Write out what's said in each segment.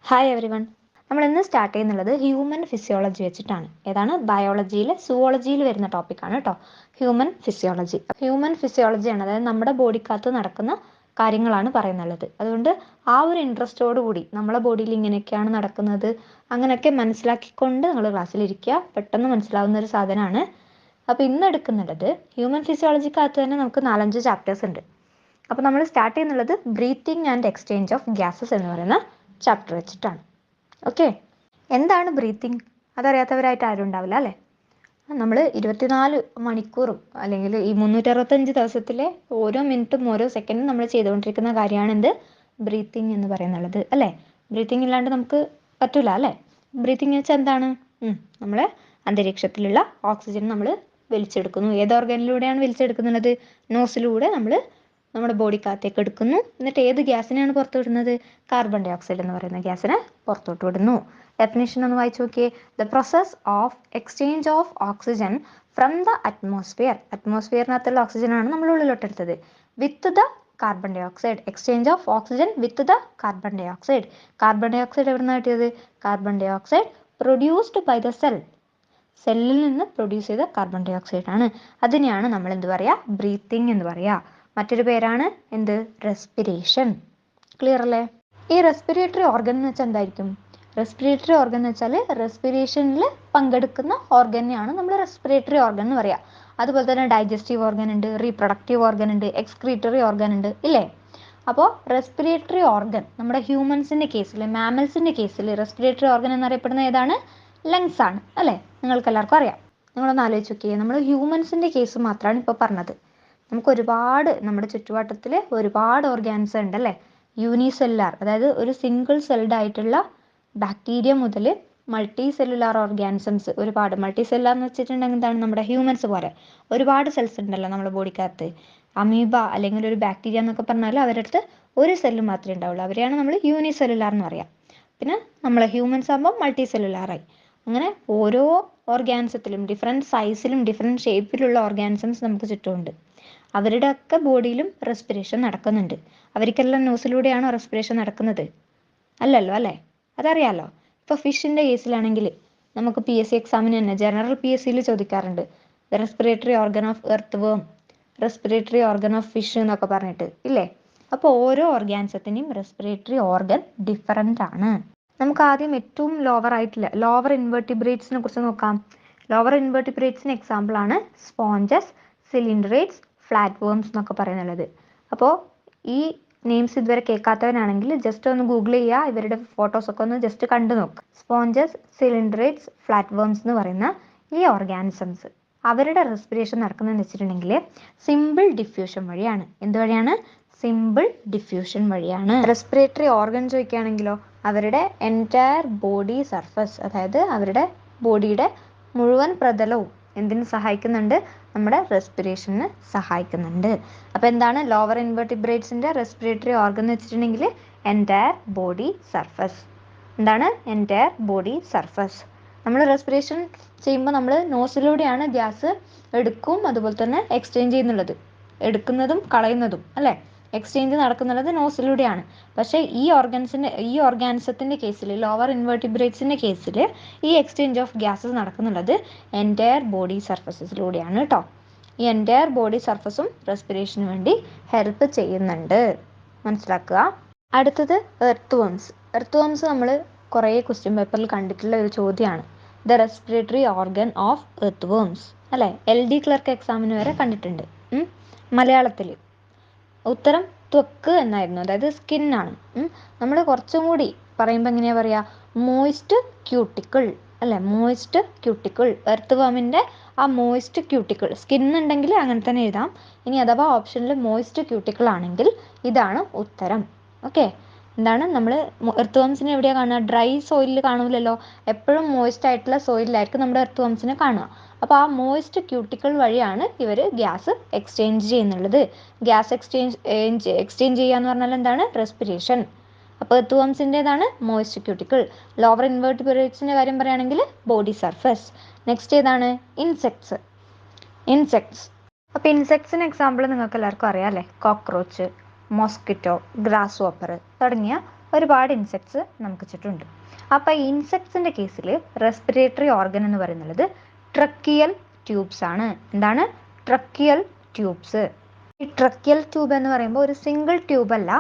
Hi every one. നമ്മൾ ഇന്ന് start ചെയ്യുന്നുള്ളത് human physiology വെച്ചിട്ടാണ്. ഏതാണ്? ബയോളജിയിൽ സുവോളജിയിൽ വരുന്ന ടോപ്പിക്കാണ് കേട്ടോ. Human physiology. ഹ്യൂമൻ ഫിസിയോളജിയാണ്, അതായത് നമ്മുടെ ബോഡിക്കകത്ത് നടക്കുന്ന കാര്യങ്ങളാണ് പറയുന്നുള്ളത്. അതുകൊണ്ട് ആ ഒരു ഇൻട്രസ്റ്റോട് കൂടി നമ്മളെ ബോഡിയിൽ ഇങ്ങനെയൊക്കെയാണ് നടക്കുന്നത് അങ്ങനെയൊക്കെ മനസ്സിലാക്കിക്കൊണ്ട് നിങ്ങൾ ക്ലാസ്സിലിരിക്കുക. പെട്ടെന്ന് മനസ്സിലാവുന്ന ഒരു സാധനമാണ്. അപ്പോൾ ഇന്ന് എടുക്കുന്നുള്ളത് ഹ്യൂമൻ ഫിസിയോളജിക്കകത്ത് തന്നെ നമുക്ക് 4-5 ചാപ്റ്റേഴ്സ് ഉണ്ട്. അപ്പോൾ നമ്മൾ സ്റ്റാർട്ട് ചെയ്യുന്നുള്ളത് breathing and exchange of gases എന്ന് പറയുന്ന ചാപ്റ്റർ വെച്ചിട്ടാണ്. ഓക്കെ, എന്താണ് ബ്രീത്തിങ്? അതറിയാത്തവരായിട്ട് ആരും ഉണ്ടാവില്ല അല്ലേ? നമ്മൾ 24 മണിക്കൂറും അല്ലെങ്കിൽ ഈ 365 ദിവസത്തിലെ ഓരോ മിനിറ്റും ഓരോ സെക്കൻഡും നമ്മൾ ചെയ്തുകൊണ്ടിരിക്കുന്ന കാര്യമാണ് എന്ത്? ബ്രീത്തിങ് എന്ന് പറയുന്നുള്ളത് അല്ലേ? ബ്രീത്തിങ് ഇല്ലാണ്ട് നമുക്ക് പറ്റൂല അല്ലേ? ബ്രീത്തിങ് വെച്ചാൽ എന്താണ്? നമ്മളെ അന്തരീക്ഷത്തിലുള്ള ഓക്സിജൻ നമ്മൾ വലിച്ചെടുക്കുന്നു. ഏത് ഓർഗനിലൂടെയാണ് വലിച്ചെടുക്കുന്നത്? നോസിലൂടെ നമ്മൾ നമ്മുടെ ബോഡിക്കകത്തേക്ക് എടുക്കുന്നു. എന്നിട്ട് ഏത് ഗ്യാസിനെയാണ് പുറത്തു വിടുന്നത്? കാർബൺ ഡൈ ഓക്സൈഡ് എന്ന് പറയുന്ന ഗ്യാസിനെ പുറത്തോട്ട് വിടുന്നു. ഡെഫിനിഷൻ ഒന്ന് വായിച്ചു നോക്കിയേ. The process of exchange of oxygen from the atmosphere. അറ്റ്മോസ്ഫിയറിനകത്തുള്ള ഓക്സിജനാണ് നമ്മൾ ഉള്ളിലോട്ടെടുത്തത്. With the carbon dioxide. Exchange of oxygen with the carbon dioxide. Carbon dioxide എവിടെ നിന്നാണ് കിട്ടിയത്? Carbon dioxide produced by the cell. സെല്ലിൽ നിന്ന് produce ചെയ്ത കാർബൺ ഡൈ ഓക്സൈഡ് ആണ്. അതിനെയാണ് നമ്മൾ എന്ത് പറയുക? ബ്രീത്തിങ് എന്ന് പറയുക. മറ്റൊരു പേരാണ് എന്ത്? റെസ്പിറേഷൻ. ക്ലിയർ അല്ലേ? ഈ റെസ്പിറേറ്ററി ഓർഗൻ എന്ന് വെച്ചാൽ എന്തായിരിക്കും? റെസ്പിറേറ്ററി ഓർഗൻ എന്ന് വെച്ചാൽ റെസ്പിറേഷനിൽ പങ്കെടുക്കുന്ന ഓർഗനെയാണ് നമ്മൾ റെസ്പിറേറ്ററി ഓർഗൻ എന്ന് പറയുക. അതുപോലെ തന്നെ ഡൈജസ്റ്റീവ് ഓർഗൻ ഉണ്ട്, റീപ്രൊഡക്റ്റീവ് ഓർഗൻ ഉണ്ട്, എക്സ്ക്രീറ്ററി ഓർഗൻ ഉണ്ട്, ഇല്ലേ? അപ്പോൾ റെസ്പിറേറ്ററി ഓർഗൻ നമ്മുടെ ഹ്യൂമൻസിൻ്റെ കേസിൽ, മാമൽസിൻ്റെ കേസിൽ റെസ്പിറേറ്ററി ഓർഗൻ എന്നറിയപ്പെടുന്ന ഏതാണ്? ലങ്സ് ആണ് അല്ലേ? നിങ്ങൾക്ക് എല്ലാവർക്കും അറിയാം. നിങ്ങളൊന്ന് ആലോചിച്ച് നോക്കിയേ. നമ്മൾ ഹ്യൂമൻസിൻ്റെ കേസ് മാത്രമാണ് ഇപ്പോൾ പറഞ്ഞത്. നമുക്ക് ഒരുപാട് നമ്മുടെ ചുറ്റുവട്ടത്തിൽ ഒരുപാട് ഓർഗാൻസ് ഉണ്ടല്ലേ? യൂണിസെല്ലുലാർ, അതായത് ഒരു സിംഗിൾ സെൽഡ് ആയിട്ടുള്ള ബാക്ടീരിയ മുതൽ മൾട്ടി സെല്ലുലാർ ഓർഗാനിസംസ് ഒരുപാട്. മൾട്ടി സെല്ലുലാർ എന്ന് വെച്ചിട്ടുണ്ടെങ്കിൽ എന്താണ്? നമ്മുടെ ഹ്യൂമൻസ് പോലെ ഒരുപാട് സെൽസ് ഉണ്ടല്ലോ നമ്മുടെ ബോഡിക്കകത്ത്. അമീബ അല്ലെങ്കിൽ ഒരു ബാക്ടീരിയ എന്നൊക്കെ പറഞ്ഞാൽ അവരുടെ അടുത്ത് ഒരു സെല്ല് മാത്രമേ ഉണ്ടാവുള്ളൂ. അവരെയാണ് നമ്മൾ യൂണിസെല്ലുലാർ എന്ന് പറയാം. പിന്നെ നമ്മളെ ഹ്യൂമൻസ് ആകുമ്പോൾ മൾട്ടി സെല്ലുലാറായി. അങ്ങനെ ഓരോ ഓർഗാനിസത്തിലും ഡിഫറെൻറ്റ് സൈസിലും ഡിഫറെൻറ്റ് ഷേപ്പിലുള്ള ഓർഗാനിസംസ് നമുക്ക് ചുറ്റുമുണ്ട്. അവരുടെ ഒക്കെ ബോഡിയിലും റെസ്പിറേഷൻ നടക്കുന്നുണ്ട്. അവർക്കെല്ലാം നോസിലൂടെയാണോ റെസ്പിറേഷൻ നടക്കുന്നത്? അല്ലല്ലോ അല്ലേ? അതറിയാലോ. ഇപ്പോൾ ഫിഷിൻ്റെ കേസിലാണെങ്കിൽ നമുക്ക് PSC എക്സാമിന് തന്നെ ജനറൽ PSCയിൽ ചോദിക്കാറുണ്ട്. റെസ്പിറേറ്ററി ഓർഗൻ ഓഫ് എർത്ത് വേം, റെസ്പിറേറ്ററി ഓർഗൻ ഓഫ് ഫിഷ് എന്നൊക്കെ പറഞ്ഞിട്ട് ഇല്ലേ? അപ്പോൾ ഓരോ ഓർഗാനിസത്തിൻ്റെയും റെസ്പിറേറ്ററി ഓർഗൻ ഡിഫറൻ്റ് ആണ്. നമുക്ക് ആദ്യം ഏറ്റവും ലോവർ ഇൻവെർട്ടിബ്രേറ്റ്സിനെ കുറിച്ച് നോക്കാം. ലോവർ ഇൻവെർട്ടിബ്രേറ്റ്സിന് എക്സാമ്പിളാണ് സ്പോഞ്ചസ്, സിലിണ്ടറേറ്റ്സ്, ഫ്ലാറ്റ് വേംസ് എന്നൊക്കെ പറയുന്നുള്ളത്. അപ്പോൾ ഈ നെയിംസ് ഇതുവരെ കേൾക്കാത്തവനാണെങ്കിൽ ജസ്റ്റ് ഒന്ന് ഗൂഗിൾ ചെയ്യുക. ഇവരുടെ ഫോട്ടോസൊക്കെ ഒന്ന് ജസ്റ്റ് കണ്ടു നോക്കുക. സ്പോഞ്ചസ്, സിലിണ്ടറേറ്റ്സ്, ഫ്ലാറ്റ് വേംസ് എന്ന് പറയുന്ന ഈ ഓർഗാനിസംസ് അവരുടെ റെസ്പിറേഷൻ നടക്കുന്നതെന്ന് വെച്ചിട്ടുണ്ടെങ്കിൽ സിമ്പിൾ ഡിഫ്യൂഷൻ വഴിയാണ്. എന്ത് വഴിയാണ്? സിമ്പിൾ ഡിഫ്യൂഷൻ വഴിയാണ്. റെസ്പിറേറ്ററി ഓർഗൻ ചോദിക്കുകയാണെങ്കിലോ അവരുടെ എൻറ്റയർ ബോഡി സർഫസ്, അതായത് അവരുടെ ബോഡിയുടെ മുഴുവൻ പ്രതലവും എന്തിനു സഹായിക്കുന്നുണ്ട്? നമ്മുടെ റെസ്പിറേഷന് സഹായിക്കുന്നുണ്ട്. അപ്പോൾ എന്താണ് ലോവർ ഇൻവെർട്ടിബ്രേറ്റ്സിൻ്റെ റെസ്പിറേറ്ററി ഓർഗൻ എന്ന് വെച്ചിട്ടുണ്ടെങ്കിൽ എൻറ്റയർ ബോഡി സർഫസ്. എന്താണ്? Entire body surface. നമ്മൾ റെസ്പിറേഷൻ ചെയ്യുമ്പോൾ നമ്മൾ നോസിലൂടെയാണ് ഗ്യാസ് എടുക്കും അതുപോലെ തന്നെ എക്സ്ചേഞ്ച് ചെയ്യുന്നുള്ളത്. എടുക്കുന്നതും കളയുന്നതും അല്ലേ? എക്സ്ചേഞ്ച് നടക്കുന്നുള്ളത് നോസിലൂടെയാണ്. പക്ഷേ ഈ ഓർഗാനിസത്തിൻ്റെ കേസിൽ, ലോവർ ഇൻവെർട്ടിബ്രേറ്റ്സിൻ്റെ കേസിൽ ഈ എക്സ്ചേഞ്ച് ഓഫ് ഗ്യാസസ് നടക്കുന്നുള്ളത് എൻറ്റയർ ബോഡി സർഫസസിലൂടെയാണ് കേട്ടോ. ഈ എൻറ്റയർ ബോഡി സർഫസും റെസ്പിറേഷന് വേണ്ടി ഹെൽപ്പ് ചെയ്യുന്നുണ്ട്. മനസ്സിലാക്കുക. അടുത്തത് എർത്ത് വേംസ്. എർത്ത് വേംസ് നമ്മൾ കുറേ ക്വസ്റ്റ്യൻ പേപ്പറിൽ കണ്ടിട്ടുള്ള ഒരു ചോദ്യമാണ്. The respiratory organ of earth worms അല്ലേ? LD ക്ലർക്ക് എക്സാമിന് വരെ കണ്ടിട്ടുണ്ട്. മലയാളത്തിൽ ഉത്തരം ത്വക്ക് എന്നായിരുന്നു, അതായത് സ്കിന്നാണ്. നമ്മൾ കുറച്ചും കൂടി പറയുമ്പോൾ എങ്ങനെയാണ് പറയുക? മോയിസ്റ്റ് ക്യൂട്ടിക്കിൾ അല്ലേ? Moist cuticle. എർത്ത് വേമിൻ്റെ ആ മോയിസ്റ്റ് ക്യൂട്ടിക്കിൾ. സ്കിൻ ഉണ്ടെങ്കിൽ അങ്ങനെ തന്നെ എഴുതാം. ഇനി അഥവാ ഓപ്ഷനിൽ മോയിസ്റ്റ് ക്യൂട്ടിക്കിൾ ആണെങ്കിൽ ഇതാണ് ഉത്തരം. ഓക്കെ. എന്താണ്? നമ്മൾ എർത്ത് വേംസിനെ എവിടെയാണ് കാണുക? ഡ്രൈ സോയിലിൽ കാണൂലല്ലോ. എപ്പോഴും മോയിസ്റ്റ് ആയിട്ടുള്ള സോയിലായിരിക്കും നമ്മുടെ എർത്ത് വേംസിനെ കാണുക. അപ്പോൾ ആ മോയിസ്റ്റ് ക്യൂട്ടിക്കിൾ വഴിയാണ് ഇവർ ഗ്യാസ് എക്സ്ചേഞ്ച് ചെയ്യുന്നുള്ളത്. ഗ്യാസ് എക്സ്ചേഞ്ച് ചെയ്യുക എന്ന് പറഞ്ഞാൽ എന്താണ്? റെസ്പിറേഷൻ. അപ്പോൾ എർത്ത് വേംസിൻ്റെതാണ് മോയിസ്റ്റ് ക്യൂട്ടിക്കിൾ. ലോവർ ഇൻവെർട്ടിബ്രേറ്റ്സിൻ്റെ കാര്യം പറയുകയാണെങ്കിൽ ബോഡി സർഫസ്. നെക്സ്റ്റ് ഏതാണ്? ഇൻസെക്ട്സ്. അപ്പോൾ ഇൻസെക്ട്സിന് എക്സാമ്പിൾ നിങ്ങൾക്ക് എല്ലാവർക്കും അറിയാം അല്ലേ? കോക്രോച്ച്, മോസ്കിറ്റോ, ഗ്രാസ് ഹോപ്പർ തുടങ്ങിയ ഒരുപാട് ഇൻസെക്ട്സ് നമുക്ക് ചുറ്റുമുണ്ട്. അപ്പോൾ ഈ ഇൻസെക്ട്സിൻ്റെ കേസിൽ റെസ്പിറേറ്ററി ഓർഗൻ എന്ന് പറയുന്നത് ട്രക്കിയൽ ട്യൂബ്സ് ആണ്. എന്താണ്? Tracheal tubes. ഈ ട്രക്കിയൽ ട്യൂബ് എന്ന് പറയുമ്പോൾ ഒരു സിംഗിൾ ട്യൂബ് അല്ല,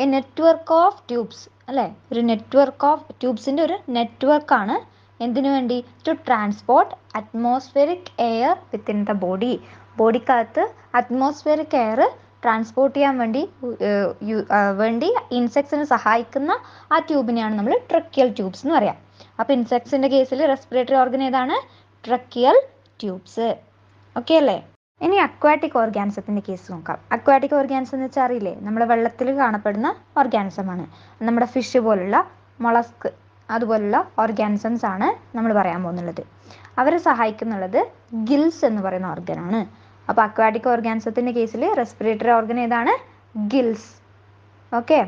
എ നെറ്റ്വർക്ക് ഓഫ് ട്യൂബ്സ് അല്ലേ? ഒരു നെറ്റ്വർക്ക് ഓഫ് ട്യൂബ്സിൻ്റെ ഒരു നെറ്റ്വർക്കാണ്. എന്തിനു വേണ്ടി? To transport atmospheric air within the body. ബോഡിക്കകത്ത് അറ്റ്മോസ്ഫിയറിക് എയർ ട്രാൻസ്പോർട്ട് ചെയ്യാൻ വേണ്ടി ഇൻസെക്ട്സിനെ സഹായിക്കുന്ന ആ ട്യൂബിനെയാണ് നമ്മൾ ട്രക്കിയൽ ട്യൂബ്സ് എന്ന് പറയാം. അപ്പോൾ ഇൻസെക്ട്സിൻ്റെ കേസിൽ റെസ്പിറേറ്ററി ഓർഗൻ ഏതാണ്? Tracheal tubes. ഓക്കെ അല്ലേ? ഇനി അക്വാറ്റിക് ഓർഗാനിസത്തിൻ്റെ കേസ് നോക്കാം. അക്വാറ്റിക് ഓർഗാനിസം എന്ന് വെച്ചാൽ അറിയില്ലേ? നമ്മുടെ വെള്ളത്തിൽ കാണപ്പെടുന്ന ഓർഗാനിസമാണ്. നമ്മുടെ ഫിഷ് പോലുള്ള, മൊളസ്ക് അതുപോലുള്ള ഓർഗാനിസംസ് ആണ് നമ്മൾ പറയാൻ പോകുന്നുള്ളത്. അവരെ സഹായിക്കുന്നുള്ളത് ഗിൽസ് എന്ന് പറയുന്ന ഓർഗനാണ്. അപ്പോൾ അക്വാറ്റിക് ഓർഗാനിസത്തിൻ്റെ കേസിൽ റെസ്പിറേറ്ററി ഓർഗൻ ഏതാണ്? ഗിൽസ്. ഓക്കെ.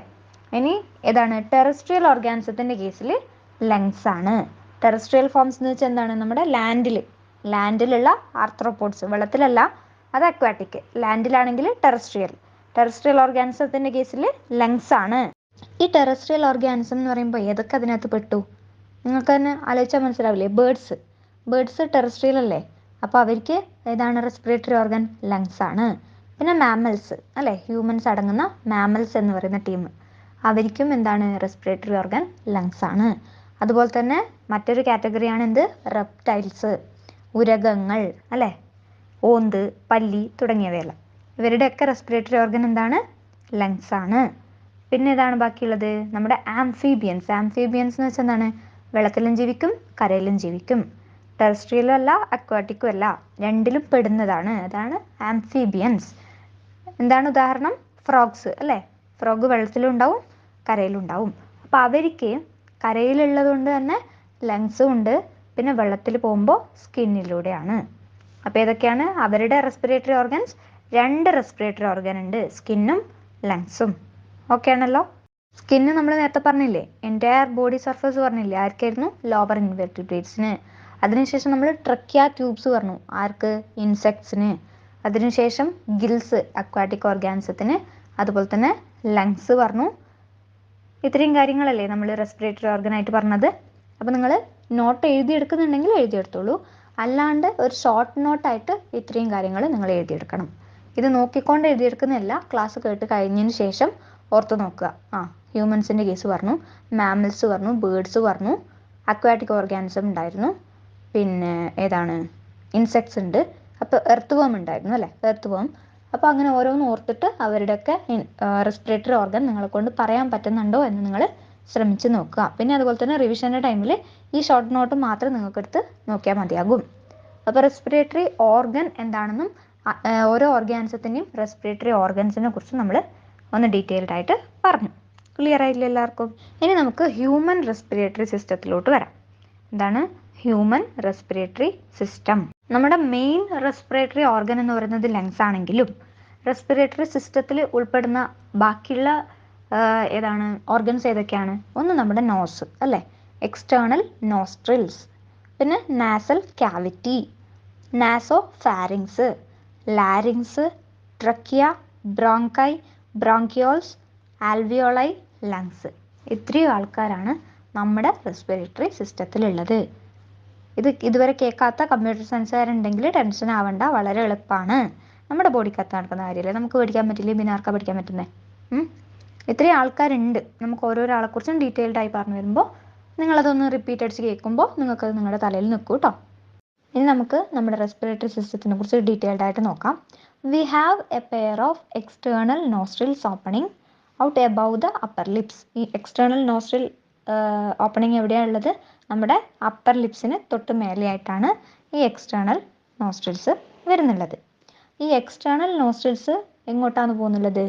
ഇനി ഏതാണ്? ടെറസ്ട്രിയൽ ഓർഗാനിസത്തിൻ്റെ കേസിൽ ലങ്സ് ആണ്. ടെറസ്ട്രിയൽ ഫോംസ് എന്ന് വെച്ചാൽ എന്താണ്? നമ്മുടെ ലാൻഡിലുള്ള ആർത്രോപോഡ്സ്, വെള്ളത്തിലല്ല, അത് അക്വാറ്റിക്. ലാൻഡിലാണെങ്കിൽ ടെറസ്ട്രിയൽ ഓർഗാനിസത്തിൻ്റെ കേസിൽ ലങ്സ് ആണ്. ഈ ടെറസ്ട്രിയൽ ഓർഗാനിസം എന്ന് പറയുമ്പോൾ ഏതൊക്കെ അതിനകത്ത് പെട്ടു? നിങ്ങൾക്ക് തന്നെ ആലോചിച്ചാൽ മനസ്സിലാവില്ലേ? ബേർഡ്സ് ടെറസ്ട്രിയൽ അല്ലേ? അപ്പോൾ അവർക്ക് ഏതാണ് റെസ്പിറേറ്ററി ഓർഗൻ? ലങ്സ് ആണ്. പിന്നെ മാമൽസ് അല്ലേ? ഹ്യൂമൻസ് അടങ്ങുന്ന മാമൽസ് എന്ന് പറയുന്ന ടീം, അവർക്കും എന്താണ് റെസ്പിറേറ്ററി ഓർഗൻ? ലങ്സ് ആണ്. അതുപോലെ തന്നെ മറ്റൊരു കാറ്റഗറിയാണ് എന്ത്? റെപ്റ്റൈൽസ്, ഉരഗങ്ങൾ അല്ലേ? ഓന്ത്, പല്ലി തുടങ്ങിയവയെല്ലാം. ഇവരുടെയൊക്കെ റെസ്പിറേറ്ററി ഓർഗൻ എന്താണ്? ലങ്സ് ആണ്. പിന്നെ ഏതാണ് ബാക്കിയുള്ളത്? നമ്മുടെ ആംഫീബിയൻസ് എന്ന് വെച്ചാൽ എന്താണ്? വെള്ളത്തിലും ജീവിക്കും, കരയിലും ജീവിക്കും. ടെറസ്ട്രിയലും അല്ല, അക്വാറ്റിക്കും അല്ല, രണ്ടിലും പെടുന്നതാണ്. അതാണ് ആംഫീബിയൻസ്. എന്താണ് ഉദാഹരണം? ഫ്രോഗ്സ് അല്ലേ? ഫ്രോഗ് വെള്ളത്തിലും ഉണ്ടാവും, കരയിലും ഉണ്ടാവും. അപ്പോൾ അവർക്ക് കരയിലുള്ളത് കൊണ്ട് തന്നെ ലങ്സും ഉണ്ട്, പിന്നെ വെള്ളത്തിൽ പോകുമ്പോൾ സ്കിന്നിലൂടെയാണ്. അപ്പോൾ ഏതൊക്കെയാണ് അവരുടെ റെസ്പിറേറ്ററി ഓർഗൻസ്? 2 റെസ്പിറേറ്ററി ഓർഗൻ ഉണ്ട്, സ്കിന്നും ലങ്സും. ഓക്കെ ആണല്ലോ? സ്കിന്ന് നമ്മൾ നേരത്തെ പറഞ്ഞില്ലേ, എൻറ്റയർ ബോഡി സർഫസ് പറഞ്ഞില്ലേ? ആർക്കായിരുന്നു? ലോവർ ഇൻവെർട്ടിബ്രേറ്റ്സിന്. അതിനുശേഷം നമ്മൾ ട്രക്കിയ ട്യൂബ്സ് പറഞ്ഞു. ആർക്ക്? ഇൻസെക്ട്സിന്. അതിനുശേഷം ഗിൽസ് അക്വാറ്റിക് ഓർഗാനിസത്തിന്. അതുപോലെ തന്നെ ലങ്സ് പറഞ്ഞു. ഇത്രയും കാര്യങ്ങളല്ലേ നമ്മൾ റെസ്പിറേറ്ററി ഓർഗനായിട്ട് പറഞ്ഞത്. അപ്പോൾ നിങ്ങൾ നോട്ട് എഴുതിയെടുക്കുന്നുണ്ടെങ്കിൽ എഴുതിയെടുത്തോളൂ, അല്ലാണ്ട് ഒരു ഷോർട്ട് നോട്ടായിട്ട് ഇത്രയും കാര്യങ്ങൾ നിങ്ങൾ എഴുതിയെടുക്കണം. ഇത് നോക്കിക്കൊണ്ട് എഴുതിയെടുക്കുന്നതല്ല, ക്ലാസ് കേട്ട് കഴിഞ്ഞതിന് ശേഷം ഓർത്ത് നോക്കുക. ഹ്യൂമൻസിൻ്റെ കേസ് പറഞ്ഞു, മാമൽസ് പറഞ്ഞു, ബേർഡ്സ് പറഞ്ഞു, അക്വാറ്റിക് ഓർഗാനിസം ഉണ്ടായിരുന്നു, പിന്നെ ഏതാണ്? ഇൻസെക്ട്സ് ഉണ്ട്, അപ്പോൾ എർത്ത് വേം ഉണ്ടായിരുന്നു അല്ലേ? എർത്ത് വേം. അപ്പോൾ അങ്ങനെ ഓരോന്ന് ഓർത്തിട്ട് അവരുടെയൊക്കെ റെസ്പിറേറ്ററി ഓർഗൻ നിങ്ങളെ കൊണ്ട് പറയാൻ പറ്റുന്നുണ്ടോ എന്ന് നിങ്ങൾ ശ്രമിച്ച് നോക്കുക. പിന്നെ അതുപോലെ തന്നെ റിവിഷൻ്റെ ടൈമിൽ ഈ ഷോർട്ട് നോട്ട് മാത്രം നിങ്ങൾക്കെടുത്ത് നോക്കിയാൽ മതിയാകും. അപ്പോൾ റെസ്പിറേറ്ററി ഓർഗൻ എന്താണെന്നും ഓരോ ഓർഗാനിസത്തിൻ്റെയും റെസ്പിറേറ്ററി ഓർഗൻസിനെ കുറിച്ച് നമ്മൾ ഒന്ന് ഡീറ്റെയിൽഡ് ആയിട്ട് പറഞ്ഞു. ക്ലിയർ ആയില്ല എല്ലാവർക്കും? ഇനി നമുക്ക് ഹ്യൂമൻ റെസ്പിറേറ്ററി സിസ്റ്റത്തിലോട്ട് വരാം. എന്താണ് ഹ്യൂമൻ റെസ്പിറേറ്ററി സിസ്റ്റം? നമ്മുടെ മെയിൻ റെസ്പിറേറ്ററി ഓർഗൻ എന്ന് പറയുന്നത് ലങ്സ് ആണെങ്കിലും റെസ്പിറേറ്ററി സിസ്റ്റത്തിൽ ഉൾപ്പെടുന്ന ബാക്കിയുള്ള ഏതാണ് ഓർഗൻസ് ഏതൊക്കെയാണ്? ഒന്ന് നമ്മുടെ നോസ് അല്ലേ? എക്സ്റ്റേണൽ നോസ്ട്രിൽസ്, പിന്നെ nasal cavity, nasopharynx, larynx, trachea, bronchi, bronchioles, alveoli, lungs. ഇത്രയും ആൾക്കാരാണ് നമ്മുടെ റെസ്പിറേറ്ററി സിസ്റ്റത്തിലുള്ളത്. ഇതുവരെ കേൾക്കാത്ത കമ്പ്യൂട്ടർ സയൻസുകാരുണ്ടെങ്കിൽ ടെൻഷൻ ആവണ്ട, വളരെ എളുപ്പമാണ്. നമ്മുടെ ബോഡിക്കകത്ത് നടക്കുന്ന കാര്യമല്ലേ, നമുക്ക് പഠിക്കാൻ പറ്റില്ലേ? പിന്നെ ആർക്കാ പഠിക്കാൻ പറ്റുന്നത്? ഇത്രയും ആൾക്കാരുണ്ട്. നമുക്ക് ഓരോരാളെ കുറിച്ചും ഡീറ്റെയിൽഡ് ആയി പറഞ്ഞു വരുമ്പോൾ നിങ്ങളതൊന്ന് റിപ്പീറ്റ് അടിച്ച് കേൾക്കുമ്പോൾ നിങ്ങൾക്കത് നിങ്ങളുടെ തലയിൽ നിൽക്കും കേട്ടോ. ഇനി നമുക്ക് നമ്മുടെ റെസ്പിറേറ്ററി സിസ്റ്റത്തിനെ കുറിച്ച് ഡീറ്റെയിൽഡ് ആയിട്ട് നോക്കാം. We have A pair of external nostrils opening out above the upper lips. ഈ എക്സ്റ്റേണൽ നോസ്ട്രിൽ ഓപ്പണിംഗ് എവിടെയാണ് ഉള്ളത്? നമ്മുടെ അപ്പർ ലിപ്സിന് തൊട്ട് മേലെയായിട്ടാണ് ഈ എക്സ്റ്റേണൽ നോസ്ട്രിൽസ് വരുന്നുള്ളത്. ഈ എക്സ്റ്റേണൽ നോസ്ട്രിൽസ് എങ്ങോട്ടാണ് പോകുന്നുള്ളത്?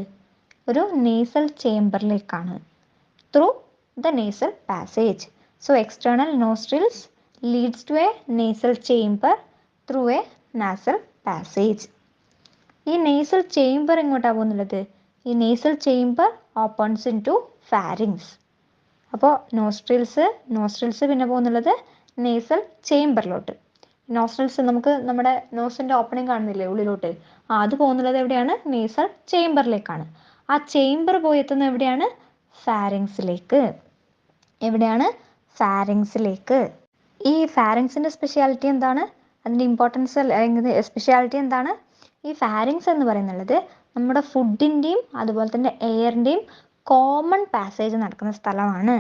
ഒരു നേസൽ ചേംബറിലേക്കാണ്, through the nasal passage. So external nostrils leads to a nasal chamber through a nasal passage. ഈ nasal chamber എങ്ങോട്ടാണ് പോകുന്നുള്ളത്? ഈ nasal chamber opens into pharynx. അപ്പോൾ നോസ്ട്രിൽസ് പിന്നെ പോകുന്നുള്ളത് നേസൽ ചേംബറിലോട്ട്. നോസ്ട്രിൽസ് നമുക്ക് നമ്മുടെ നോസിൻ്റെ ഓപ്പണിംഗ് കാണുന്നില്ലേ ഉള്ളിലോട്ട്? അത് പോകുന്നുള്ളത് എവിടെയാണ്? നേസൽ ചേംബറിലേക്കാണ്. ആ ചേംബർ പോയി എത്തുന്നത് എവിടെയാണ്? ഫാരിങ്സിലേക്ക്. എവിടെയാണ്? ഫാരിങ്സിലേക്ക്. ഈ ഫാരിങ്സിൻ്റെ സ്പെഷ്യാലിറ്റി എന്താണ്? അതിൻ്റെ ഇമ്പോർട്ടൻസ് സ്പെഷ്യാലിറ്റി എന്താണ്? ഈ ഫാരിങ്സ് എന്ന് പറയുന്നത് നമ്മുടെ ഫുഡിൻ്റെയും അതുപോലെ തന്നെ എയറിൻ്റെയും കോമൺ പാസേജ് നടക്കുന്ന സ്ഥലമാണ്.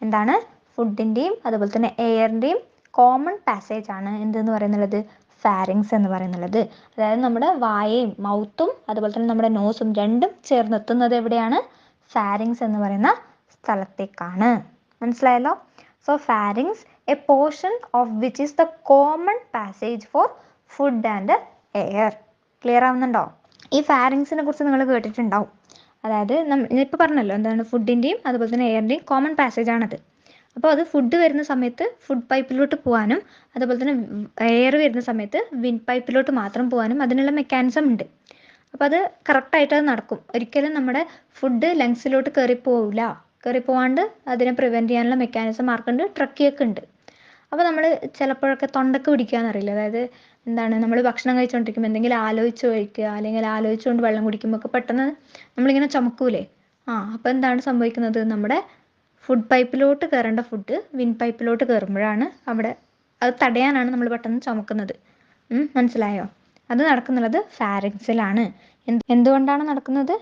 എന്താണ്? ഫുഡിൻ്റെയും അതുപോലെ തന്നെ എയറിൻ്റെയും കോമൺ പാസേജ് ആണ് എന്തെന്ന് പറയുന്നത്? ഫാരിങ്സ് എന്ന് പറയുന്നത്. അതായത് നമ്മുടെ വായയും മൗത്തും അതുപോലെ തന്നെ നമ്മുടെ നോസും രണ്ടും ചേർന്നെത്തുന്നത് എവിടെയാണ്? ഫാരിങ്സ് എന്ന് പറയുന്ന സ്ഥലത്തേക്കാണ്. മനസ്സിലായല്ലോ? So pharynx a portion of which is the common passage for food and air. Clear ആവുന്നുണ്ടോ? ഈ ഫാരിങ്സിനെ കുറിച്ച് നിങ്ങൾ കേട്ടിട്ടുണ്ടാവും. അതായത് ഇപ്പോൾ പറഞ്ഞല്ലോ എന്താണ്, ഫുഡിൻ്റെയും അതുപോലെ തന്നെ എയറിൻ്റെയും കോമൺ പാസേജ് ആണത്. അപ്പോൾ അത് ഫുഡ് വരുന്ന സമയത്ത് ഫുഡ് പൈപ്പിലോട്ട് പോകാനും അതുപോലെ തന്നെ എയർ വരുന്ന സമയത്ത് വിൻഡ് പൈപ്പിലോട്ട് മാത്രം പോകാനും അതിനുള്ള മെക്കാനിസം ഉണ്ട്. അപ്പോൾ അത് കറക്റ്റായിട്ട് അത് നടക്കും. ഒരിക്കലും നമ്മുടെ ഫുഡ് ലങ്സിലോട്ട് കയറിപ്പോവില്ല. കയറിപ്പോവാണ്ട് അതിനെ പ്രിവെൻറ്റ് ചെയ്യാനുള്ള മെക്കാനിസം ആർക്കുണ്ട്? ട്രക്കിയൊക്കെ ഉണ്ട്. അപ്പോൾ നമ്മൾ ചിലപ്പോഴൊക്കെ തൊണ്ടക്ക് പിടിക്കുകയെന്നറിയില്ല. അതായത് എന്താണ്, നമ്മൾ ഭക്ഷണം കഴിച്ചുകൊണ്ടിരിക്കുമ്പോൾ എന്തെങ്കിലും ആലോചിച്ച് കഴിക്കുക അല്ലെങ്കിൽ ആലോചിച്ചുകൊണ്ട് വെള്ളം കുടിക്കുമ്പോൾ ഒക്കെ പെട്ടെന്ന് നമ്മളിങ്ങനെ ചുമക്കൂലേ? അപ്പോൾ എന്താണ് സംഭവിക്കുന്നത്? നമ്മുടെ ഫുഡ് പൈപ്പിലോട്ട് കയറേണ്ട ഫുഡ് വിൻഡ് പൈപ്പിലോട്ട് കയറുമ്പോഴാണ് അവിടെ അത് തടയാനാണ് നമ്മൾ പെട്ടെന്ന് ചുമക്കുന്നത്. മനസ്സിലായോ? അത് നടക്കുന്നുള്ളത് ഫാരിങ്സിലാണ്. എന്തുകൊണ്ടാണ് നടക്കുന്നത്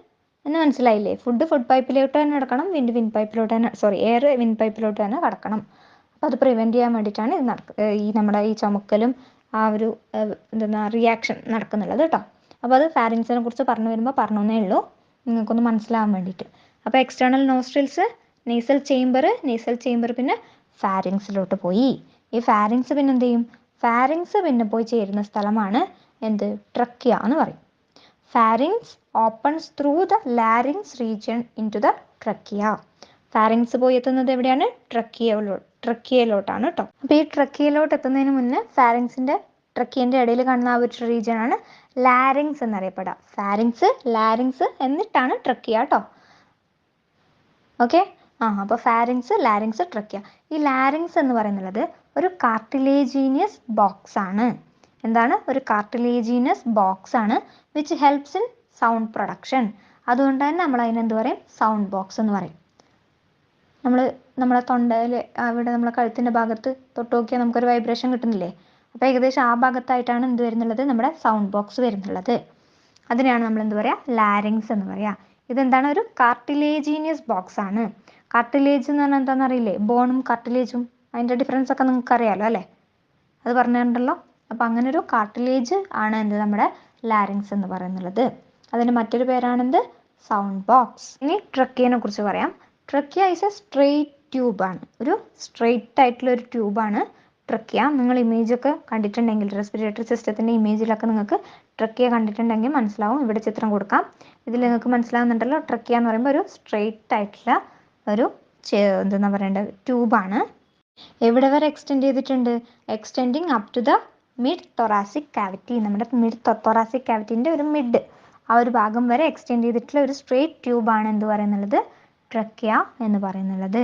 എന്ന് മനസ്സിലായില്ലേ? ഫുഡ് പൈപ്പിലോട്ട് തന്നെ നടക്കണം, വിൻഡ് പൈപ്പിലോട്ട് തന്നെ, എയർ വിൻഡ് പൈപ്പിലോട്ട് തന്നെ കടക്കണം. അപ്പോൾ അത് പ്രിവെൻറ്റ് ചെയ്യാൻ വേണ്ടിയിട്ടാണ് ഇത് നമ്മുടെ ഈ ചുമക്കലും ആ ഒരു റിയാക്ഷൻ നടക്കുന്നുള്ളത് കേട്ടോ. അപ്പോൾ അത് ഫാരിങ്സിനെ കുറിച്ച് പറഞ്ഞു വരുമ്പോൾ പറഞ്ഞേ ഉള്ളൂ, നിങ്ങൾക്കൊന്ന് മനസ്സിലാവാൻ വേണ്ടിയിട്ട്. അപ്പോൾ എക്സ്റ്റേണൽ നോസ്ട്രിൽസ്, നേസൽ ചേംബർ പിന്നെ ഫാരിങ്സിലോട്ട് പോയി. ഈ ഫാരിങ്സ് പിന്നെ എന്ത് ചെയ്യും? ഫാരിങ്സ് പിന്നെ പോയി ചേരുന്ന സ്ഥലമാണ് എന്ത്? ട്രക്കിയ എന്ന് പറയും. Pharynx opens through the larynx region into the trachea. Pharynx പോയി എത്തുന്നത് എവിടെയാണ്? ട്രക്കിയയിലോട്ടാണ് കേട്ടോ. അപ്പോൾ ഈ ട്രക്കിയയിലോട്ട് എത്തുന്നതിന് മുന്നേ ട്രക്കിയൻ്റെ ഇടയിൽ കാണുന്ന ആ ഒരു റീജിയൻ ആണ് ലാരിങ്സ് എന്നറിയപ്പെടുക. ഫാരിങ്സ്, ലാരിങ്സ് എന്നിട്ടാണ് ട്രക്കിയ കേട്ടോ. ഓക്കെ. അപ്പോൾ ഫാരിങ്സ്, ലാരിങ്സ്, ട്രക്കിയ. ഈ ലാരിങ്സ് എന്ന് പറയുന്നത് ഒരു കാർട്ടിലേജീനിയസ് ബോക്സ് ആണ്. എന്താണ്? ഒരു കാർട്ടിലേജീനിയസ് ബോക്സ് ആണ് which helps in sound production. അതുകൊണ്ട് തന്നെ നമ്മൾ അതിനെന്ത് പറയും? സൗണ്ട് ബോക്സ് എന്ന് പറയും. നമ്മളെ തൊണ്ടയിൽ അവിടെ നമ്മളെ കഴുത്തിൻ്റെ ഭാഗത്ത് തൊട്ട് നോക്കിയാൽ നമുക്കൊരു വൈബ്രേഷൻ കിട്ടുന്നില്ലേ? അപ്പോൾ ഏകദേശം ആ ഭാഗത്തായിട്ടാണ് എന്ത് വരുന്നുള്ളത്? നമ്മുടെ സൗണ്ട് ബോക്സ് വരുന്നുള്ളത്. അതിനെയാണ് നമ്മൾ എന്ത് പറയുക? ലാരിങ്സ് എന്ന് പറയുക. ഇതെന്താണ്? ഒരു കാർട്ടിലേജീനിയസ് ബോക്സ് ആണ്. കാർട്ടിലേജ് എന്ന് പറഞ്ഞാൽ എന്താണെന്ന് അറിയില്ലേ? ബോണും കാർട്ടിലേജും അതിൻ്റെ ഡിഫറൻസ് ഒക്കെ നിങ്ങൾക്ക് അറിയാമല്ലോ അല്ലേ? അത് പറഞ്ഞിട്ടുണ്ടല്ലോ. അപ്പോൾ അങ്ങനെ ഒരു കാർട്ടിലേജ് ആണ് എന്ത്? നമ്മുടെ ലാരിങ്സ് എന്ന് പറയുന്നുള്ളത്. അതിൻ്റെ മറ്റൊരു പേരാണെന്ത്? Sound box. ഇനി ട്രക്കിയനെ കുറിച്ച് പറയാം. ട്രക്കിയ ഈസ് എ സ്ട്രെയിറ്റ് ട്യൂബാണ്. ഒരു സ്ട്രെയിറ്റ് ആയിട്ടുള്ള ഒരു ട്യൂബാണ് ട്രക്കിയ. നിങ്ങൾ ഇമേജൊക്കെ കണ്ടിട്ടുണ്ടെങ്കിൽ, റെസ്പിറേറ്ററി സിസ്റ്റത്തിൻ്റെ ഇമേജിലൊക്കെ നിങ്ങൾക്ക് ട്രക്കിയ കണ്ടിട്ടുണ്ടെങ്കിൽ മനസ്സിലാവും. ഇവിടെ ചിത്രം കൊടുക്കാം. ഇതിൽ നിങ്ങൾക്ക് മനസ്സിലാവുന്നുണ്ടല്ലോ. ട്രക്കിയ എന്ന് പറയുമ്പോൾ ഒരു സ്ട്രെയിറ്റ് ആയിട്ടുള്ള ഒരു എന്താ പറയേണ്ടത്? ട്യൂബാണ്. എവിടെ വരെ എക്സ്റ്റെൻഡ് ചെയ്തിട്ടുണ്ട്? Extending up to the mid thoracic cavity. നമ്മുടെ മിഡ് തൊറാസിക് കാവിറ്റിൻ്റെ ഒരു മിഡ്, ആ ഒരു ഭാഗം വരെ എക്സ്റ്റെൻഡ് ചെയ്തിട്ടുള്ള ഒരു സ്ട്രെയിറ്റ് ട്യൂബാണ് എന്ത് പറയുന്നുള്ളത്? ട്രക്കിയ എന്ന് പറയുന്നുള്ളത്.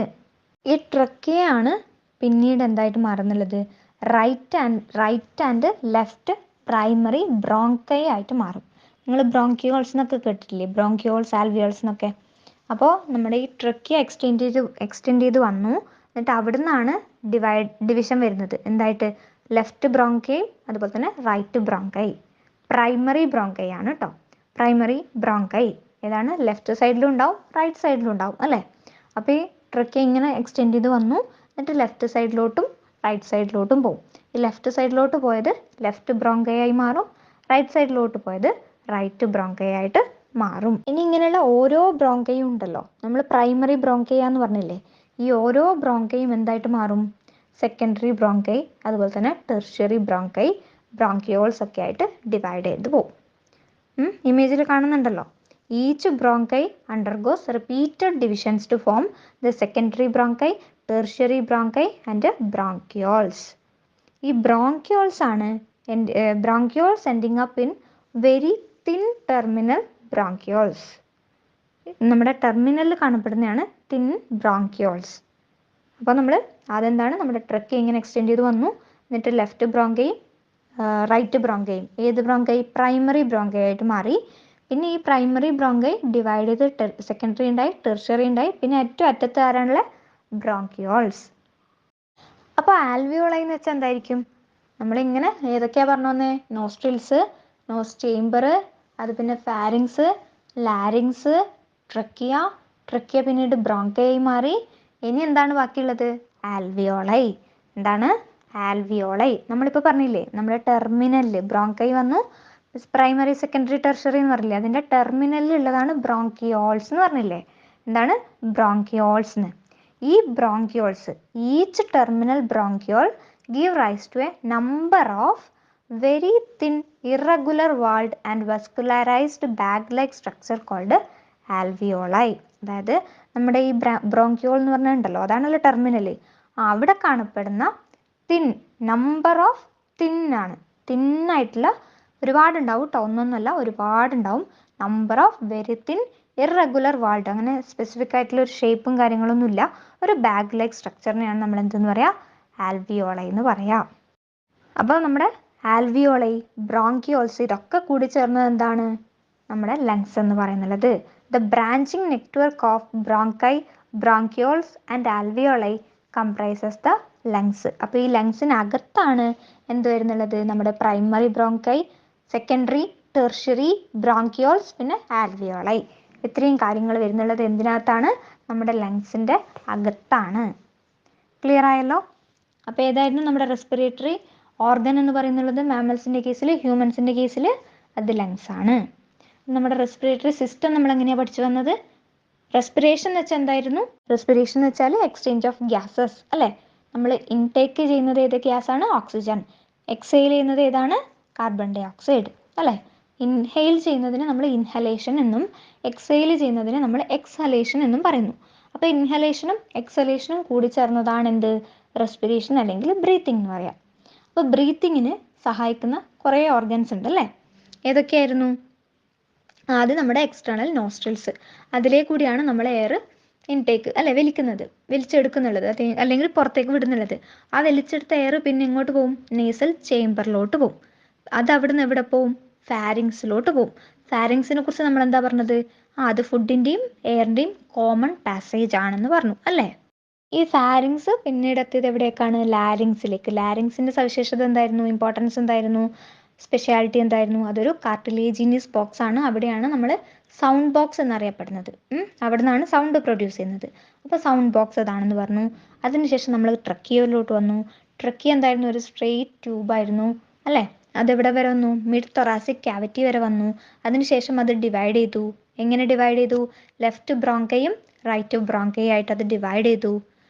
ഈ ട്രക്കിയയാണ് പിന്നീട് എന്തായിട്ട് മാറുന്നുള്ളത്? Right and left primary bronchi ആയിട്ട് മാറും. നിങ്ങൾ ബ്രോങ്കിയോൾസ് എന്നൊക്കെ കേട്ടിട്ടില്ലേ? ബ്രോങ്കിയോൾസ്, ആൽവിയോൾസ് എന്നൊക്കെ. അപ്പോൾ നമ്മുടെ ഈ ട്രക്കിയ എക്സ്റ്റെൻഡ് ചെയ്ത് വന്നു. എന്നിട്ട് അവിടെ നിന്നാണ് ഡിവിഷൻ വരുന്നത്. എന്തായിട്ട്? ലെഫ്റ്റ് ബ്രോങ്കൈ അതുപോലെ തന്നെ റൈറ്റ് ബ്രോങ്കൈ. പ്രൈമറി ബ്രോങ്കൈ ആണ് കേട്ടോ. പ്രൈമറി ബ്രോങ്കൈ ഏതാണ്? ലെഫ്റ്റ് സൈഡിലും ഉണ്ടാവും റൈറ്റ് സൈഡിലും ഉണ്ടാവും അല്ലേ? അപ്പോൾ ഈ ട്രക്കിയ ഇങ്ങനെ എക്സ്റ്റെൻഡ് ചെയ്ത് വന്നു. എന്നിട്ട് ലെഫ്റ്റ് സൈഡിലോട്ടും റൈറ്റ് സൈഡിലോട്ടും പോകും. ഈ ലെഫ്റ്റ് സൈഡിലോട്ട് പോയത് ലെഫ്റ്റ് ബ്രോങ്കൈ ആയി മാറും. റൈറ്റ് സൈഡിലോട്ട് പോയത് റൈറ്റ് ബ്രോങ്കൈ ആയിട്ട് മാറും. ഇനി ഇങ്ങനെയുള്ള ഓരോ ബ്രോങ്കൈയും ഉണ്ടല്ലോ, നമ്മൾ പ്രൈമറി ബ്രോങ്കൈ എന്ന് പറഞ്ഞില്ലേ? ഈ ഓരോ ബ്രോങ്കൈയും എന്തായിട്ട് മാറും? സെക്കൻഡറി ബ്രോങ്കൈ അതുപോലെ തന്നെ ടെർഷ്യറി ബ്രോങ്കൈ, ബ്രോങ്കിയോൾസ് ഒക്കെ ആയിട്ട് ഡിവൈഡ് ചെയ്ത് പോകും. ഇമേജിൽ കാണുന്നുണ്ടല്ലോ. Each bronchi undergoes repeated divisions to form the secondary bronchi, tertiary bronchi and bronchioles. ഈ ബ്രോങ്കിയോൾസ് ആണ് bronchioles ending up in very thin terminal bronchioles. നമ്മുടെ ടെർമിനലിൽ കാണപ്പെടുന്നതാണ് തിൻ ബ്രോങ്കിയോൾസ്. അപ്പോൾ നമ്മൾ അതെന്താണ്? നമ്മുടെ ട്രക്കിയ ഇങ്ങനെ എക്സ്റ്റെൻഡ് ചെയ്ത് വന്നു. എന്നിട്ട് ലെഫ്റ്റ് ബ്രോങ്കൈയും റൈറ്റ് ബ്രോങ്കൈയും ഏത് ബ്രോങ്കൈ? പ്രൈമറി ബ്രോങ്കൈ ആയിട്ട് മാറി. പിന്നെ ഈ പ്രൈമറി ബ്രോങ്കൈ ഡിവൈഡ് ചെയ്ത് സെക്കൻഡറി ഉണ്ടായി, ടെർഷ്യറി ഉണ്ടായി, പിന്നെ ഏറ്റവും അറ്റത്ത് ആരാണുള്ള ബ്രോങ്കിയോൾസ്. അപ്പോൾ ആൽവിയോളൈ എന്ന് വെച്ചാൽ എന്തായിരിക്കും? നമ്മളിങ്ങനെ ഏതൊക്കെയാ പറഞ്ഞു വന്നേ? നോസ്ട്രിൽസ്, നോസ് ചേംബർ, അത് പിന്നെ ഫാരിങ്സ്, ലാരിങ്സ്, ട്രക്കിയ, ട്രക്കിയ പിന്നീട് ബ്രോങ്കൈ മാറി. ഇനി എന്താണ് ബാക്കിയുള്ളത്? ആൽവിയോളൈ. എന്താണ്? ആൽവിയോളൈ. നമ്മളിപ്പോൾ പറഞ്ഞില്ലേ, നമ്മുടെ ടെർമിനലിൽ ബ്രോങ്കൈ വന്നു, പ്രൈമറി സെക്കൻഡറി ടെർഷറി എന്ന് പറഞ്ഞില്ലേ, അതിൻ്റെ ടെർമിനലിൽ ഉള്ളതാണ് ബ്രോങ്കിയോൾസ് എന്ന് പറഞ്ഞില്ലേ. എന്താണ്? ബ്രോങ്കിയോൾസ് എന്ന്. ഈ bronchioles, each terminal bronchiole give rise to a number of very thin irregular walled and vascularized bag-like structure called alveoli. അതായത് നമ്മുടെ ഈ ബ്രോങ്കിയോൾ എന്ന് പറഞ്ഞിട്ടുണ്ടല്ലോ, അതാണല്ലോ ടെർമിനൽ. അവിടെ കാണപ്പെടുന്ന തിൻ, നമ്പർ ഓഫ് തിൻ ആണ്, തിന്നായിട്ടുള്ള ഒരുപാടുണ്ടാവും കേട്ടോ, ഒന്നൊന്നല്ല ഒരുപാടുണ്ടാവും. Number of very thin irregular walled, അങ്ങനെ സ്പെസിഫിക് ആയിട്ടുള്ള ഒരു ഷേപ്പും കാര്യങ്ങളൊന്നും ഇല്ല, ഒരു ബാഗ് ലൈക്ക് സ്ട്രക്ചറിനെയാണ് നമ്മൾ എന്തെന്ന് പറയാം? ആൽവിയോളൈ എന്ന് പറയാം. അപ്പോൾ നമ്മുടെ ആൽവിയോളൈ, ബ്രോങ്കിയോൾസ് ഇതൊക്കെ കൂടി ചേർന്നത് എന്താണ്? നമ്മുടെ ലങ്സ് എന്ന് പറയുന്നത്. The branching network of bronchi, bronchioles and alveoli comprises the lungs. അപ്പോൾ ഈ ലങ്സിനകത്താണ് എന്ത് വരുന്നുള്ളത്? നമ്മുടെ primary bronchi, secondary, tertiary, bronchioles, പിന്നെ ആൽവിയോളൈ. ഇത്രയും കാര്യങ്ങൾ വരുന്നുള്ളത് എന്തിനകത്താണ്? നമ്മുടെ ലങ്സിൻ്റെ അകത്താണ്. ക്ലിയർ ആയല്ലോ? അപ്പോൾ ഏതായിരുന്നു നമ്മുടെ റെസ്പിറേറ്ററി ഓർഗൻ എന്ന് പറയുന്നത്? മാമൽസിൻ്റെ കേസിൽ, ഹ്യൂമൻസിൻ്റെ കേസിൽ അത് ലങ്സ് ആണ്. നമ്മുടെ റെസ്പിറേറ്ററി സിസ്റ്റം നമ്മൾ എങ്ങനെയാണ് പഠിച്ചു വന്നത്? റെസ്പിറേഷൻ എന്ന് വെച്ചാൽ എന്തായിരുന്നു? റെസ്പിറേഷൻ എന്ന് വെച്ചാൽ എക്സ്ചേഞ്ച് ഓഫ് ഗ്യാസസ് അല്ലേ. നമ്മൾ ഇൻടേക്ക് ചെയ്യുന്നത് ഏത് ഗ്യാസാണ്? ഓക്സിജൻ. എക്സെയിൽ ചെയ്യുന്നത് ഏതാണ്? കാർബൺ ഡൈ ഓക്സൈഡ് അല്ലേ. ഇൻഹെയിൽ ചെയ്യുന്നതിന് നമ്മൾ ഇൻഹലേഷൻ എന്നും എക്സെയിൽ ചെയ്യുന്നതിന് നമ്മൾ എക്സലേഷൻ എന്നും പറയുന്നു. അപ്പോൾ ഇൻഹലേഷനും എക്സലേഷനും കൂടി ചേർന്നതാണ് എന്ത്? റെസ്പിറേഷൻ അല്ലെങ്കിൽ ബ്രീത്തിങ് എന്ന് പറയാം. അപ്പോൾ ബ്രീത്തിങ്ങിന് സഹായിക്കുന്ന കുറേ ഓർഗൻസ് ഉണ്ട് അല്ലേ. ഏതൊക്കെയായിരുന്നു? ആദ്യം നമ്മുടെ എക്സ്റ്റേണൽ നോസ്ട്രിൽസ്, അതിലേ കൂടിയാണ് നമ്മൾ എയർ ഇൻടേക്ക് അല്ലെ വലിക്കുന്നത്, വലിച്ചെടുക്കുന്നുള്ളത്, അല്ലെങ്കിൽ പുറത്തേക്ക് വിടുന്നുള്ളത്. ആ വലിച്ചെടുത്ത എയർ പിന്നെ എങ്ങോട്ട് പോകും? നേസൽ ചേംബറിലോട്ട് പോകും. അത് അവിടുന്ന് എവിടെ പോകും? ഫാരിങ്സിലോട്ട് പോകും. ഫാരിങ്സിനെ കുറിച്ച് നമ്മൾ എന്താ പറഞ്ഞത്? അത് ഫുഡിൻ്റെയും എയറിൻ്റെയും കോമൺ പാസേജ് ആണെന്ന് പറഞ്ഞു അല്ലേ. ഈ ഫാരിങ്സ് പിന്നീട് എത്തിയത് എവിടേക്കാണ്? ലാരിങ്സിലേക്ക്. ലാരിങ്സിൻ്റെ സവിശേഷത എന്തായിരുന്നു? ഇമ്പോർട്ടൻസ് എന്തായിരുന്നു? സ്പെഷ്യാലിറ്റി എന്തായിരുന്നു? അതൊരു കാർട്ടിലേജിനിയസ് ബോക്സ് ആണ്. അവിടെയാണ് നമ്മൾ സൗണ്ട് ബോക്സ് എന്നറിയപ്പെടുന്നത്. അവിടെ നിന്നാണ് സൗണ്ട് പ്രൊഡ്യൂസ് ചെയ്യുന്നത്. അപ്പോൾ സൗണ്ട് ബോക്സ് അതാണെന്ന് പറഞ്ഞു. അതിനുശേഷം നമ്മൾ ട്രക്കിയയിലോട്ട് വന്നു. ട്രക്കിയ എന്തായിരുന്നു? ഒരു സ്ട്രെയിറ്റ് ട്യൂബായിരുന്നു അല്ലേ. അതെവിടെ വരെ വന്നു? മിഡ് തൊറാസിക് ക്യാവിറ്റി വരെ വന്നു. അതിനുശേഷം അത് ഡിവൈഡ് ചെയ്തു. എങ്ങനെ ഡിവൈഡ് ചെയ്തു? ലെഫ്റ്റ് ബ്രോങ്കയും റൈറ്റ് ബ്രോങ്കയും ആയിട്ട് അത് ഡിവൈഡ് ചെയ്തു.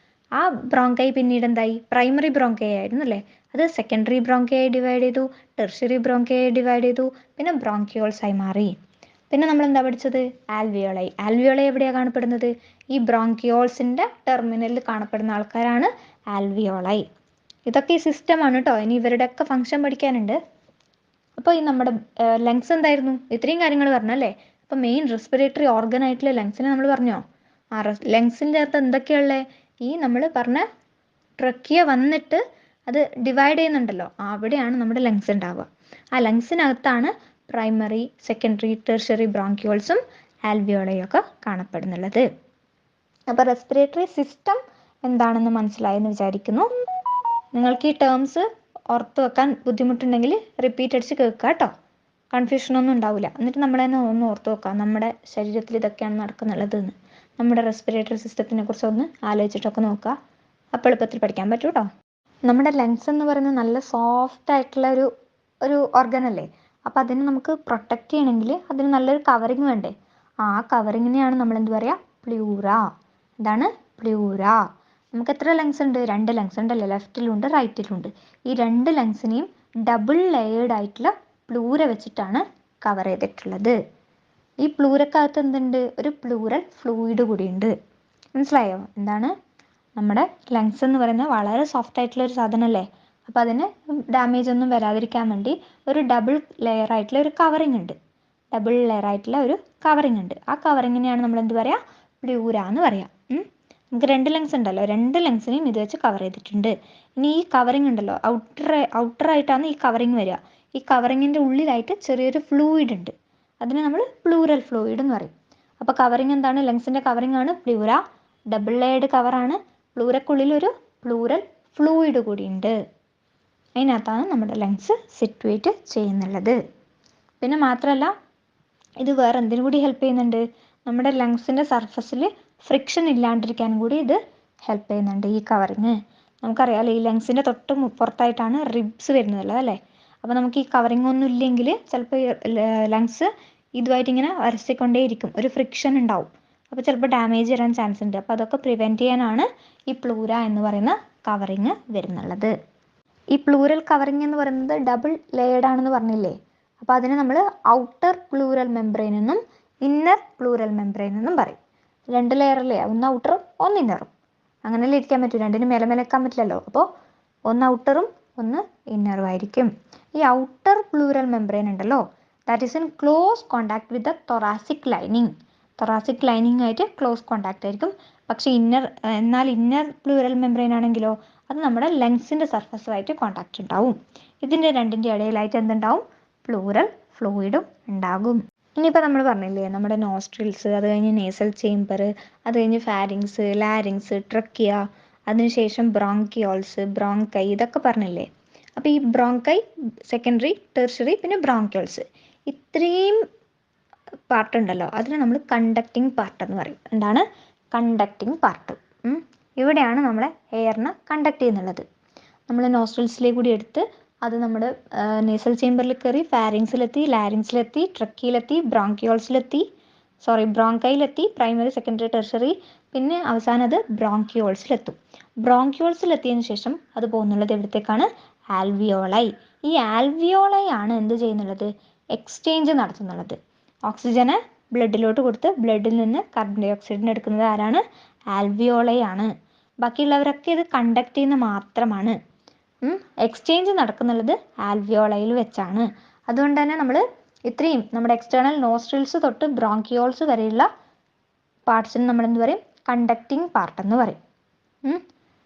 ആ ബ്രോങ്കൈ പിന്നീട് എന്തായി? പ്രൈമറി ബ്രോങ്കൈ ആയിരുന്നു അല്ലേ. അത് സെക്കൻഡറി ബ്രോങ്കൈ ആയി ഡിവൈഡ് ചെയ്തു, ടെർഷ്യറി ബ്രോങ്കൈ ആയി ഡിവൈഡ് ചെയ്തു, പിന്നെ ബ്രോങ്കിയോൾസ് ആയി മാറി. പിന്നെ നമ്മൾ എന്താ പഠിച്ചത്? ആൽവിയോളൈ. ആൽവിയോളൈ എവിടെയാണ് കാണപ്പെടുന്നത്? ഈ ബ്രോങ്കിയോൾസിൻ്റെ ടെർമിനലിൽ കാണപ്പെടുന്ന ആൾക്കാരാണ് ആൽവിയോളൈ. ഇതൊക്കെ ഈ സിസ്റ്റമാണ് കേട്ടോ. ഇനി ഇവരുടെയൊക്കെ ഫംഗ്ഷൻ പഠിക്കാനുണ്ട്. അപ്പോൾ ഈ നമ്മുടെ ലങ്സ് എന്തായിരുന്നു? ഇത്രയും കാര്യങ്ങൾ പറഞ്ഞല്ലേ. അപ്പോൾ മെയിൻ റെസ്പിറേറ്ററി ഓർഗൻ ആയിട്ടുള്ള ലങ്സിനെ നമ്മൾ പറഞ്ഞോ? ആ ലങ്സിൻ്റെ അകത്ത് എന്തൊക്കെയുള്ളത്? ഈ നമ്മൾ പറഞ്ഞ ട്രക്കിയ വന്നിട്ട് അത് ഡിവൈഡ് ചെയ്യുന്നുണ്ടല്ലോ, അവിടെയാണ് നമ്മുടെ ലങ്സ് ഉണ്ടാവുക. ആ ലങ്സിനകത്താണ് പ്രൈമറി, സെക്കൻഡറി, ടെർഷ്യറി ബ്രോങ്കിയോൾസും ആൽവിയോളയും ഒക്കെ കാണപ്പെടുന്നുള്ളത്. അപ്പോൾ റെസ്പിറേറ്ററി സിസ്റ്റം എന്താണെന്ന് മനസ്സിലായെന്ന് വിചാരിക്കുന്നു. നിങ്ങൾക്ക് ഈ ടേംസ് ഓർത്ത് വെക്കാൻ ബുദ്ധിമുട്ടുണ്ടെങ്കിൽ റിപ്പീറ്റ് അടിച്ച് കേൾക്കുക കേട്ടോ. കൺഫ്യൂഷനൊന്നും ഉണ്ടാവില്ല. എന്നിട്ട് നമ്മൾ തന്നെ ഒന്ന് ഓർത്ത് വെക്കാം, നമ്മുടെ ശരീരത്തിൽ ഇതൊക്കെയാണ് നടക്കുന്നുള്ളത് എന്ന്. നമ്മുടെ റെസ്പിറേറ്ററി സിസ്റ്റത്തിനെ കുറിച്ച് ഒന്ന് ആലോചിച്ചിട്ടൊക്കെ നോക്കുക. അപ്പോൾ എളുപ്പത്തിൽ പഠിക്കാൻ പറ്റും കേട്ടോ. നമ്മുടെ ലങ്സ് എന്ന് പറയുന്നത് നല്ല സോഫ്റ്റ് ആയിട്ടുള്ള ഒരു ഓർഗൻ അല്ലേ. അപ്പോൾ അതിനെ നമുക്ക് പ്രൊട്ടക്റ്റ് ചെയ്യണമെങ്കിൽ അതിന് നല്ലൊരു കവറിങ് വേണ്ടേ. ആ കവറിങ്ങിനെയാണ് നമ്മൾ എന്ത് പറയുക? പ്ലൂറ. എന്താണ്? പ്ലൂറ. നമുക്ക് എത്ര ലങ്സ് ഉണ്ട്? 2 ലങ്സ് ഉണ്ടല്ലോ, ലെഫ്റ്റിലുണ്ട് റൈറ്റിലുണ്ട്. ഈ 2 ലങ്സിനെയും ഡബിൾ ലെയേർഡ് ആയിട്ടുള്ള പ്ലൂര വെച്ചിട്ടാണ് കവർ ചെയ്തിട്ടുള്ളത്. ഈ പ്ലൂരക്കകത്ത് എന്തുണ്ട്? ഒരു പ്ലൂറൽ ഫ്ലൂയിഡ് കൂടിയുണ്ട്. മനസ്സിലായോ? എന്താണ്? നമ്മുടെ ലങ്സ് എന്ന് പറയുന്നത് വളരെ സോഫ്റ്റ് ആയിട്ടുള്ള ഒരു സാധനമല്ലേ. അപ്പോൾ അതിന് ഡാമേജ് ഒന്നും വരാതിരിക്കാൻ വേണ്ടി ഒരു ഡബിൾ ലെയർ ആയിട്ടുള്ള ഒരു കവറിങ് ഉണ്ട്. ഡബിൾ ലെയർ ആയിട്ടുള്ള ഒരു കവറിങ് ഉണ്ട്. ആ കവറിങ്ങിനെയാണ് നമ്മൾ എന്ത് പറയുക? പ്ലൂര എന്ന് പറയാം. നമുക്ക് 2 ലങ്സ് ഉണ്ടല്ലോ, 2 ലങ്സിനെയും ഇത് വെച്ച് കവർ ചെയ്തിട്ടുണ്ട്. ഇനി ഈ കവറിങ് ഉണ്ടല്ലോ, ഔട്ടർ ആയിട്ടാണ് ഈ കവറിങ് വരിക. ഈ കവറിങ്ങിൻ്റെ ഉള്ളിലായിട്ട് ചെറിയൊരു ഫ്ലൂയിഡ് ഉണ്ട്. അതിനെ നമ്മൾ പ്ലൂറൽ ഫ്ലൂയിഡ് എന്ന് പറയും. അപ്പോൾ കവറിങ് എന്താണ്? ലങ്സിൻ്റെ കവറിങ് ആണ് പ്ലൂറ. ഡബിൾ ലെയർഡ് കവറാണ്. പ്ലൂരക്കുള്ളിൽ ഒരു പ്ലൂറൽ ഫ്ലൂയിഡ് കൂടിയുണ്ട്. അതിനകത്താണ് നമ്മുടെ ലങ്സ് സിറ്റുവേറ്റ് ചെയ്യുന്നുള്ളത്. പിന്നെ മാത്രമല്ല ഇത് വേറെ എന്തിനു കൂടി ഹെൽപ്പ് ചെയ്യുന്നുണ്ട്? നമ്മുടെ ലങ്സിൻ്റെ സർഫസിൽ ഫ്രിക്ഷൻ ഇല്ലാണ്ടിരിക്കാനും കൂടി ഇത് ഹെൽപ്പ് ചെയ്യുന്നുണ്ട് ഈ കവറിങ്. നമുക്കറിയാമല്ലോ ഈ ലങ്സിൻ്റെ തൊട്ട് പുറത്തായിട്ടാണ് റിബ്സ് വരുന്നതല്ലോ അല്ലേ. അപ്പോൾ നമുക്ക് ഈ കവറിങ് ഒന്നും ഇല്ലെങ്കിൽ ചിലപ്പോൾ ലങ്സ് ഇതുമായിട്ട് ഇങ്ങനെ വരച്ചിക്കൊണ്ടേയിരിക്കും, ഒരു ഫ്രിക്ഷൻ ഉണ്ടാവും. അപ്പോൾ ചിലപ്പോൾ ഡാമേജ് വരാൻ ചാൻസ് ഉണ്ട്. അപ്പോൾ അതൊക്കെ പ്രിവെൻറ്റ് ചെയ്യാനാണ് ഈ പ്ലൂര എന്ന് പറയുന്ന കവറിങ് വരുന്നുള്ളത്. ഈ പ്ലൂറൽ കവറിങ് എന്ന് പറയുന്നത് ഡബിൾ ലെയർഡ് ആണെന്ന് പറഞ്ഞില്ലേ. അപ്പോൾ അതിനെ നമ്മൾ ഔട്ടർ പ്ലൂറൽ മെംബ്രെയിൻ എന്നും ഇന്നർ പ്ലൂറൽ മെംബ്രെയിൻ എന്നും പറയും. 2 ലെയറല്ലേ, ഒന്ന് ഔട്ടറും ഒന്ന് ഇന്നറും. അങ്ങനെയല്ലേ ഇരിക്കാൻ പറ്റൂ, രണ്ടിനും മേലെ മേലെ വെക്കാൻ പറ്റില്ലല്ലോ. അപ്പോൾ ഒന്ന് ഔട്ടറും ഒന്ന് ഇന്നറും ആയിരിക്കും. ഈ ഔട്ടർ പ്ലൂറൽ മെംബ്രെയിൻ ഉണ്ടല്ലോ, that is in close contact with the thoracic lining. Thoracic lining ആയിട്ട് ക്ലോസ് കോണ്ടാക്ട് ആയിരിക്കും. പക്ഷേ എന്നാൽ ഇന്നർ പ്ലൂറൽ മെംബ്രെയിൻ ആണെങ്കിലോ അത് നമ്മുടെ ലങ്സിൻ്റെ സർഫസുമായിട്ട് കോണ്ടാക്ട് ഉണ്ടാവും. ഇതിൻ്റെ രണ്ടിൻ്റെ ഇടയിലായിട്ട് എന്തുണ്ടാവും? പ്ലൂറൽ ഫ്ലൂയിഡും ഉണ്ടാകും. ഇനിയിപ്പോൾ നമ്മൾ പറഞ്ഞില്ലേ നമ്മുടെ നോസ്ട്രിൽസ്, അത് കഴിഞ്ഞ് നേസൽ ചേംബർ, അത് കഴിഞ്ഞ് ഫാരിങ്സ്, ലാരിങ്സ്, ട്രക്കിയ, അതിനുശേഷം ബ്രോങ്കിയോൾസ്, ബ്രോങ്കൈ, ഇതൊക്കെ പറഞ്ഞില്ലേ. അപ്പോൾ ഈ ബ്രോങ്കൈ സെക്കൻഡറി, ടെർഷറി, പിന്നെ ബ്രോങ്കിയോൾസ്, ഇത്രയും പാർട്ട് ഉണ്ടല്ലോ അതിനെ നമ്മൾ കണ്ടക്റ്റിംഗ് പാർട്ട് എന്ന് പറയും. എന്താണ് കണ്ടക്റ്റിംഗ് പാർട്ട്? ഇവിടെയാണ് നമ്മളെ എയറിനെ കണ്ടക്ട് ചെയ്യുന്നുള്ളത്. നമ്മൾ നോസ്ട്രിൽസിലേക്ക് കൂടി എടുത്ത് അത് നമ്മുടെ നേസൽ ചേംബറിൽ കയറി ഫാരിങ്സിലെത്തി, ലാരിങ്സിലെത്തി, ട്രക്കിയിലെത്തി, ബ്രോങ്കൈയിലെത്തി, പ്രൈമറി, സെക്കൻഡറി, ടെർഷറി, പിന്നെ അവസാനം അത് ബ്രോങ്കിയോൾസിലെത്തും. ബ്രോങ്കിയോൾസിലെത്തിയതിന് ശേഷം അത് പോകുന്നുള്ളത് എവിടത്തേക്കാണ്? ആൽവിയോളൈ. ഈ ആൽവിയോളൈ ആണ് എന്ത് ചെയ്യുന്നുള്ളത്? എക്സ്ചേഞ്ച് നടത്തുന്നുള്ളത്. ഓക്സിജന് ബ്ലഡിലോട്ട് കൊടുത്ത് ബ്ലഡിൽ നിന്ന് കാർബൺ ഡൈ ഓക്സൈഡിനെ എടുക്കുന്നത് ആരാണ്? ആൽവിയോളൈ ആണ്. ബാക്കിയുള്ളവരൊക്കെ ഇത് കണ്ടക്ട് ചെയ്യുന്ന മാത്രമാണ്. എക്സ്ചേഞ്ച് നടക്കുന്നുള്ളത് ആൽവിയോളയിൽ വെച്ചാണ്. അതുകൊണ്ട് തന്നെ നമ്മൾ ഇത്രയും നമ്മുടെ എക്സ്റ്റേണൽ നോസ്ട്രിൽസ് തൊട്ട് ബ്രോങ്കിയോൾസ് വരെയുള്ള പാർട്സിന് നമ്മൾ എന്ത് പറയും? കണ്ടക്റ്റിംഗ് പാർട്ട് എന്ന് പറയും.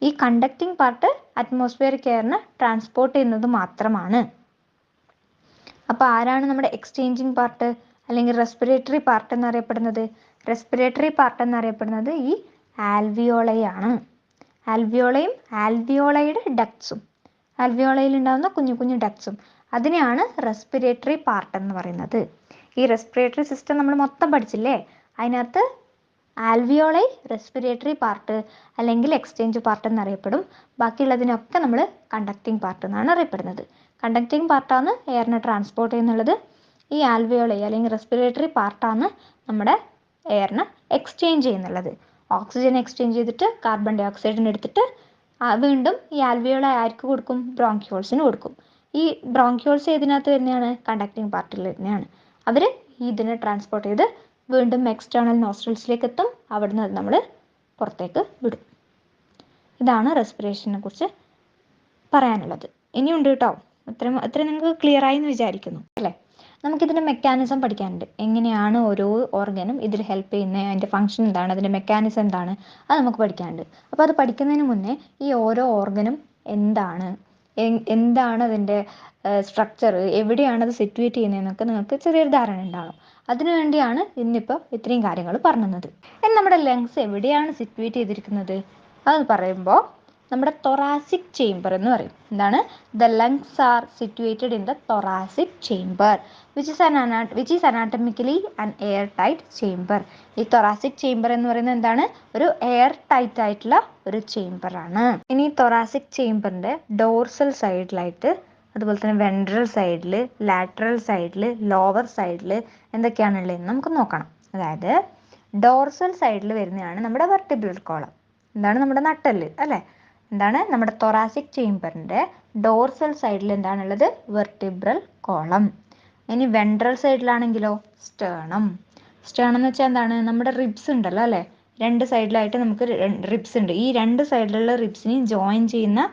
ഈ കണ്ടക്റ്റിംഗ് പാർട്ട് അറ്റ്മോസ്ഫിയറിക് എയറിനെ ട്രാൻസ്പോർട്ട് ചെയ്യുന്നത് മാത്രമാണ്. അപ്പോൾ ആരാണ് നമ്മുടെ എക്സ്ചേഞ്ചിങ് പാർട്ട് അല്ലെങ്കിൽ റെസ്പിറേറ്ററി പാർട്ട് എന്നറിയപ്പെടുന്നത്? റെസ്പിറേറ്ററി പാർട്ട് എന്നറിയപ്പെടുന്നത് ഈ ആൽവിയോളൈ ആണ്. ആൽവിയോളയും ആൽവിയോളയുടെ ഡക്ട്സും, ആൽവിയോളയിൽ ഉണ്ടാകുന്ന കുഞ്ഞു കുഞ്ഞു ഡക്ട്സും, അതിനെയാണ് റെസ്പിറേറ്ററി പാർട്ട് എന്ന് പറയുന്നത്. ഈ റെസ്പിറേറ്ററി സിസ്റ്റം നമ്മൾ മൊത്തം പഠിച്ചില്ലേ, അതിനകത്ത് ആൽവിയോളൈ റെസ്പിറേറ്ററി പാർട്ട് അല്ലെങ്കിൽ എക്സ്ചേഞ്ച് പാർട്ട് എന്നറിയപ്പെടും. ബാക്കിയുള്ളതിനൊക്കെ നമ്മൾ കണ്ടക്റ്റിംഗ് പാർട്ട് എന്നാണ് അറിയപ്പെടുന്നത്. കണ്ടക്റ്റിംഗ് പാർട്ടാണ് എയറിനെ ട്രാൻസ്പോർട്ട് ചെയ്യുന്നുള്ളത്. ഈ ആൽവിയോളൈ അല്ലെങ്കിൽ റെസ്പിറേറ്ററി പാർട്ടാണ് നമ്മുടെ എയറിനെ എക്സ്ചേഞ്ച് ചെയ്യുന്നുള്ളത്. ഓക്സിജൻ എക്സ്ചേഞ്ച് ചെയ്തിട്ട് കാർബൺ ഡൈ ഓക്സൈഡിനെ എടുത്തിട്ട് വീണ്ടും ഈ ആൽവിയോളൈ ആർക്ക് കൊടുക്കും? ബ്രോങ്കിയോൾസിന് കൊടുക്കും. ഈ ബ്രോങ്കിയോൾസ് ഏതിനകത്ത് വരുന്നതാണ്? കണ്ടക്റ്റിംഗ് പാർട്ടിൽ വരുന്നതാണ്. അവർ ഇതിനെ ട്രാൻസ്പോർട്ട് ചെയ്ത് വീണ്ടും എക്സ്റ്റേണൽ നോസ്ട്രിൽസിലേക്ക് എത്തും. അവിടുന്ന് നമ്മൾ പുറത്തേക്ക് വിടും. ഇതാണ് റെസ്പിറേഷനെ കുറിച്ച് പറയാനുള്ളത്. ഇനിയുണ്ട് കേട്ടോ. ഇത്രയും നിങ്ങൾക്ക് ക്ലിയർ ആയി എന്ന് വിചാരിക്കുന്നു അല്ലേ. നമുക്കിതിൻ്റെ മെക്കാനിസം പഠിക്കാനുണ്ട്. എങ്ങനെയാണ് ഓരോ ഓർഗനും ഇതിൽ ഹെൽപ്പ് ചെയ്യുന്നത്, അതിൻ്റെ ഫംഗ്ഷൻ എന്താണ്, അതിൻ്റെ മെക്കാനിസം എന്താണ്, അത് നമുക്ക് പഠിക്കാനുണ്ട്. അപ്പോൾ അത് പഠിക്കുന്നതിന് മുന്നേ ഈ ഓരോ ഓർഗനും എന്താണ് അതിൻ്റെ സ്ട്രക്ചർ, എവിടെയാണ് അത് സിറ്റുവേറ്റ് ചെയ്യുന്നതെന്നൊക്കെ നിങ്ങൾക്ക് ചെറിയൊരു ധാരണ ഉണ്ടാവണം. അതിനുവേണ്ടിയാണ് ഇന്നിപ്പോൾ ഇത്രയും കാര്യങ്ങൾ പറഞ്ഞത്. നമ്മുടെ ലങ്സ് എവിടെയാണ് സിറ്റുവേറ്റ് ചെയ്തിരിക്കുന്നത് അത് പറയുമ്പോൾ നമ്മുടെ തൊറാസിക് ചേംബർ എന്ന് പറയും. എന്താണ്? The lungs R situated in the thoracic chamber which is anatomically an air tight chamber. ഈ തൊറാസിക് ചേംബർ എന്ന് പറയുന്നത് എന്താണ്? ഒരു എയർ ടൈറ്റ് ആയിട്ടുള്ള ഒരു ചേംബറാണ്. ഇനി തൊറാസിക് ചേംബറിൻ്റെ ഡോർസൽ സൈഡിലായിട്ട്, അതുപോലെ തന്നെ വെൻട്രൽ സൈഡിൽ, ലാറ്ററൽ സൈഡിൽ, ലോവർ സൈഡിൽ എന്തൊക്കെയാണുള്ളതെന്ന് നമുക്ക് നോക്കണം. അതായത് ഡോർസൽ സൈഡിൽ വരുന്നതാണ് നമ്മുടെ വെർട്ടിബ്രൽ കോളം. എന്താണ്? നമ്മുടെ നട്ടെല്ല് അല്ലേ. എന്താണ്? നമ്മുടെ തൊറാസിക് ചേംബറിൻ്റെ ഡോർസൽ സൈഡിൽ എന്താണുള്ളത്? Vertebral column. ഇനി വെൻട്രൽ സൈഡിലാണെങ്കിലോ സ്റ്റേണം. സ്റ്റേണം എന്ന് വെച്ചാൽ എന്താണ്? നമ്മുടെ റിബ്സ് ഉണ്ടല്ലോ അല്ലേ, 2 സൈഡിലായിട്ട് നമുക്ക് റിബ്സ് ഉണ്ട്. ഈ 2 സൈഡിലുള്ള റിബ്സിനെ ജോയിൻ ചെയ്യുന്ന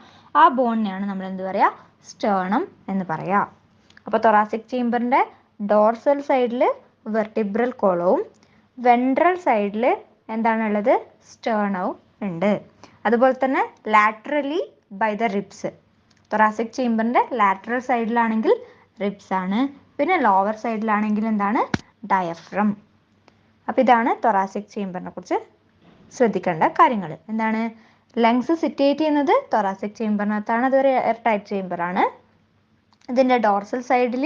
ആ ബോണിനെയാണ് നമ്മൾ എന്ത് പറയുക? സ്റ്റേണം എന്ന് പറയുക. അപ്പോൾ തൊറാസിക് ചേംബറിൻ്റെ ഡോർസൽ സൈഡിൽ വെർട്ടിബ്രൽ കോളവും വെൻട്രൽ സൈഡിൽ എന്താണുള്ളത്? സ്റ്റേണവും ഉണ്ട്. അതുപോലെ തന്നെ laterally by the ribs. Thoracic ചേംബറിൻ്റെ ലാറ്ററൽ സൈഡിലാണെങ്കിൽ റിബ്സ് ആണ്. പിന്നെ ലോവർ സൈഡിലാണെങ്കിൽ എന്താണ്? ഡയഫ്രം. അപ്പോൾ ഇതാണ് തൊറാസിക് ചേംബറിനെ കുറിച്ച് ശ്രദ്ധിക്കേണ്ട കാര്യങ്ങൾ. എന്താണ്? ലങ്സ് സിറ്റുവേറ്റ് ചെയ്യുന്നത് തൊറാസിക് ചേംബറിനകത്താണ്. അതൊരു എയർ ടൈറ്റ് ചേംബറാണ്. ഇതിൻ്റെ ഡോർസൽ സൈഡിൽ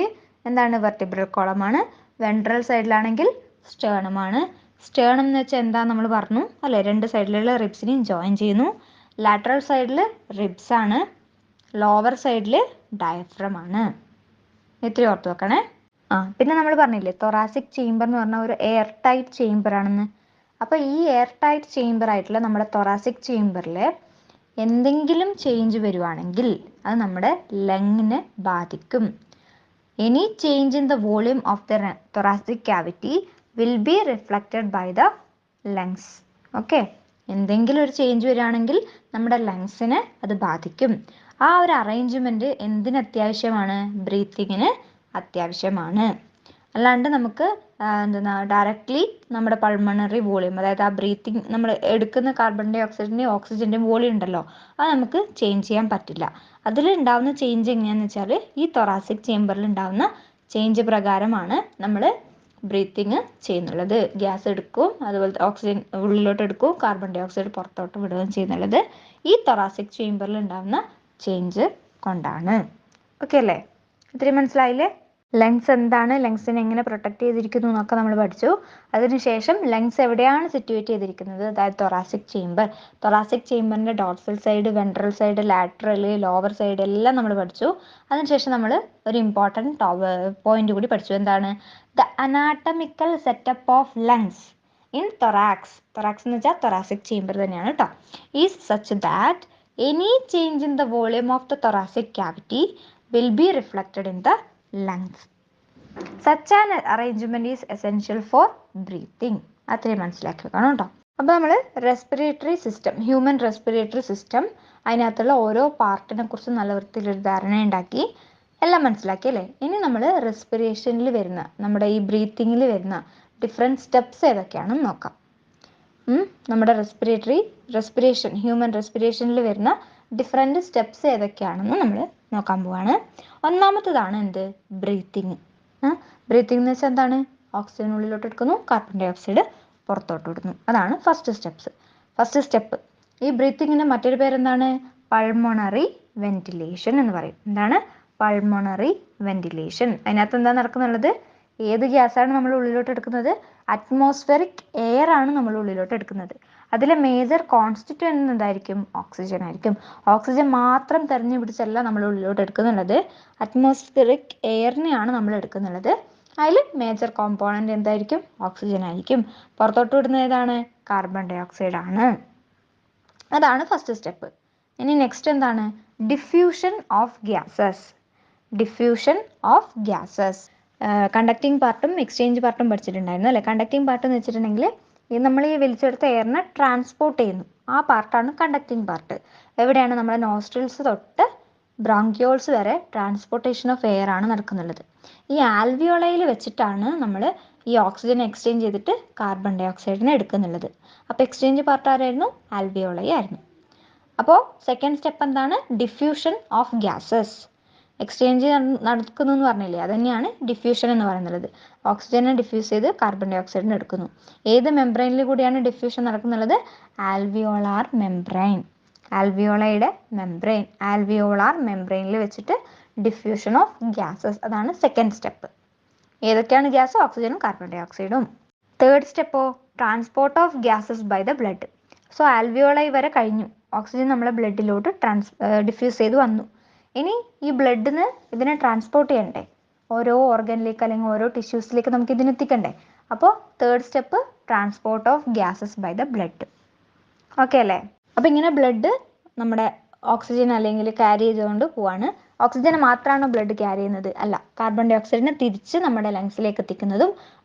എന്താണ്? വെർട്ടിബ്രൽ കോളമാണ്. വെൻട്രൽ സൈഡിലാണെങ്കിൽ സ്റ്റേണമാണ്. സ്റ്റേണം എന്ന് വെച്ചാൽ എന്താ നമ്മൾ പറഞ്ഞു അല്ലേ? രണ്ട് സൈഡിലുള്ള റിബ്സിനെയും ജോയിൻ ചെയ്യുന്നു. ലാറ്ററൽ സൈഡിൽ റിബ്സ് ആണ്. ലോവർ സൈഡിൽ ഡയഫ്രം ആണ്. ഇത്രയും ഓർത്ത് വെക്കണേ. പിന്നെ നമ്മൾ പറഞ്ഞില്ലേ തൊറാസിക് ചേംബർ എന്ന് പറഞ്ഞാൽ ഒരു എയർ ടൈറ്റ് ചേംബർ ആണെന്ന്. അപ്പോൾ ഈ എയർ ടൈറ്റ് ചേംബർ ആയിട്ടുള്ള നമ്മുടെ തൊറാസിക് ചേംബറിൽ എന്തെങ്കിലും ചേഞ്ച് വരുവാണെങ്കിൽ അത് നമ്മുടെ ലങ്ങിനെ ബാധിക്കും. Any change in the volume of the thoracic cavity will be reflected by the lungs. Okay, എന്തെങ്കിലും ഒരു ചേഞ്ച് വരികയാണെങ്കിൽ നമ്മുടെ ലങ്സിനെ അത് ബാധിക്കും. ആ ഒരു അറേഞ്ച്മെന്റ് എന്തിന് അത്യാവശ്യമാണ്? ബ്രീത്തിങ്ങിന് അത്യാവശ്യമാണ്. അല്ലാണ്ട് നമുക്ക് ഡയറക്റ്റ്ലി നമ്മുടെ പൾമണറി വോളിയം, അതായത് ആ ബ്രീത്തിങ് നമ്മൾ എടുക്കുന്ന കാർബൺ ഡൈ ഓക്സൈഡിൻ്റെയും ഓക്സിജൻ്റെയും വോളിയം ഉണ്ടല്ലോ, അത് നമുക്ക് ചേഞ്ച് ചെയ്യാൻ പറ്റില്ല. അതിൽ ഉണ്ടാവുന്ന ചേഞ്ച് എങ്ങനെയാണെന്ന് വെച്ചാൽ ഈ തൊറാസിക് ചേംബറിൽ ഉണ്ടാവുന്ന ചേഞ്ച് പ്രകാരമാണ് നമ്മൾ ബ്രീത്തിങ് ചെയ്യുന്നുള്ളത്. ഗ്യാസ് എടുക്കും, അതുപോലെ ഓക്സിജൻ ഉള്ളിലോട്ട് എടുക്കും, കാർബൺ ഡൈ ഓക്സൈഡ് പുറത്തോട്ട് വിടുകയും ചെയ്യുന്നുള്ളത് ഈ തൊറാസിക് ചേംബറിൽ ഉണ്ടാവുന്ന ചേഞ്ച് കൊണ്ടാണ്. ഓക്കെ അല്ലേ? ഇത്രയും മനസ്സിലായില്ലേ? ലങ്സ് എന്താണ്, ലങ്സിനെ എങ്ങനെ പ്രൊട്ടക്ട് ചെയ്തിരിക്കുന്നു എന്നൊക്കെ നമ്മൾ പഠിച്ചു. അതിനുശേഷം ലങ്സ് എവിടെയാണ് സിറ്റുവേറ്റ് ചെയ്തിരിക്കുന്നത്? അതായത് തൊറാസിക് ചേംബർ. തൊറാസിക് ചേംബറിൻ്റെ dorsal side, ventral side, lateral, lower side എല്ലാം നമ്മൾ പഠിച്ചു. അതിനുശേഷം നമ്മൾ ഒരു ഇമ്പോർട്ടൻറ്റ് പോയിന്റ് കൂടി പഠിച്ചു. എന്താണ്? The anatomical setup of lungs in thorax. Thorax എന്ന് വെച്ചാൽ തൊറാസിക് ചേംബർ തന്നെയാണ് കേട്ടോ. Is such that any change in the volume of the thoracic cavity will be reflected in the lungs. Such an arrangement is essential for breathing. അത്രയും മനസ്സിലാക്കി വെക്കണം കേട്ടോ. അപ്പോൾ നമ്മൾ respiratory system, human respiratory system, അതിനകത്തുള്ള ഓരോ പാർട്ടിനെ കുറിച്ച് നല്ല വൃത്തിയിലൊരു ധാരണ ഉണ്ടാക്കി, എല്ലാം മനസ്സിലാക്കി അല്ലേ? ഇനി നമ്മൾ റെസ്പിറേഷനിൽ വരുന്ന, നമ്മുടെ ഈ ബ്രീത്തിങ്ങിൽ വരുന്ന ഡിഫറെൻറ്റ് സ്റ്റെപ്സ് ഏതൊക്കെയാണെന്ന് നോക്കാം. നമ്മുടെ റെസ്പിറേഷൻ, ഹ്യൂമൻ റെസ്പിറേഷനിൽ വരുന്ന ഡിഫറെൻറ്റ് സ്റ്റെപ്സ് ഏതൊക്കെയാണെന്ന് നമ്മൾ നോക്കാൻ പോവാണ്. ഒന്നാമത്തേതാണ് എന്ത്? ബ്രീത്തിങ്. ബ്രീത്തിങ് എന്ന് വെച്ചാൽ എന്താണ്? ഓക്സിജൻ ഉള്ളിലോട്ട് എടുക്കുന്നു, കാർബൺ ഡൈ ഓക്സൈഡ് പുറത്തോട്ട് വിടുന്നു. അതാണ് ഫസ്റ്റ് സ്റ്റെപ്പ്. ഈ ബ്രീത്തിങ്ങിൻ്റെ മറ്റൊരു പേരെന്താണ്? പൾമോണറി വെന്റിലേഷൻ എന്ന് പറയും. എന്താണ്? Pulmonary ventilation. അതിനകത്ത് എന്താ നടക്കുന്നുള്ളത്? ഏത് ഗ്യാസാണ് നമ്മൾ ഉള്ളിലോട്ട് എടുക്കുന്നത്? അറ്റ്മോസ്ഫെറിക് എയർ ആണ് നമ്മൾ ഉള്ളിലോട്ട് എടുക്കുന്നത്. അതിലെ മേജർ കോൺസ്റ്റിറ്റ്യൂവൻ്റ് എന്തായിരിക്കും? ഓക്സിജൻ ആയിരിക്കും. ഓക്സിജൻ മാത്രം തെരഞ്ഞു പിടിച്ചല്ല നമ്മൾ ഉള്ളിലോട്ട് എടുക്കുന്നുള്ളത്, അറ്റ്മോസ്ഫിയറിക് എയറിനെയാണ് നമ്മൾ എടുക്കുന്നുള്ളത്. അതിൽ മേജർ കോമ്പോണൻ്റ് എന്തായിരിക്കും? ഓക്സിജൻ ആയിരിക്കും. പുറത്തോട്ട് വിടുന്നത് ഏതാണ്? കാർബൺ ഡൈ ഓക്സൈഡ് ആണ്. അതാണ് ഫസ്റ്റ് സ്റ്റെപ്പ്. ഇനി നെക്സ്റ്റ് എന്താണ്? Diffusion of gases. കണ്ടക്റ്റിംഗ് പാർട്ടും എക്സ്ചേഞ്ച് പാർട്ടും പഠിച്ചിട്ടുണ്ടായിരുന്നു അല്ലേ? കണ്ടക്റ്റിംഗ് പാർട്ട് എന്ന് വെച്ചിട്ടുണ്ടെങ്കിൽ നമ്മൾ ഈ വലിച്ചെടുത്ത എയറിനെ ട്രാൻസ്പോർട്ട് ചെയ്യുന്നു, ആ പാർട്ടാണ് കണ്ടക്റ്റിംഗ് പാർട്ട്. എവിടെയാണ്? നമ്മുടെ നോസ്ട്രിൽസ് തൊട്ട് ബ്രോങ്കിയോൾസ് വരെ ട്രാൻസ്പോർട്ടേഷൻ ഓഫ് എയർ ആണ് നടക്കുന്നുള്ളത്. ഈ ആൽവിയോളയിൽ വെച്ചിട്ടാണ് നമ്മൾ ഈ ഓക്സിജൻ എക്സ്ചേഞ്ച് ചെയ്തിട്ട് കാർബൺ ഡൈ ഓക്സൈഡിനെ എടുക്കുന്നുള്ളത്. അപ്പോൾ എക്സ്ചേഞ്ച് പാർട്ട് ആരായിരുന്നു? ആൽവിയോളൈ ആയിരുന്നു. അപ്പോൾ സെക്കൻഡ് സ്റ്റെപ്പ് എന്താണ്? Diffusion of gases. എക്സ്ചേഞ്ച് നടക്കുന്നു എന്ന് പറഞ്ഞില്ലേ, അത് തന്നെയാണ് ഡിഫ്യൂഷൻ എന്ന് പറയുന്നത്. ഓക്സിജനെ ഡിഫ്യൂസ് ചെയ്ത് കാർബൺ ഡൈ ഓക്സൈഡിനെ എടുക്കുന്നു. ഏത് മെംബ്രെയിനിൽ കൂടിയാണ് ഡിഫ്യൂഷൻ നടക്കുന്നുള്ളത്? Alveolar membrane. ആൽവിയോളാർ മെംബ്രെയിനിൽ വെച്ചിട്ട് ഡിഫ്യൂഷൻ ഓഫ് ഗ്യാസസ്. അതാണ് സെക്കൻഡ് സ്റ്റെപ്പ്. ഏതൊക്കെയാണ് ഗ്യാസ്? ഓക്സിജനും കാർബൺ ഡൈ ഓക്സൈഡും. തേർഡ് സ്റ്റെപ്പോ? Transport of gases by the blood. So alveoli വരെ കഴിഞ്ഞു, ഓക്സിജൻ നമ്മളെ ബ്ലഡിലോട്ട് ഡിഫ്യൂസ് ചെയ്ത് വന്നു. ഇനി ഈ ബ്ലഡിന് ഇതിനെ ട്രാൻസ്പോർട്ട് ചെയ്യണ്ടേ? ഓരോ ഓർഗനിലേക്ക് അല്ലെങ്കിൽ ഓരോ ടിഷ്യൂസിലേക്ക് നമുക്ക് ഇതിന് എത്തിക്കണ്ടേ? അപ്പോൾ third step transport of gases by the blood. Okay അല്ലേ? അപ്പോൾ ഇങ്ങനെ ബ്ലഡ് നമ്മുടെ ഓക്സിജൻ അല്ലെങ്കിൽ ക്യാരി ചെയ്തുകൊണ്ട് പോവാണ്. ഓക്സിജനെ മാത്രമാണോ ബ്ലഡ് ക്യാരി ചെയ്യുന്നത്? അല്ല. കാർബൺ ഡൈ ഓക്സൈഡിനെ തിരിച്ച് നമ്മുടെ ലങ്സിലേക്ക് എത്തിക്കുന്നതും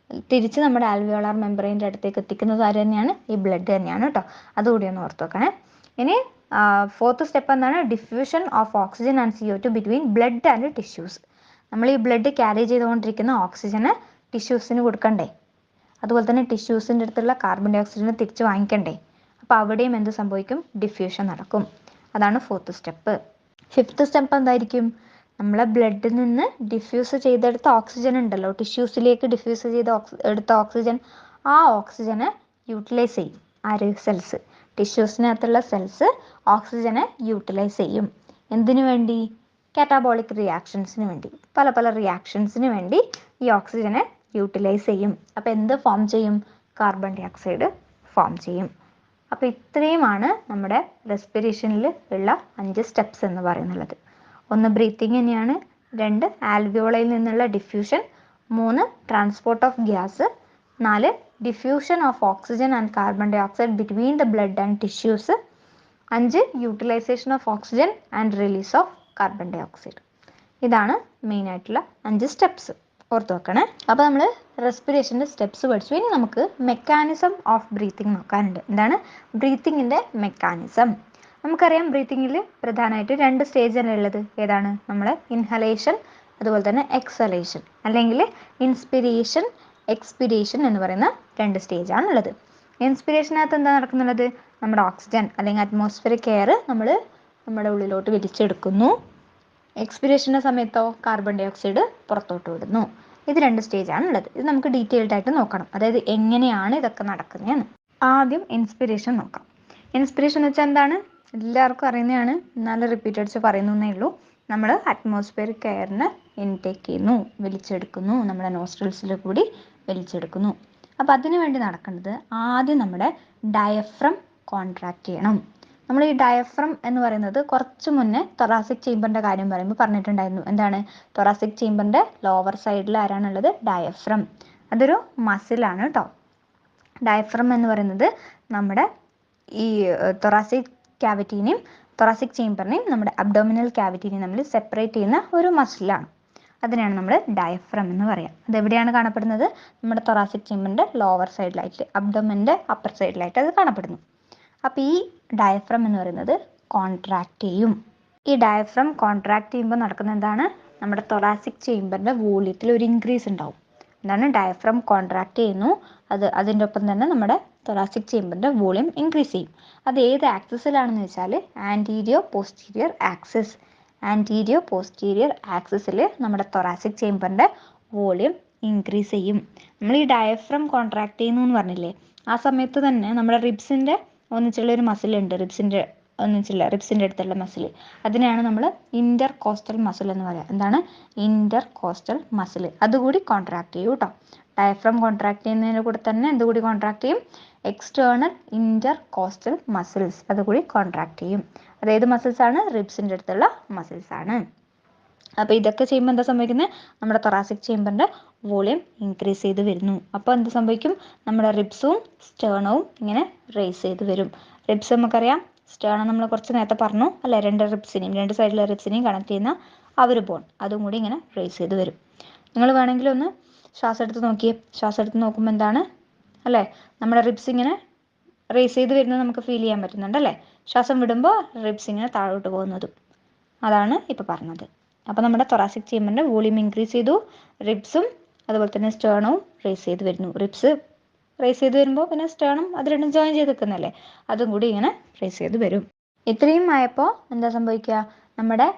തിരിച്ച് നമ്മുടെ ആൽവിയോളാർ മെംബ്രെയിൻ്റെ അടുത്തേക്ക് എത്തിക്കുന്നതും ആര് തന്നെയാണ്? ഈ ബ്ലഡ് തന്നെയാണ് കേട്ടോ. അതുകൂടി ഒന്ന് ഓർത്ത് വെക്കണേ. ഇനി ഫോർത്ത് സ്റ്റെപ്പ് എന്താണ്? Diffusion of oxygen and CO2 between blood and tissues. നമ്മൾ ഈ ബ്ലഡ് ക്യാരി ചെയ്തുകൊണ്ടിരിക്കുന്ന ഓക്സിജന് ടിഷ്യൂസിന് കൊടുക്കണ്ടേ? അതുപോലെ തന്നെ ടിഷ്യൂസിൻ്റെ അടുത്തുള്ള കാർബൺ ഡൈ ഓക്സൈഡിനെ തിരിച്ച് വാങ്ങിക്കണ്ടേ? അപ്പോൾ അവിടെയും എന്ത് സംഭവിക്കും? ഡിഫ്യൂഷൻ നടക്കും. അതാണ് ഫോർത്ത് സ്റ്റെപ്പ്. ഫിഫ്ത്ത് സ്റ്റെപ്പ് എന്തായിരിക്കും? നമ്മളെ ബ്ലഡിൽ നിന്ന് ഡിഫ്യൂസ് ചെയ്തെടുത്ത ഓക്സിജൻ ഉണ്ടല്ലോ, ടിഷ്യൂസിലേക്ക് ഡിഫ്യൂസ് ചെയ്ത് എടുത്ത ഓക്സിജൻ, ആ ഓക്സിജനെ യൂട്ടിലൈസ് ചെയ്യും ആര്? സെൽസ്. ടിഷ്യൂസിനകത്തുള്ള സെൽസ് ഓക്സിജനെ യൂട്ടിലൈസ് ചെയ്യും. എന്തിനു വേണ്ടി? കാറ്റാബോളിക് റിയാക്ഷൻസിന് വേണ്ടി. പല പല റിയാക്ഷൻസിന് വേണ്ടി ഈ ഓക്സിജനെ യൂട്ടിലൈസ് ചെയ്യും. അപ്പോൾ എന്ത് ഫോം ചെയ്യും? കാർബൺ ഡൈ ഓക്സൈഡ് ഫോം ചെയ്യും. അപ്പോൾ ഇത്രയുമാണ് നമ്മുടെ റെസ്പിറേഷനിൽ ഉള്ള 5 സ്റ്റെപ്സ് എന്ന് പറയുന്നത്. 1 ബ്രീത്തിങ് തന്നെയാണ്, 2 ആൽവിയോളയിൽ നിന്നുള്ള diffusion, 3 transport of gas, 4 diffusion of oxygen and carbon dioxide between the blood and tissues, 5 utilisation of oxygen and release of carbon dioxide. ഇതാണ് മെയിൻ ആയിട്ടുള്ള 5 സ്റ്റെപ്സ്. ഓർത്ത് വെക്കണേ. അപ്പോൾ നമ്മൾ റെസ്പിറേഷൻ്റെ സ്റ്റെപ്സ് പഠിച്ചു. ഇനി നമുക്ക് മെക്കാനിസം ഓഫ് ബ്രീത്തിങ് നോക്കാനുണ്ട്. എന്താണ് ബ്രീത്തിങ്ങിൻ്റെ മെക്കാനിസം? നമുക്കറിയാം ബ്രീത്തിങ്ങിൽ പ്രധാനമായിട്ട് 2 സ്റ്റേജാണ് ഉള്ളത്. ഏതാണ്? നമ്മൾ ഇൻഹലേഷൻ, അതുപോലെ തന്നെ എക്സലേഷൻ, അല്ലെങ്കിൽ ഇൻസ്പിരേഷൻ, എക്സ്പിരേഷൻ എന്ന് പറയുന്ന 2 സ്റ്റേജാണ് ഉള്ളത്. ഇൻസ്പിരേഷനകത്ത് എന്താ നടക്കുന്നുള്ളത്? നമ്മുടെ ഓക്സിജൻ അല്ലെങ്കിൽ അറ്റ്മോസ്ഫിയറിക് എയർ നമ്മൾ നമ്മുടെ ഉള്ളിലോട്ട് വലിച്ചെടുക്കുന്നു. എക്സ്പിരേഷൻ്റെ സമയത്തോ കാർബൺ ഡൈ ഓക്സൈഡ് പുറത്തോട്ട് വിടുന്നു. ഇത് 2 സ്റ്റേജാണ് ഉള്ളത്. ഇത് നമുക്ക് ഡീറ്റെയിൽഡ് ആയിട്ട് നോക്കണം, അതായത് എങ്ങനെയാണ് ഇതൊക്കെ നടക്കുന്നതെന്ന്. ആദ്യം ഇൻസ്പിരേഷൻ നോക്കാം. ഇൻസ്പിരേഷൻ എന്ന് വെച്ചാൽ എന്താണ്? എല്ലാവർക്കും അറിയുന്നതാണ്, എന്നാലും റിപ്പീറ്റ് അടിച്ച് പറയുന്നേ ഉള്ളൂ. നമ്മൾ അറ്റ്മോസ്ഫിയറിക് എയറിനെ ഇൻടേക്ക് ചെയ്യുന്നു, വലിച്ചെടുക്കുന്നു, നമ്മുടെ നോസ്ട്രിൽസിൽ കൂടി വലിച്ചെടുക്കുന്നു. അപ്പോൾ അതിനു വേണ്ടി നടക്കേണ്ടത് ആദ്യം നമ്മുടെ ഡയഫ്രം കോൺട്രാക്ട് ചെയ്യണം. നമ്മൾ ഈ ഡയഫ്രം എന്ന് പറയുന്നത് കുറച്ച് മുന്നേ തൊറാസിക് ചേമ്പറിൻ്റെ കാര്യം പറയുമ്പോൾ പറഞ്ഞിട്ടുണ്ടായിരുന്നു. എന്താണ്? തൊറാസിക് ചേമ്പറിൻ്റെ ലോവർ സൈഡിൽ ആരാണുള്ളത്? ഡയഫ്രം. അതൊരു മസിലാണ് കേട്ടോ. ഡയഫ്രം എന്ന് പറയുന്നത് നമ്മുടെ ഈ തൊറാസിക് ക്യാവിറ്റീനെയും തൊറാസിക് ചേമ്പറിനെയും നമ്മുടെ അബ്ഡോമിനൽ ക്യാവിറ്റീനെയും നമ്മൾ സെപ്പറേറ്റ് ചെയ്യുന്ന ഒരു മസിലാണ്. അതിനാണ് നമ്മൾ ഡയഫ്രം എന്ന് പറയാം. അതെവിടെയാണ് കാണപ്പെടുന്നത്? നമ്മുടെ തൊറാസിക് ചേമ്പറിൻ്റെ ലോവർ സൈഡിലായിട്ട്, അബ്ഡോമിൻ്റെ അപ്പർ സൈഡിലായിട്ട് അത് കാണപ്പെടുന്നു. അപ്പോൾ ഈ ഡയഫ്രം എന്ന് പറയുന്നത് കോൺട്രാക്ട് ചെയ്യും. ഈ ഡയഫ്രം കോൺട്രാക്ട് ചെയ്യുമ്പോൾ നടക്കുന്ന എന്താണ്? നമ്മുടെ തൊറാസിക് ചേമ്പറിൻ്റെ വോളിയത്തിൽ ഒരു ഇൻക്രീസ് ഉണ്ടാവും. എന്താണ്? ഡയഫ്രം കോൺട്രാക്ട് ചെയ്യുന്നു, അതിൻ്റെ ഒപ്പം തന്നെ നമ്മുടെ തൊറാസിക് ചേമ്പറിൻ്റെ വോളിയം ഇൻക്രീസ് ചെയ്യും. അത് ഏത് ആക്സിസിലാണെന്ന് വെച്ചാൽ antero posterior axis. Antero posterior ആക്സിസിൽ നമ്മുടെ തൊറാസിക് ചേമ്പറിൻ്റെ വോളിയം ഇൻക്രീസ് ചെയ്യും. നമ്മൾ ഈ ഡയഫ്രം കോൺട്രാക്ട് ചെയ്യുന്നു എന്ന് പറഞ്ഞില്ലേ, ആ സമയത്ത് തന്നെ നമ്മുടെ റിബ്സിൻ്റെ ഒന്നിച്ചുള്ള ഒരു മസിലുണ്ട്, റിബ്സിൻ്റെ അടുത്തുള്ള മസിൽ. അതിനെയാണ് നമ്മൾ ഇൻ്റർ കോസ്റ്റൽ മസിൽ എന്ന് പറയുക. എന്താണ്? ഇൻ്റർ കോസ്റ്റൽ മസിൽ. അതുകൂടി കോൺട്രാക്ട് ചെയ്യും കേട്ടോ. ഡയഫ്രം കോൺട്രാക്ട് ചെയ്യുന്നതിൻ്റെ കൂടെ തന്നെ എന്തുകൂടി കോൺട്രാക്ട് ചെയ്യും? എക്സ്റ്റേണൽ ഇൻ്റർ കോസ്റ്റൽ മസിൽസ് അതുകൂടി കോൺട്രാക്ട് ചെയ്യും. അതായത് മസിൽസ് ആണ്? റിബ്സിൻ്റെ അടുത്തുള്ള മസിൽസ് ആണ്. അപ്പോൾ ഇതൊക്കെ ചെയ്യുമ്പോൾ എന്താ സംഭവിക്കുന്നത്? നമ്മുടെ തൊറാസിക് ചേമ്പറിൻ്റെ വോളിയം ഇൻക്രീസ് ചെയ്ത് വരുന്നു. അപ്പോൾ എന്ത് സംഭവിക്കും? നമ്മുടെ റിബ്സും സ്റ്റേണവും ഇങ്ങനെ റേസ് ചെയ്ത് വരും. റിബ്സ് നമുക്കറിയാം, സ്റ്റേണം നമ്മൾ കുറച്ച് നേരത്തെ പറഞ്ഞു അല്ലേ, 2 സൈഡിലെ റിബ്സിനെയും കണക്ട് ചെയ്യുന്ന ആ ഒരു ബോൺ, അതും കൂടി ഇങ്ങനെ റേസ് ചെയ്ത് വരും. നിങ്ങൾ വേണമെങ്കിൽ ഒന്ന് ശ്വാസം എടുത്ത് നോക്കിയേ. ശ്വാസം എടുത്ത് നോക്കുമ്പോൾ എന്താണ് അല്ലേ, നമ്മുടെ റിബ്സ് ഇങ്ങനെ റേസ് ചെയ്ത് വരുന്നത് നമുക്ക് ഫീൽ ചെയ്യാൻ പറ്റുന്നുണ്ട് അല്ലേ. ശ്വാസം വിടുമ്പോൾ റിബ്സ് ഇങ്ങനെ താഴോട്ട് പോകുന്നതും അതാണ് ഇപ്പോൾ പറഞ്ഞത്. അപ്പോൾ നമ്മുടെ തൊറാസിക് ചേമ്പറിൻ്റെ വോളിയം ഇൻക്രീസ് ചെയ്തു, റിബ്സും അതുപോലെ തന്നെ സ്റ്റേണവും റേസ് ചെയ്ത് വരുന്നു. റിബ്സ് റേസ് ചെയ്ത് വരുമ്പോൾ പിന്നെ സ്റ്റേണം അത് രണ്ടും ജോയിൻ ചെയ്ത് നിൽക്കുന്നല്ലേ, അതും കൂടി ഇങ്ങനെ റേസ് ചെയ്ത് വരും. ഇത്രയും ആയപ്പോൾ എന്താ സംഭവിക്കുക? നമ്മുടെ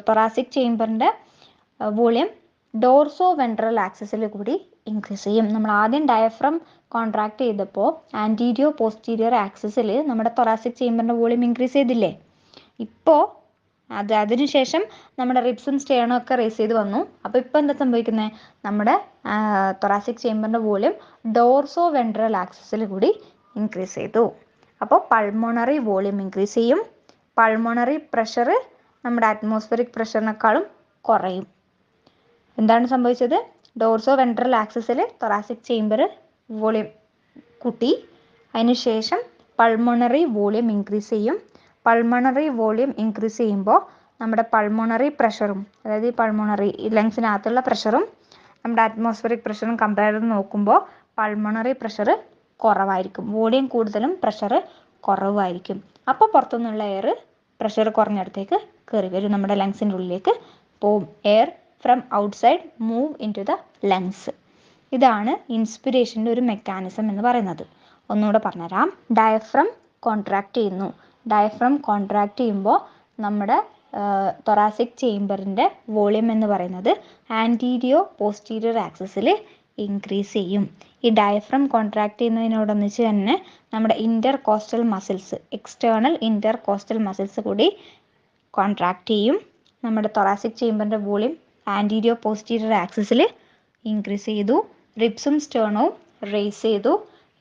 തൊറാസിക് ചേമ്പറിൻ്റെ വോളിയം ഡോർസോ വെൻട്രൽ ആക്സിസിൽ കൂടി ഇൻക്രീസ് ചെയ്യും. നമ്മൾ ആദ്യം ഡയഫ്രം കോൺട്രാക്ട് ചെയ്തപ്പോൾ ആൻറ്റീരിയോ പോസ്റ്റീരിയർ ആക്സിസിൽ നമ്മുടെ തൊറാസിക് ചേമ്പറിൻ്റെ വോളിയം ഇൻക്രീസ് ചെയ്തില്ലേ. ഇപ്പോൾ അതിനുശേഷം നമ്മുടെ റിബ്സും സ്റ്റേണും ഒക്കെ റേസ് ചെയ്ത് വന്നു. അപ്പോൾ ഇപ്പോൾ എന്താ സംഭവിക്കുന്നത്? നമ്മുടെ തൊറാസിക് ചേമ്പറിൻ്റെ വോളിയം ഡോർസോ വെൻട്രൽ ആക്സിസിൽ കൂടി ഇൻക്രീസ് ചെയ്തു. അപ്പോൾ പൾമോണറി വോളിയം ഇൻക്രീസ് ചെയ്യും. പൾമോണറി പ്രഷർ നമ്മുടെ അറ്റ്മോസ്ഫിയറിക് പ്രഷറിനേക്കാളും കുറയും. എന്താണ് സംഭവിച്ചത്? ഡോർസോ വെൻട്രൽ ആക്സിസിൽ തൊറാസിക് ചേമ്പർ വോളിയം കൂട്ടി, അതിനുശേഷം പൾമോണറി വോളിയം ഇൻക്രീസ് ചെയ്യും. പൾമോണറി വോളിയം ഇൻക്രീസ് ചെയ്യുമ്പോൾ നമ്മുടെ പൾമോണറി പ്രഷറും, അതായത് ഈ ലങ്സിനകത്തുള്ള പ്രഷറും നമ്മുടെ അറ്റ്മോസ്ഫിയറിക് പ്രഷറും കമ്പയർ ചെയ്ത് നോക്കുമ്പോൾ പൾമോണറി പ്രഷർ കുറവായിരിക്കും. വോളിയം കൂടുതലും പ്രഷർ കുറവായിരിക്കും. അപ്പോൾ പുറത്തുനിന്നുള്ള എയർ പ്രഷർ കുറഞ്ഞിടത്തേക്ക് കയറി വരും, നമ്മുടെ ലങ്സിൻ്റെ ഉള്ളിലേക്ക് പോവും. Air from outside move into the lungs. ഇതാണ് ഇൻസ്പിരേഷൻ്റെ ഒരു മെക്കാനിസം എന്ന് പറയുന്നത്. ഒന്നുകൂടെ പറഞ്ഞുതരാം. ഡയഫ്രം കോൺട്രാക്ട് ചെയ്യുന്നു. ഡയഫ്രം കോൺട്രാക്ട് ചെയ്യുമ്പോൾ നമ്മുടെ തൊറാസിക് ചേംബറിൻ്റെ വോളിയം എന്ന് പറയുന്നത് ആൻറ്റീരിയോ പോസ്റ്റീരിയർ ആക്സിസിൽ ഇൻക്രീസ് ചെയ്യും. ഈ ഡയഫ്രം കോൺട്രാക്ട് ചെയ്യുന്നതിനോടൊന്നിച്ച് തന്നെ നമ്മുടെ ഇൻ്റർ കോസ്റ്റൽ മസിൽസ്, എക്സ്റ്റേണൽ ഇൻ്റർ കോസ്റ്റൽ മസിൽസ് കൂടി കോൺട്രാക്ട് ചെയ്യും. നമ്മുടെ തൊറാസിക് ചേംബറിൻ്റെ വോളിയം ആൻറ്റീരിയോ പോസ്റ്റീരിയർ ആക്സിസിൽ ഇൻക്രീസ് ചെയ്തു. റിബ്സും സ്റ്റേണവും റേസ് ചെയ്തു.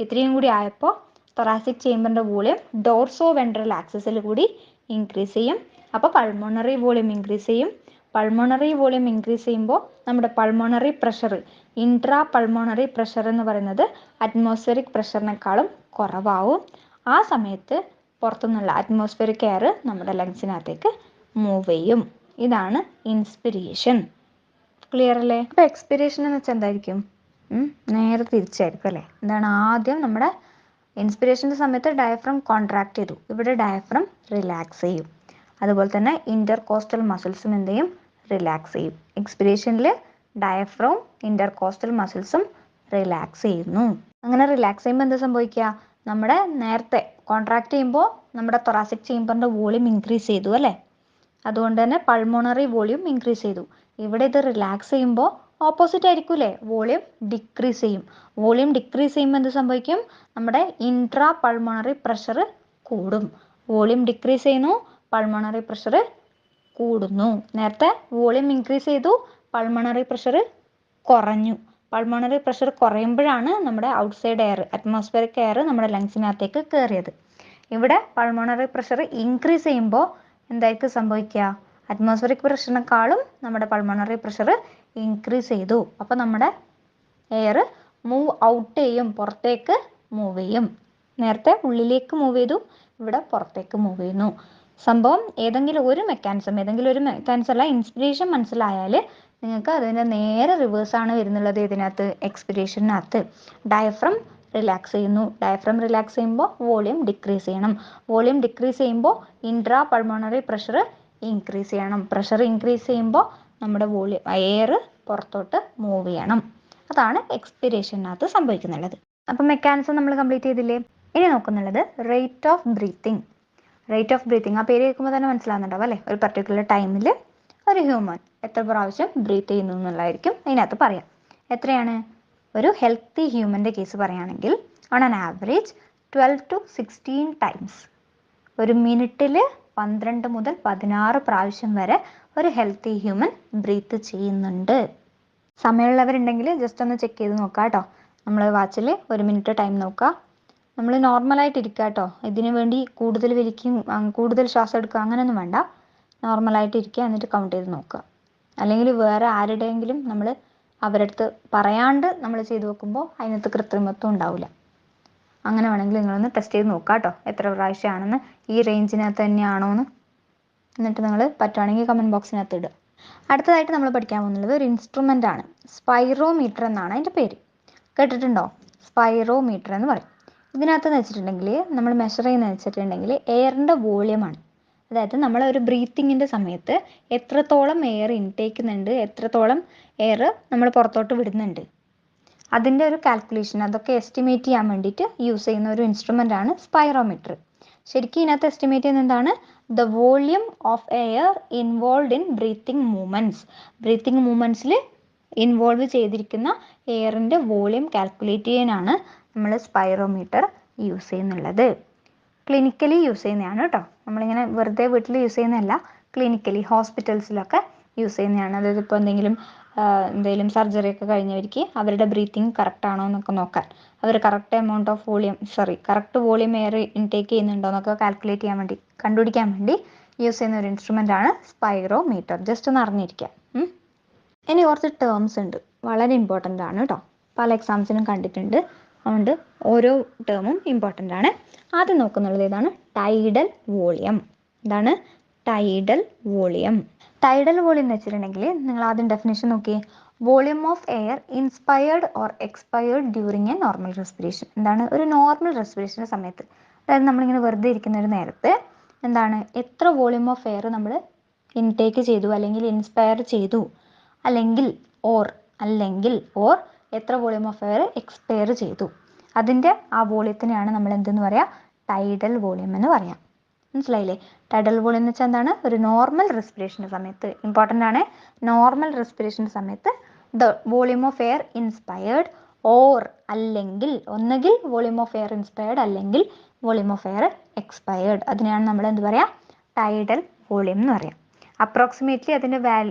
ഇത്രയും കൂടി ആയപ്പോൾ തൊറാസിക് ചേംബറിൻ്റെ വോളിയം ഡോർസോ വെൻട്രൽ ആക്സിസിൽ കൂടി ഇൻക്രീസ് ചെയ്യും. അപ്പോൾ പൾമോണറി വോളിയം ഇൻക്രീസ് ചെയ്യും. പൾമോണറി വോളിയം ഇൻക്രീസ് ചെയ്യുമ്പോൾ നമ്മുടെ pulmonary pressure, intra pulmonary pressure എന്ന് പറയുന്നത് അറ്റ്മോസ്ഫിയറിക് പ്രഷറിനേക്കാളും കുറവാകും. ആ സമയത്ത് പുറത്തുനിന്നുള്ള അറ്റ്മോസ്ഫിയറിക് എയർ നമ്മുടെ ലങ്സിനകത്തേക്ക് മൂവ് ചെയ്യും. ഇതാണ് ഇൻസ്പിരേഷൻ. ക്ലിയർ അല്ലേ? അപ്പോൾ എക്സ്പിരേഷൻ എന്ന് വെച്ചാൽ എന്തായിരിക്കും? നേരെ തിരിച്ചായിരിക്കും അല്ലേ? എന്താണ്? ആദ്യം നമ്മുടെ ഇൻസ്പിരേഷൻ്റെ സമയത്ത് ഡയഫ്രം കോൺട്രാക്ട് ചെയ്തു, ഇവിടെ ഡയഫ്രം റിലാക്സ് ചെയ്യും. അതുപോലെ തന്നെ ഇൻ്റർ കോസ്റ്റൽ മസിൽസും എന്ത് ചെയ്യും? റിലാക്സ് ചെയ്യും. എക്സ്പിരേഷനിൽ ഡയഫ്രവും ഇൻ്റർ കോസ്റ്റൽ മസിൽസും റിലാക്സ് ചെയ്യുന്നു. അങ്ങനെ റിലാക്സ് ചെയ്യുമ്പോൾ എന്താ സംഭവിക്കുക? നമ്മുടെ നേരത്തെ കോൺട്രാക്ട് ചെയ്യുമ്പോൾ നമ്മുടെ തൊറാസിക് ചേംബറിൻ്റെ വോളിയം ഇൻക്രീസ് ചെയ്തു അല്ലേ? അതുകൊണ്ട് തന്നെ പൾമോണറി വോളിയം ഇൻക്രീസ് ചെയ്തു. ഇവിടെ ഇത് റിലാക്സ് ചെയ്യുമ്പോൾ ഓപ്പോസിറ്റ് ആയിരിക്കും അല്ലേ? വോളിയം ഡിക്രീസ് ചെയ്യും. വോളിയം ഡിക്രീസ് ചെയ്യുമ്പോൾ എന്ത് സംഭവിക്കും? നമ്മുടെ ഇൻട്രാ പൾമോണറി പ്രഷർ കൂടും. വോളിയം ഡിക്രീസ് ചെയ്യുന്നു, പൾമോണറി പ്രഷർ കൂടുന്നു. നേരത്തെ വോളിയം ഇൻക്രീസ് ചെയ്തു, പൾമോണറി പ്രഷർ കുറഞ്ഞു. പൾമോണറി പ്രഷർ കുറയുമ്പോഴാണ് നമ്മുടെ ഔട്ട്സൈഡ് എയർ, അറ്റ്മോസ്ഫിയറിക് എയർ നമ്മുടെ ലങ്സിനകത്തേക്ക് കയറിയത്. ഇവിടെ പൾമോണറി പ്രഷർ ഇൻക്രീസ് ചെയ്യുമ്പോൾ എന്തായിരിക്കും സംഭവിക്കുക? അറ്റ്മോസ്ഫിയറിക് പ്രഷറിനേക്കാളും നമ്മുടെ പൾമോണറി പ്രഷർ ഇൻക്രീസ് ചെയ്തു. അപ്പോൾ നമ്മുടെ എയർ മൂവ് ഔട്ട് ചെയ്യും, പുറത്തേക്ക് മൂവ് ചെയ്യും. നേരത്തെ ഉള്ളിലേക്ക് മൂവ് ചെയ്തു, ഇവിടെ പുറത്തേക്ക് മൂവ് ചെയ്യുന്നു. സംഭവം ഏതെങ്കിലും ഒരു മെക്കാനിസം അല്ല, ഇൻസ്പിരേഷൻ മനസ്സിലായാൽ നിങ്ങൾക്ക് അതിൻ്റെ നേരെ റിവേഴ്സാണ് വരുന്നുള്ളത്. ഇതിനകത്ത് എക്സ്പിരേഷനകത്ത് ഡയഫ്രം റിലാക്സ് ചെയ്യുന്നു. ഡയഫ്രം റിലാക്സ് ചെയ്യുമ്പോൾ വോളിയം ഡിക്രീസ് ചെയ്യണം. വോളിയം ഡിക്രീസ് ചെയ്യുമ്പോൾ ഇൻട്രാ പൾമോണറി പ്രഷർ ഇൻക്രീസ് ചെയ്യണം. പ്രഷർ ഇൻക്രീസ് ചെയ്യുമ്പോൾ നമ്മുടെ വോളിയം എയർ പുറത്തോട്ട് മൂവ് ചെയ്യണം. അതാണ് എക്സ്പിരേഷനകത്ത് സംഭവിക്കുന്നുള്ളത്. അപ്പം മെക്കാനിസം നമ്മൾ കംപ്ലീറ്റ് ചെയ്തില്ലേ? ഇനി നോക്കുന്നുള്ളത് rate of breathing. Rate of breathing, ആ പേര് കേൾക്കുമ്പോൾ തന്നെ മനസ്സിലാവുന്നുണ്ടാവും അല്ലേ? ഒരു പർട്ടിക്കുലർ ടൈമിൽ ഒരു ഹ്യൂമൻ എത്ര പ്രാവശ്യം ബ്രീത്ത് ചെയ്യുന്നു എന്നുള്ളതായിരിക്കും അതിനകത്ത് പറയാം. എത്രയാണ്? ഒരു ഹെൽത്തി ഹ്യൂമൻ്റെ കേസ് പറയുകയാണെങ്കിൽ on an average 12 to 16 times, ഒരു മിനിറ്റിൽ 12 മുതൽ 16 പ്രാവശ്യം വരെ ഒരു ഹെൽത്തി ഹ്യൂമൻ ബ്രീത്ത് ചെയ്യുന്നുണ്ട്. സമയമുള്ളവരുണ്ടെങ്കിൽ ജസ്റ്റ് ഒന്ന് ചെക്ക് ചെയ്ത് നോക്കുക കേട്ടോ. നമ്മൾ വാച്ചിൽ 1 മിനിറ്റ് ടൈം നോക്കുക. നമ്മൾ നോർമലായിട്ട് ഇരിക്കുക കേട്ടോ. ഇതിനു വേണ്ടി കൂടുതൽ വലിക്കും, കൂടുതൽ ശ്വാസം എടുക്കുക അങ്ങനെയൊന്നും വേണ്ട. നോർമലായിട്ട് ഇരിക്കുക, എന്നിട്ട് കൗണ്ട് ചെയ്ത് നോക്കുക. അല്ലെങ്കിൽ വേറെ ആരുടെയെങ്കിലും നമ്മൾ അവരുടെ അടുത്ത് പറയാണ്ട് നമ്മൾ ചെയ്ത് നോക്കുമ്പോൾ അതിനകത്ത് കൃത്രിമത്വം ഉണ്ടാവില്ല. അങ്ങനെ വേണമെങ്കിൽ നിങ്ങളൊന്ന് ടെസ്റ്റ് ചെയ്ത് നോക്കുക കേട്ടോ, എത്ര പ്രാവശ്യമാണെന്ന്, ഈ റേഞ്ചിനകത്ത് തന്നെയാണോ എന്ന്. എന്നിട്ട് നിങ്ങൾ പറ്റുവാണെങ്കിൽ കമൻറ്റ് ബോക്സിനകത്ത് ഇടുക. അടുത്തതായിട്ട് നമ്മൾ പഠിക്കാൻ പോകുന്നത് ഒരു ഇൻസ്ട്രുമെൻ്റ് ആണ്. സ്പൈറോമീറ്റർ എന്നാണ് അതിൻ്റെ പേര്. കേട്ടിട്ടുണ്ടോ? സ്പൈറോമീറ്റർ എന്ന് പറയും. ഇതിനകത്തെന്ന് വെച്ചിട്ടുണ്ടെങ്കിൽ നമ്മൾ മെഷർ ചെയ്യുന്നതെന്ന് വെച്ചിട്ടുണ്ടെങ്കിൽ എയറിൻ്റെ വോളിയമാണ്. അതായത് നമ്മൾ ഒരു ബ്രീത്തിങ്ങിൻ്റെ സമയത്ത് എത്രത്തോളം എയർ ഇൻടേക്ക് ചെയ്യുന്നുണ്ട്, എത്രത്തോളം എയർ നമ്മൾ പുറത്തോട്ട് വിടുന്നുണ്ട്, അതിൻ്റെ ഒരു കാൽക്കുലേഷൻ, അതൊക്കെ എസ്റ്റിമേറ്റ് ചെയ്യാൻ വേണ്ടിയിട്ട് യൂസ് ചെയ്യുന്ന ഒരു ഇൻസ്ട്രുമെൻ്റ് ആണ് സ്പൈറോമീറ്റർ. ശരിക്കും ഇതിനകത്ത് എസ്റ്റിമേറ്റ് ചെയ്യുന്നത് എന്താണ്? The volume of air involve in breathing movements. Breathing മൂവ്മെൻറ്റ്സിൽ ഇൻവോൾവ് ചെയ്തിരിക്കുന്ന എയറിൻ്റെ വോളിയം കാൽക്കുലേറ്റ് ചെയ്യാനാണ് നമ്മൾ സ്പൈറോമീറ്റർ യൂസ് ചെയ്യുന്നുള്ളത്. ക്ലിനിക്കലി യൂസ് ചെയ്യുന്നതാണ് കേട്ടോ. നമ്മളിങ്ങനെ വെറുതെ വീട്ടിൽ യൂസ് ചെയ്യുന്നതല്ല, ക്ലിനിക്കലി ഹോസ്പിറ്റൽസിലൊക്കെ യൂസ് ചെയ്യുന്നതാണ്. അതായത് ഇപ്പോൾ എന്തെങ്കിലും സർജറി ഒക്കെ കഴിഞ്ഞവർക്ക് അവരുടെ ബ്രീത്തിങ് കറക്റ്റ് ആണോ എന്നൊക്കെ നോക്കാൻ, അവർ കറക്റ്റ് വോളിയം എയർ ഇൻടേക്ക് ചെയ്യുന്നുണ്ടോ എന്നൊക്കെ കാൽക്കുലേറ്റ് ചെയ്യാൻ വേണ്ടി, കണ്ടുപിടിക്കാൻ വേണ്ടി യൂസ് ചെയ്യുന്ന ഒരു ഇൻസ്ട്രുമെൻ്റ് ആണ് സ്പൈറോമീറ്റർ. ജസ്റ്റ് ഒന്ന് അറിഞ്ഞിരിക്കുക. ഇനി കുറച്ച് ടേംസ് ഉണ്ട്, വളരെ ഇമ്പോർട്ടൻ്റ് ആണ് കേട്ടോ. പല എക്സാംസിനും കണ്ടിട്ടുണ്ട്, അതുകൊണ്ട് ഓരോ ടേമും ഇമ്പോർട്ടൻ്റ് ആണ്. ആദ്യം നോക്കുന്നുള്ളത് ഏതാണ്? Tidal volume. എന്താണ് ടൈഡൽ വോളിയം? ടൈഡൽ വോളിയം എന്ന് വെച്ചിട്ടുണ്ടെങ്കിൽ നിങ്ങൾ ആദ്യം ഡെഫിനേഷൻ നോക്കിയേ. Volume of air inspired or expired during A normal respiration. എന്താണ്? ഒരു നോർമൽ റെസ്പിറേഷൻ്റെ സമയത്ത്, അതായത് നമ്മളിങ്ങനെ വെറുതെ ഇരിക്കുന്ന ഒരു നേരത്ത് എന്താണ്, എത്ര വോളിയം ഓഫ് എയർ നമ്മൾ ഇൻടേക്ക് ചെയ്തു, അല്ലെങ്കിൽ ഇൻസ്പയർ ചെയ്തു, അല്ലെങ്കിൽ ഓർ എത്ര വോളിയം ഓഫ് എയർ എക്സ്പയർ ചെയ്തു, അതിൻ്റെ ആ വോളിയത്തിനെയാണ് നമ്മൾ എന്തെന്ന് പറയാം? ടൈഡൽ വോളിയം എന്ന് പറയാം. മനസ്സിലായില്ലേ? ടൈഡൽ വോളിയം എന്ന് വെച്ചാൽ എന്താണ്? ഒരു നോർമൽ റെസ്പിറേഷൻ്റെ സമയത്ത്, ഇമ്പോർട്ടൻ്റ് ആണ്, നോർമൽ റെസ്പിറേഷൻ്റെ സമയത്ത് the volume of air inspired or അല്ലെങ്കിൽ ഒന്നുകിൽ വോളിയം ഓഫ് എയർ ഇൻസ്പയർഡ് അല്ലെങ്കിൽ വോളിയം ഓഫ് എയർ എക്സ്പയർഡ്, അതിനെയാണ് നമ്മൾ എന്ത് പറയാം? ടൈഡൽ വോളിയം എന്ന് പറയാം. അപ്രോക്സിമേറ്റ്ലി അതിൻ്റെ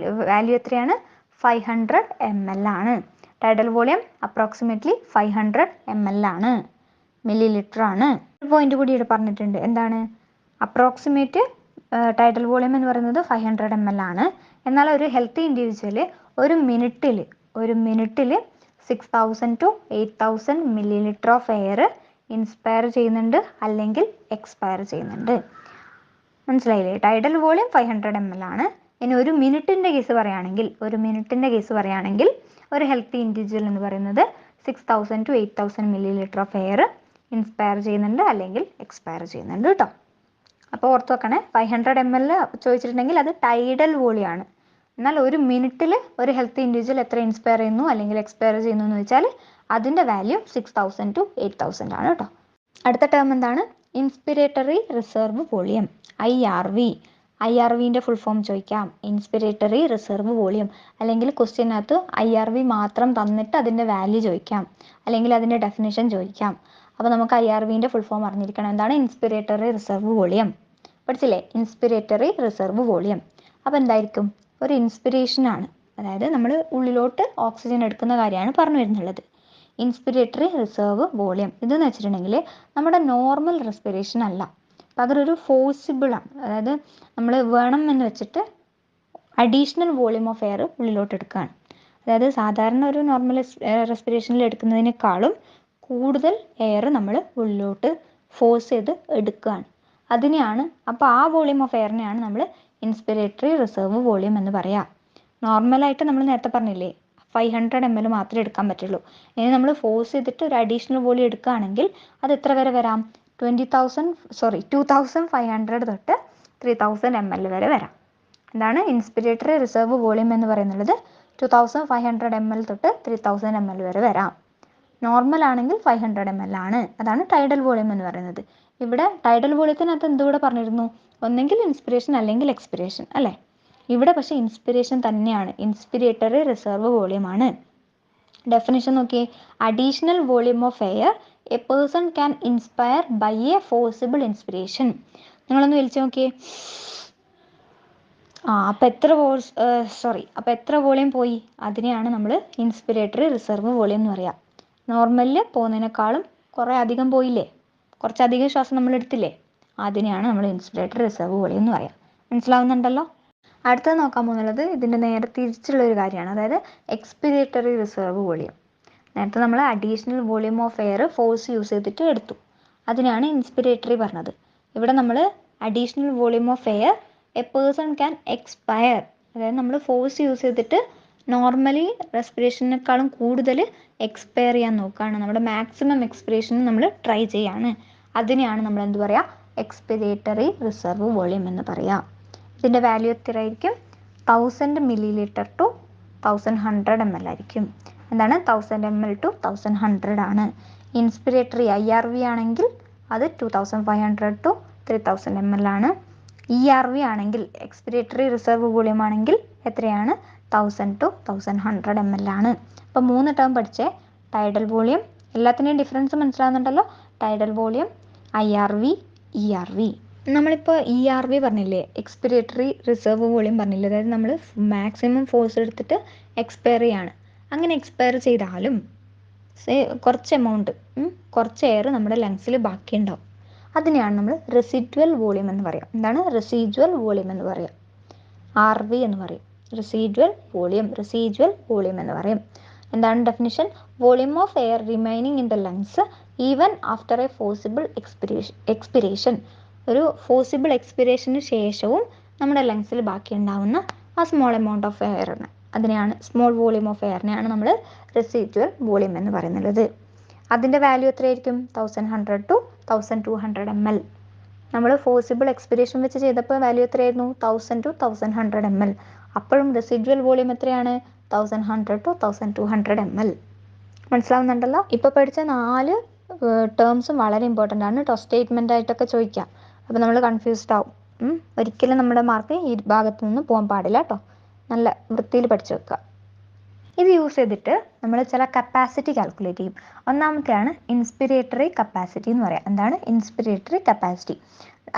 വാല്യൂ എത്രയാണ്? 500 ml ആണ്. ടൈഡൽ വോളിയം അപ്രോക്സിമേറ്റ്ലി 500 ml ആണ്, മില്ലി ലിറ്റർ ആണ്. ഒരു പോയിന്റ് കൂടി ഇവിടെ പറഞ്ഞിട്ടുണ്ട്, എന്താണ്? അപ്രോക്സിമേറ്റ് ടൈഡൽ വോളിയം എന്ന് പറയുന്നത് 500 ml ആണ്. എന്നാൽ ഒരു ഹെൽത്തി ഇൻഡിവിജ്വൽ ഒരു മിനിറ്റിൽ 6000 to 8000 milli litre of air inspire ചെയ്യുന്നുണ്ട് അല്ലെങ്കിൽ എക്സ്പയർ ചെയ്യുന്നുണ്ട്. മനസ്സിലായില്ലേ? ടൈഡൽ വോളിയം 500 ml ആണ്. ഇനി ഒരു മിനിറ്റിൻ്റെ കേസ് പറയുകയാണെങ്കിൽ ഒരു ഹെൽത്തി ഇൻഡിവിജ്വൽ എന്ന് പറയുന്നത് 6000 to 8000 milli litre of air inspire ചെയ്യുന്നുണ്ട് അല്ലെങ്കിൽ എക്സ്പയർ ചെയ്യുന്നുണ്ട് കേട്ടോ. അപ്പോൾ ഓർത്ത് വെക്കണേ, 500 ml ചോദിച്ചിട്ടുണ്ടെങ്കിൽ അത് ടൈഡൽ വോളിയം ആണ്. എന്നാൽ ഒരു മിനിറ്റിൽ ഒരു ഹെൽത്തി ഇൻഡിവിജ്വൽ എത്ര ഇൻസ്പയർ ചെയ്യുന്നു അല്ലെങ്കിൽ എക്സ്പയർ ചെയ്യുന്നു എന്ന് വെച്ചാൽ അതിൻ്റെ വാല്യൂ 6000 to 8000 ആണ് കേട്ടോ. അടുത്ത ടേം എന്താണ്? Inspiratory reserve volume, IRV. IRVൻ്റെ ഫുൾ ഫോം ചോദിക്കാം, ഇൻസ്പിരേറ്ററി റിസർവ് വോളിയം. അല്ലെങ്കിൽ ക്വസ്റ്റ്യനകത്ത് IRV മാത്രം തന്നിട്ട് അതിൻ്റെ വാല്യൂ ചോദിക്കാം, അല്ലെങ്കിൽ അതിൻ്റെ ഡെഫിനിഷൻ ചോദിക്കാം. അപ്പോൾ നമുക്ക് IRVൻ്റെ ഫുൾ ഫോം അറിഞ്ഞിരിക്കണം. എന്താണ് ഇൻസ്പിരേറ്ററി റിസർവ് വോളിയം? പഠിച്ചില്ലേ? ഇൻസ്പിരേറ്ററി റിസർവ് വോളിയം. അപ്പോൾ എന്തായിരിക്കും? ഒരു ഇൻസ്പിരേഷൻ ആണ്, അതായത് നമ്മൾ ഉള്ളിലോട്ട് ഓക്സിജൻ എടുക്കുന്ന കാര്യമാണ് പറഞ്ഞു വരുന്നുള്ളത്. ഇൻസ്പിരേറ്ററി റിസർവ് വോളിയം ഇതെന്ന് വെച്ചിട്ടുണ്ടെങ്കിൽ നമ്മുടെ നോർമൽ റെസ്പിറേഷൻ അല്ല, പകരം ഒരു ഫോഴ്സിബിൾ ആണ്. അതായത് നമ്മൾ വേണം എന്ന് വെച്ചിട്ട് അഡീഷണൽ വോളിയം ഓഫ് എയർ ഉള്ളിലോട്ട് എടുക്കുകയാണ്. അതായത് സാധാരണ ഒരു നോർമൽ റെസ്പിറേഷനിൽ എടുക്കുന്നതിനേക്കാളും കൂടുതൽ എയർ നമ്മൾ ഉള്ളിലോട്ട് ഫോഴ്സ് ചെയ്ത് എടുക്കുകയാണ്. അപ്പോൾ ആ വോളിയം ഓഫ് എയറിനെയാണ് നമ്മൾ ഇൻസ്പിരേറ്ററി റിസർവ് വോളിയം എന്ന് പറയാം. നോർമലായിട്ട് നമ്മൾ നേരത്തെ പറഞ്ഞില്ലേ 500 ml മാത്രമേ എടുക്കാൻ പറ്റുള്ളൂ. ഇനി നമ്മൾ ഫോഴ്സ് ചെയ്തിട്ട് ഒരു അഡീഷണൽ വോളിയം എടുക്കുകയാണെങ്കിൽ അത് എത്ര വരെ വരാം? 2500 തൊട്ട് 3000 ml വരെ വരാം. എന്താണ് ഇൻസ്പിരേറ്ററി റിസർവ് വോളിയം എന്ന് പറയുന്നത്? 2500 ml തൊട്ട് 3000 ml വരെ വരാം. നോർമൽ ആണെങ്കിൽ 500 ml ആണ്. അതാണ് ടൈഡൽ വോളിയം എന്ന് പറയുന്നത്. ഇവിടെ ടൈഡൽ വോളിയത്തിനകത്ത് എന്തുകൂടെ പറഞ്ഞിരുന്നു? ഒന്നെങ്കിൽ ഇൻസ്പിരേഷൻ അല്ലെങ്കിൽ എക്സ്പിരേഷൻ അല്ലേ? ഇവിടെ പക്ഷേ ഇൻസ്പിരേഷൻ തന്നെയാണ്, ഇൻസ്പിരേറ്ററി റിസർവ് വോളിയം ആണ്. ഡെഫിനിഷൻ നോക്കിയേ, additional volume of air a person can inspire by a forcible inspiration. നിങ്ങളൊന്ന് വലിച്ചു നോക്കിയേ. അപ്പോൾ എത്ര വോളിയം പോയി? അതിനെയാണ് നമ്മൾ ഇൻസ്പിരേറ്ററി റിസർവ് വോളിയം എന്ന് പറയാം. നോർമലിൽ പോകുന്നതിനേക്കാളും കുറേ അധികം പോയില്ലേ, കുറച്ചധികം ശ്വാസം നമ്മൾ എടുത്തില്ലേ, അതിനെയാണ് നമ്മൾ ഇൻസ്പിരേറ്ററി റിസർവ് വോളിയം എന്ന് പറയാം. മനസ്സിലാവുന്നുണ്ടല്ലോ? അടുത്തത് നോക്കാൻ പോകുന്നത് ഇതിൻ്റെ നേരെ തിരിച്ചുള്ള ഒരു കാര്യമാണ്, അതായത് എക്സ്പിരേറ്ററി റിസർവ് വോളിയം. നേരത്തെ നമ്മൾ additional volume of air force use ചെയ്തിട്ട് എടുത്തു, അതിനാണ് ഇൻസ്പിരേറ്ററി പറഞ്ഞത്. ഇവിടെ നമ്മൾ additional volume of air a person can expire, അതായത് നമ്മൾ ഫോഴ്സ് യൂസ് ചെയ്തിട്ട് നോർമലി റെസ്പിറേഷനേക്കാളും കൂടുതൽ എക്സ്പയർ ചെയ്യാൻ നോക്കുകയാണ്, നമ്മുടെ മാക്സിമം എക്സ്പിരേഷൻ നമ്മൾ ട്രൈ ചെയ്യാണ്. അതിനെയാണ് നമ്മൾ എന്ത് പറയുക? എക്സ്പിരേറ്ററി റിസർവ് വോളിയം എന്ന് പറയാം. ഇതിൻ്റെ വാല്യൂ എത്രയായിരിക്കും? 1000 മില്ലി ലിറ്റർ ടു 1100 ml ആയിരിക്കും. എന്താണ് 1000 ml to 1100 ആണ്. ഇൻസ്പിരേറ്ററി IRV ആണെങ്കിൽ അത് 2500 to 3000 ml ആണ്. ERV ആണെങ്കിൽ എക്സ്പിരേറ്ററി റിസർവ് വോളിയം ആണെങ്കിൽ എത്രയാണ്? 1000 to 1100 ml ആണ്. അപ്പോൾ 3 ടേം പഠിച്ചേ. ടൈഡൽ വോളിയം, എല്ലാത്തിൻ്റെയും ഡിഫറൻസ് മനസ്സിലാകുന്നുണ്ടല്ലോ. Tidal volume, IRV, ERV. നമ്മളിപ്പോൾ ERV പറഞ്ഞില്ലേ, എക്സ്പിരേറ്ററി റിസർവ് വോളിയം പറഞ്ഞില്ലേ, അതായത് നമ്മൾ മാക്സിമം ഫോഴ്സ് എടുത്തിട്ട് എക്സ്പയർ ചെയ്യാണ്. അങ്ങനെ എക്സ്പയർ ചെയ്താലും കുറച്ച് എയർ നമ്മുടെ ലങ്സിൽ ബാക്കിയുണ്ടാവും. അതിനെയാണ് നമ്മൾ റെസിഡ്വൽ വോളിയം എന്ന് പറയാം. എന്താണ് റെസിഡ്വൽ വോളിയം എന്ന് പറയാം? RV എന്ന് പറയും. റെസിഡ്വൽ വോളിയം എന്ന് പറയും. എന്താണ് definition? Volume of air remaining in the lungs even after A forcible expiration. ഒരു ഫോഴ്സിബിൾ എക്സ്പിരേഷന് ശേഷവും നമ്മുടെ ലങ്സിൽ ബാക്കി ഉണ്ടാവുന്ന ആ സ്മോൾ എമൗണ്ട് ഓഫ് എയറിന്, അതിനെയാണ് സ്മോൾ വോളിയം ഓഫ് എയറിനെയാണ് നമ്മൾ റെസിഡ്വൽ വോളിയം എന്ന് പറയുന്നത്. അതിൻ്റെ വാല്യൂ എത്രയായിരിക്കും? 1100 to 1200 ml. നമ്മൾ ഫോഴ്സിബിൾ എക്സ്പിരേഷൻ വെച്ച് ചെയ്തപ്പോൾ വാല്യൂ എത്രയായിരുന്നു? 1000 to 1100 ml. അപ്പോഴും റെസിഡ്വൽ വോളിയം എത്രയാണ്? 1100 to 1200 ml. മനസ്സിലാവുന്നുണ്ടല്ലോ? ഇപ്പോൾ പഠിച്ച 4 ടേംസും വളരെ ഇമ്പോർട്ടൻ്റ് ആണ് കേട്ടോ, സ്റ്റേറ്റ്മെൻ്റ് ആയിട്ടൊക്കെ ചോദിക്കാം. അപ്പോൾ നമ്മൾ കൺഫ്യൂസ്ഡ് ആവും. ഒരിക്കലും നമ്മുടെ മാർക്ക് ഈ ഭാഗത്തു നിന്ന് പോകാൻ പാടില്ല കേട്ടോ. നല്ല വൃത്തിയിൽ പഠിച്ചു വെക്കുക. ഇത് യൂസ് ചെയ്തിട്ട് നമ്മൾ ചില കപ്പാസിറ്റി കാൽക്കുലേറ്റ് ചെയ്യും. ഒന്നാമത്തെയാണ് ഇൻസ്പിരേറ്ററി കപ്പാസിറ്റി എന്ന് പറയാം. എന്താണ് ഇൻസ്പിരേറ്ററി കപ്പാസിറ്റി?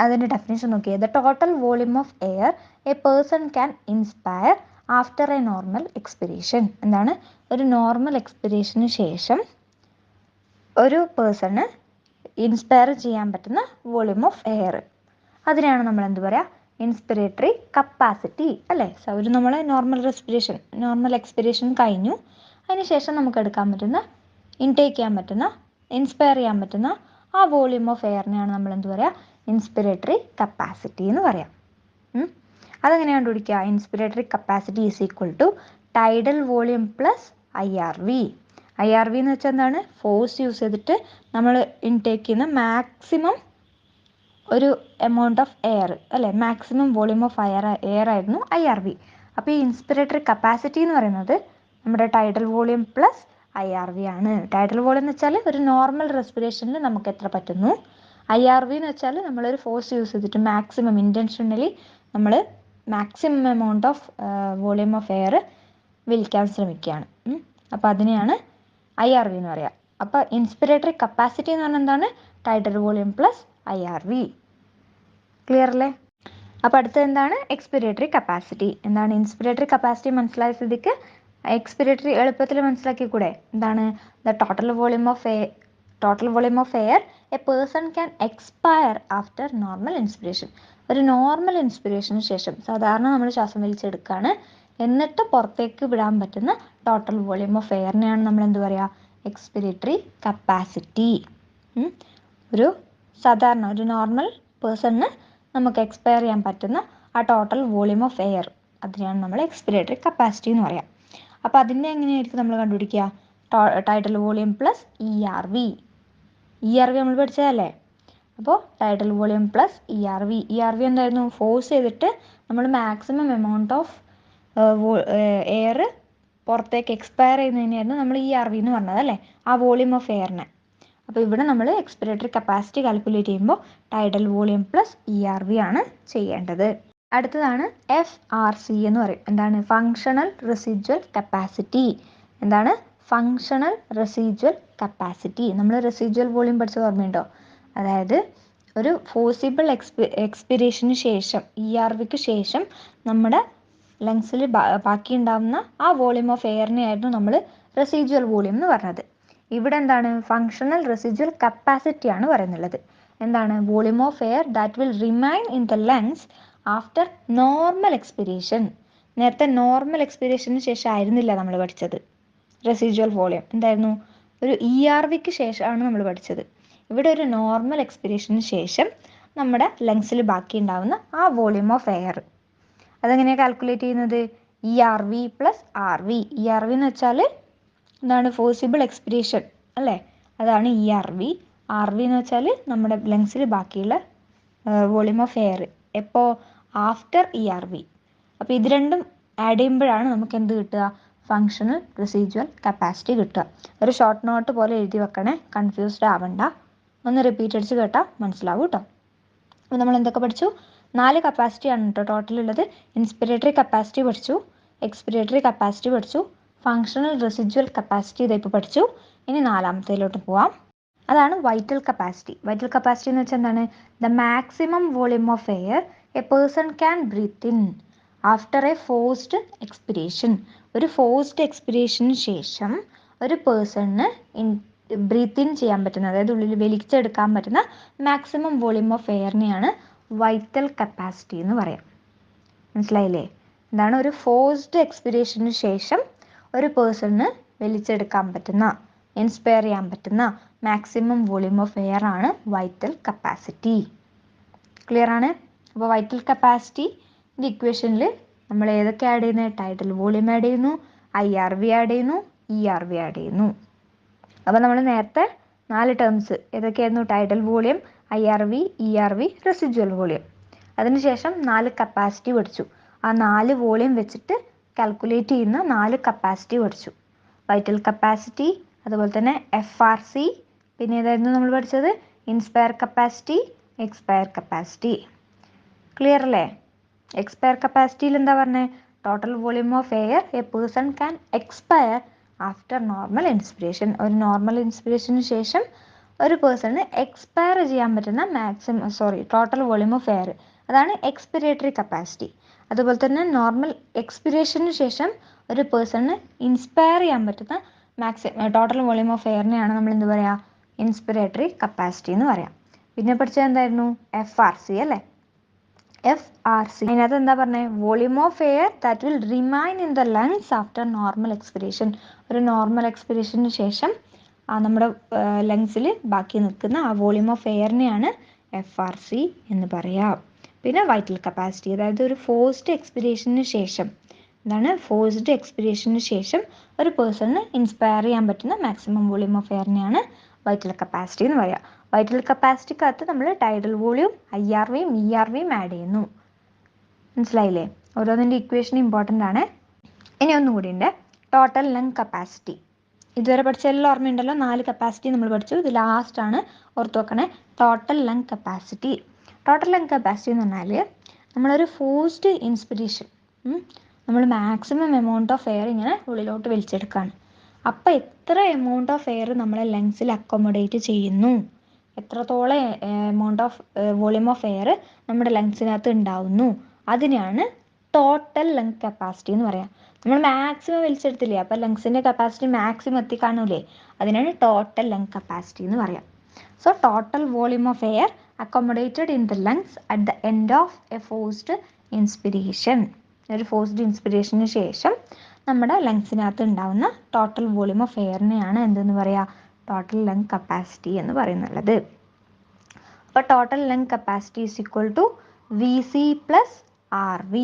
അതിൻ്റെ ഡെഫിനേഷൻ നോക്കിയേ. The total volume of air a person can inspire after A normal expiration. എന്താണ്? ഒരു നോർമൽ എക്സ്പിരേഷന് ശേഷം ഒരു പേഴ്സണ് ഇൻസ്പയർ ചെയ്യാൻ പറ്റുന്ന വോളിയം ഓഫ് എയർ, അതിനെയാണ് നമ്മൾ എന്ത് പറയുക? ഇൻസ്പിരേറ്ററി കപ്പാസിറ്റി അല്ലേ? ഒരു നമ്മൾ നോർമൽ എക്സ്പിരേഷൻ കഴിഞ്ഞു, അതിനുശേഷം നമുക്ക് എടുക്കാൻ പറ്റുന്ന, ഇൻടേക്ക് ചെയ്യാൻ പറ്റുന്ന, ഇൻസ്പയർ ചെയ്യാൻ പറ്റുന്ന ആ വോളിയം ഓഫ് എയറിനെയാണ് നമ്മൾ എന്ത് പറയുക? ഇൻസ്പിരേറ്ററി കപ്പാസിറ്റി എന്ന് പറയാം. അതെങ്ങനെ കണ്ടുപിടിക്കുക? Inspiratory capacity is equal to tidal volume plus IRV. IRV എന്ന് വെച്ചാൽ എന്താണ്? ഫോഴ്സ് യൂസ് ചെയ്തിട്ട് നമ്മൾ ഇൻടേക്ക് ചെയ്യുന്ന മാക്സിമം ഒരു എമൗണ്ട് ഓഫ് എയർ അല്ലേ? മാക്സിമം വോളിയം ഓഫ് എയർ ആയിരുന്നു IRV. അപ്പോൾ ഈ ഇൻസ്പിരേറ്ററി കപ്പാസിറ്റി എന്ന് പറയുന്നത് നമ്മുടെ ടൈഡൽ വോളിയം പ്ലസ് IRV ആണ്. ടൈഡൽ വോളിയം എന്ന് വെച്ചാൽ ഒരു നോർമൽ റെസ്പിറേഷനിൽ നമുക്ക് എത്ര പറ്റുന്നു. IRV എന്ന് വെച്ചാൽ നമ്മളൊരു ഫോഴ്സ് യൂസ് ചെയ്തിട്ട് മാക്സിമം ഇൻറ്റൻഷനലി നമ്മൾ maximum amount of volume of air വലിക്കാൻ ശ്രമിക്കുകയാണ്. അപ്പോൾ അതിനെയാണ് IRV എന്ന് പറയുക. അപ്പോൾ ഇൻസ്പിരേറ്ററി കപ്പാസിറ്റി എന്ന് പറഞ്ഞാൽ എന്താണ്? Tidal volume plus IRV. Clear അല്ലേ? അപ്പോൾ അടുത്തത് എന്താണ്? എക്സ്പിരേറ്ററി കപ്പാസിറ്റി. എന്താണ് ഇൻസ്പിരേറ്ററി കപ്പാസിറ്റി? മനസ്സിലായ സ്ഥിതിക്ക് എക്സ്പിരേറ്ററി എളുപ്പത്തിൽ മനസ്സിലാക്കിക്കൂടെ? എന്താണ്? The total volume of air a person can expire after normal inspiration. ഒരു നോർമൽ ഇൻസ്പിരേഷന് ശേഷം സാധാരണ നമ്മൾ ശ്വാസം വലിച്ചെടുക്കുകയാണ്, എന്നിട്ട് പുറത്തേക്ക് വിടാൻ പറ്റുന്ന ടോട്ടൽ വോളിയം ഓഫ് എയറിനെയാണ് നമ്മൾ എന്ത് പറയുക? എക്സ്പിരേറ്ററി കപ്പാസിറ്റി. ഒരു സാധാരണ ഒരു നോർമൽ പേഴ്സണിന് നമുക്ക് എക്സ്പയർ ചെയ്യാൻ പറ്റുന്ന ആ ടോട്ടൽ വോളിയം ഓഫ് എയർ, അതിനെയാണ് നമ്മൾ എക്സ്പിരേറ്ററി കപ്പാസിറ്റി എന്ന് പറയാം. അപ്പോൾ അതിൻ്റെ എങ്ങനെയായിരിക്കും നമ്മൾ കണ്ടുപിടിക്കുക? ടൈഡൽ വോളിയം പ്ലസ് ERV നമ്മൾ പഠിച്ചതല്ലേ? അപ്പോൾ ടൈഡൽ വോളിയം പ്ലസ് ERV എന്തായിരുന്നു? ഫോഴ്സ് ചെയ്തിട്ട് നമ്മൾ മാക്സിമം എമൗണ്ട് ഓഫ് എയർ പുറത്തേക്ക് എക്സ്പയർ ചെയ്യുന്നതിനായിരുന്നു നമ്മൾ ERV എന്ന് പറഞ്ഞത് അല്ലേ? ആ വോളിയം ഓഫ് എയറിനെ. അപ്പോൾ ഇവിടെ നമ്മൾ എക്സ്പിരേറ്ററി കപ്പാസിറ്റി കാൽക്കുലേറ്റ് ചെയ്യുമ്പോൾ ടൈഡൽ വോളിയം പ്ലസ് ERV ആണ് ചെയ്യേണ്ടത്. അടുത്തതാണ് FRC എന്ന് പറയും. എന്താണ്? Functional residual capacity. എന്താണ്? Functional residual capacity. നമ്മൾ റെസിജ്വൽ വോളിയം പഠിച്ചത് ഓർമ്മയുണ്ടോ? അതായത് ഒരു ഫോഴ്സിബിൾ എക്സ്പിരേഷന് ശേഷം ERVക്ക് ശേഷം നമ്മുടെ ലങ്സിൽ ബാക്കി ഉണ്ടാവുന്ന ആ വോളിയം ഓഫ് എയറിനെ ആയിരുന്നു നമ്മൾ റെസിജ്വൽ വോളിയം എന്ന് പറഞ്ഞത്. ഇവിടെ എന്താണ്? ഫങ്ഷണൽ റെസിജ്വൽ കപ്പാസിറ്റി ആണ് പറയുന്നുള്ളത്. എന്താണ്? Volume of air that will remain in the lungs after normal expiration. നേരത്തെ നോർമൽ എക്സ്പിരേഷന് ശേഷം ആയിരുന്നില്ല നമ്മൾ പഠിച്ചത് റെസിജ്വൽ വോളിയം. എന്തായിരുന്നു? ഒരു ERVക്ക് ശേഷമാണ് നമ്മൾ പഠിച്ചത്. ഇവിടെ ഒരു നോർമൽ എക്സ്പിരേഷന് ശേഷം നമ്മുടെ ലങ്സിൽ ബാക്കി ഉണ്ടാവുന്ന ആ വോളിയം ഓഫ് എയർ, അതെങ്ങനെയാണ് കാൽക്കുലേറ്റ് ചെയ്യുന്നത്? ERV plus RV. ERV എന്ന് വെച്ചാൽ എന്താണ്? ഫോഴ്സിബിൾ എക്സ്പിരേഷൻ അല്ലേ? അതാണ് ERV. RV എന്ന് വെച്ചാൽ നമ്മുടെ ലങ്സിൽ ബാക്കിയുള്ള വോളിയം ഓഫ് എയർ. എപ്പോൾ? After ERV. അപ്പോൾ ഇത് രണ്ടും ആഡ് ചെയ്യുമ്പോഴാണ് നമുക്ക് എന്ത് കിട്ടുക? ഫങ്ഷണൽ റെസിജ്വൽ കപ്പാസിറ്റി കിട്ടുക. ഒരു ഷോർട്ട് നോട്ട് പോലെ എഴുതി വെക്കണേ, കൺഫ്യൂസ്ഡ് ആവണ്ട. ഒന്ന് റിപ്പീറ്റ് അടിച്ച് കേട്ടാൽ മനസ്സിലാവും കേട്ടോ. അപ്പോൾ നമ്മൾ എന്തൊക്കെ പഠിച്ചു? 4 കപ്പാസിറ്റി ആണ് കേട്ടോ ടോട്ടൽ ഉള്ളത്. ഇൻസ്പിരേറ്ററി കപ്പാസിറ്റി പഠിച്ചു, എക്സ്പിരേറ്ററി കപ്പാസിറ്റി പഠിച്ചു, ഫങ്ഷണൽ റെസിജ്വൽ കപ്പാസിറ്റി ഇതിപ്പോൾ പഠിച്ചു. ഇനി 4ാമത്തേലോട്ട് പോവാം. അതാണ് വൈറ്റൽ കപ്പാസിറ്റി. വൈറ്റൽ കപ്പാസിറ്റി എന്ന് വെച്ചാൽ എന്താണ്? The maximum volume of air a person can breath in after A forced expiration. ഒരു ഫോഴ്സ്ഡ് എക്സ്പിരേഷന് ശേഷം ഒരു പേഴ്സണിന് ബ്രീത്ത് ഇൻ ചെയ്യാൻ പറ്റുന്ന, അതായത് ഉള്ളിൽ വലിച്ചെടുക്കാൻ പറ്റുന്ന മാക്സിമം വോളിയം ഓഫ് എയറിനെയാണ് വൈറ്റൽ കപ്പാസിറ്റി എന്ന് പറയാം. മനസ്സിലായില്ലേ? എന്താണ്? ഒരു ഫോഴ്സ്ഡ് എക്സ്പിരേഷന് ശേഷം ഒരു പേഴ്സണിന് വലിച്ചെടുക്കാൻ പറ്റുന്ന, ഇൻസ്പയർ ചെയ്യാൻ പറ്റുന്ന മാക്സിമം വോളിയം ഓഫ് എയർ ആണ് വൈറ്റൽ കപ്പാസിറ്റി. ക്ലിയർ ആണ്? അപ്പോൾ വൈറ്റൽ കപ്പാസിറ്റിൻ്റെ ഇക്വേഷനിൽ നമ്മൾ ഏതൊക്കെ ആഡ് ചെയ്യുന്നത്? ടൈഡൽ വോളിയം ആഡ് ചെയ്യുന്നു, IRV ആഡ് ചെയ്യുന്നു, ERV ആഡ് ചെയ്യുന്നു. അപ്പോൾ നമ്മൾ നേരത്തെ 4 ടേംസ് ഏതൊക്കെയായിരുന്നു? Tidal volume, IRV, ERV, residual volume. അതിനുശേഷം 4 കപ്പാസിറ്റി പഠിച്ചു. ആ 4 വോളിയം വെച്ചിട്ട് കാൽക്കുലേറ്റ് ചെയ്യുന്ന 4 കപ്പാസിറ്റി പഠിച്ചു. വൈറ്റൽ കപ്പാസിറ്റി, അതുപോലെ തന്നെ FRC, പിന്നെ ഏതായിരുന്നു നമ്മൾ പഠിച്ചത്? Inspire capacity, expire capacity. Clear അല്ലേ? എക്സ്പയർ കപ്പാസിറ്റിയിൽ എന്താ പറഞ്ഞത്? Total volume of air a person can expire after normal inspiration. ഒരു നോർമൽ ഇൻസ്പിറേഷന് ശേഷം ഒരു പേഴ്സണിന് എക്സ്പയർ ചെയ്യാൻ പറ്റുന്ന ടോട്ടൽ വോളിയം ഓഫ് എയർ, അതാണ് എക്സ്പിറേറ്ററി കപ്പാസിറ്റി. അതുപോലെ തന്നെ നോർമൽ എക്സ്പിറേഷന് ശേഷം ഒരു പേഴ്സണിന് ഇൻസ്പയർ ചെയ്യാൻ പറ്റുന്ന ടോട്ടൽ വോളിയം ഓഫ് എയറിനെയാണ് നമ്മൾ എന്ത് പറയുക? ഇൻസ്പിറേറ്ററി കപ്പാസിറ്റി എന്ന് പറയാം. പിന്നെ പഠിച്ചത് എന്തായിരുന്നു? FRC അല്ലേ? FRC അതിനകത്ത് എന്താ പറഞ്ഞത്? Volume of air that will remain in the lungs after normal expiration. ഒരു നോർമൽ എക്സ്പിറേഷന് ശേഷം നമ്മുടെ ലങ്സിൽ ബാക്കി നിൽക്കുന്ന ആ വോളിയം ഓഫ് എയറിനെയാണ് FRC എന്ന് പറയാം. പിന്നെ വൈറ്റൽ കപ്പാസിറ്റി, അതായത് ഒരു ഫോഴ്സ്ഡ് എക്സ്പിറേഷന് ശേഷം, എന്താണ് ഫോഴ്സ്ഡ് എക്സ്പിറേഷന് ശേഷം ഒരു പേഴ്സണിന് ഇൻസ്പയർ ചെയ്യാൻ പറ്റുന്ന മാക്സിമം വോളിയം ഓഫ് എയറിനെയാണ് വൈറ്റൽ കപ്പാസിറ്റി എന്ന് പറയാം. വൈറ്റൽ കപ്പാസിറ്റിക്കകത്ത് നമ്മൾ ടൈഡൽ വോളിയം, IRVയും ERVയും ആഡ് ചെയ്യുന്നു. മനസ്സിലായില്ലേ? ഓരോന്നിൻ്റെ ഇക്വേഷൻ ഇമ്പോർട്ടൻ്റ് ആണ്. ഇനി ഒന്നുകൂടി ഉണ്ട്, ടോട്ടൽ ലങ് കപ്പാസിറ്റി. ഇതുവരെ പഠിച്ചതെല്ലാം ഓർമ്മയുണ്ടല്ലോ? 4 കപ്പാസിറ്റി നമ്മൾ പഠിച്ചു. ഇത് ലാസ്റ്റ് ആണ്, ഓർത്ത് വെക്കണേ. Total lung capacity. Total lung capacity എന്ന് പറഞ്ഞാൽ നമ്മളൊരു ഫോഴ്സ്ഡ് ഇൻസ്പിറേഷൻ, നമ്മൾ മാക്സിമം എമൗണ്ട് ഓഫ് എയർ ഇങ്ങനെ ഉള്ളിലോട്ട് വലിച്ചെടുക്കുകയാണ്. അപ്പോൾ എത്ര എമൗണ്ട് ഓഫ് എയർ നമ്മളെ ലങ്സിൽ അക്കോമഡേറ്റ് ചെയ്യുന്നു, എത്രത്തോളം amount of volume of air നമ്മുടെ ലങ്സിനകത്ത് ഉണ്ടാവുന്നു, അതിനെയാണ് ടോട്ടൽ ലങ് കപ്പാസിറ്റി എന്ന് പറയാം. നമ്മൾ മാക്സിമം വലിച്ചെടുത്തില്ലേ, അപ്പോൾ ലങ്സിൻ്റെ കപ്പാസിറ്റി മാക്സിമം എത്തിക്കാണൂലേ, അതിനാണ് ടോട്ടൽ ലങ് കപ്പാസിറ്റി എന്ന് പറയാം. So total volume of air accommodated in the lungs at the end of A forced inspiration. ഒരു ഫോഴ്സ്ഡ് ഇൻസ്പിറേഷന് ശേഷം നമ്മുടെ ലങ്സിനകത്ത് ഉണ്ടാവുന്ന ടോട്ടൽ വോളിയം ഓഫ് എയറിനെയാണ് എന്തെന്ന് പറയുക? ടോട്ടൽ ലങ് കപ്പാസിറ്റി എന്ന് പറയുന്നുള്ളത്. അപ്പോൾ total lung capacity is equal to VC + RV.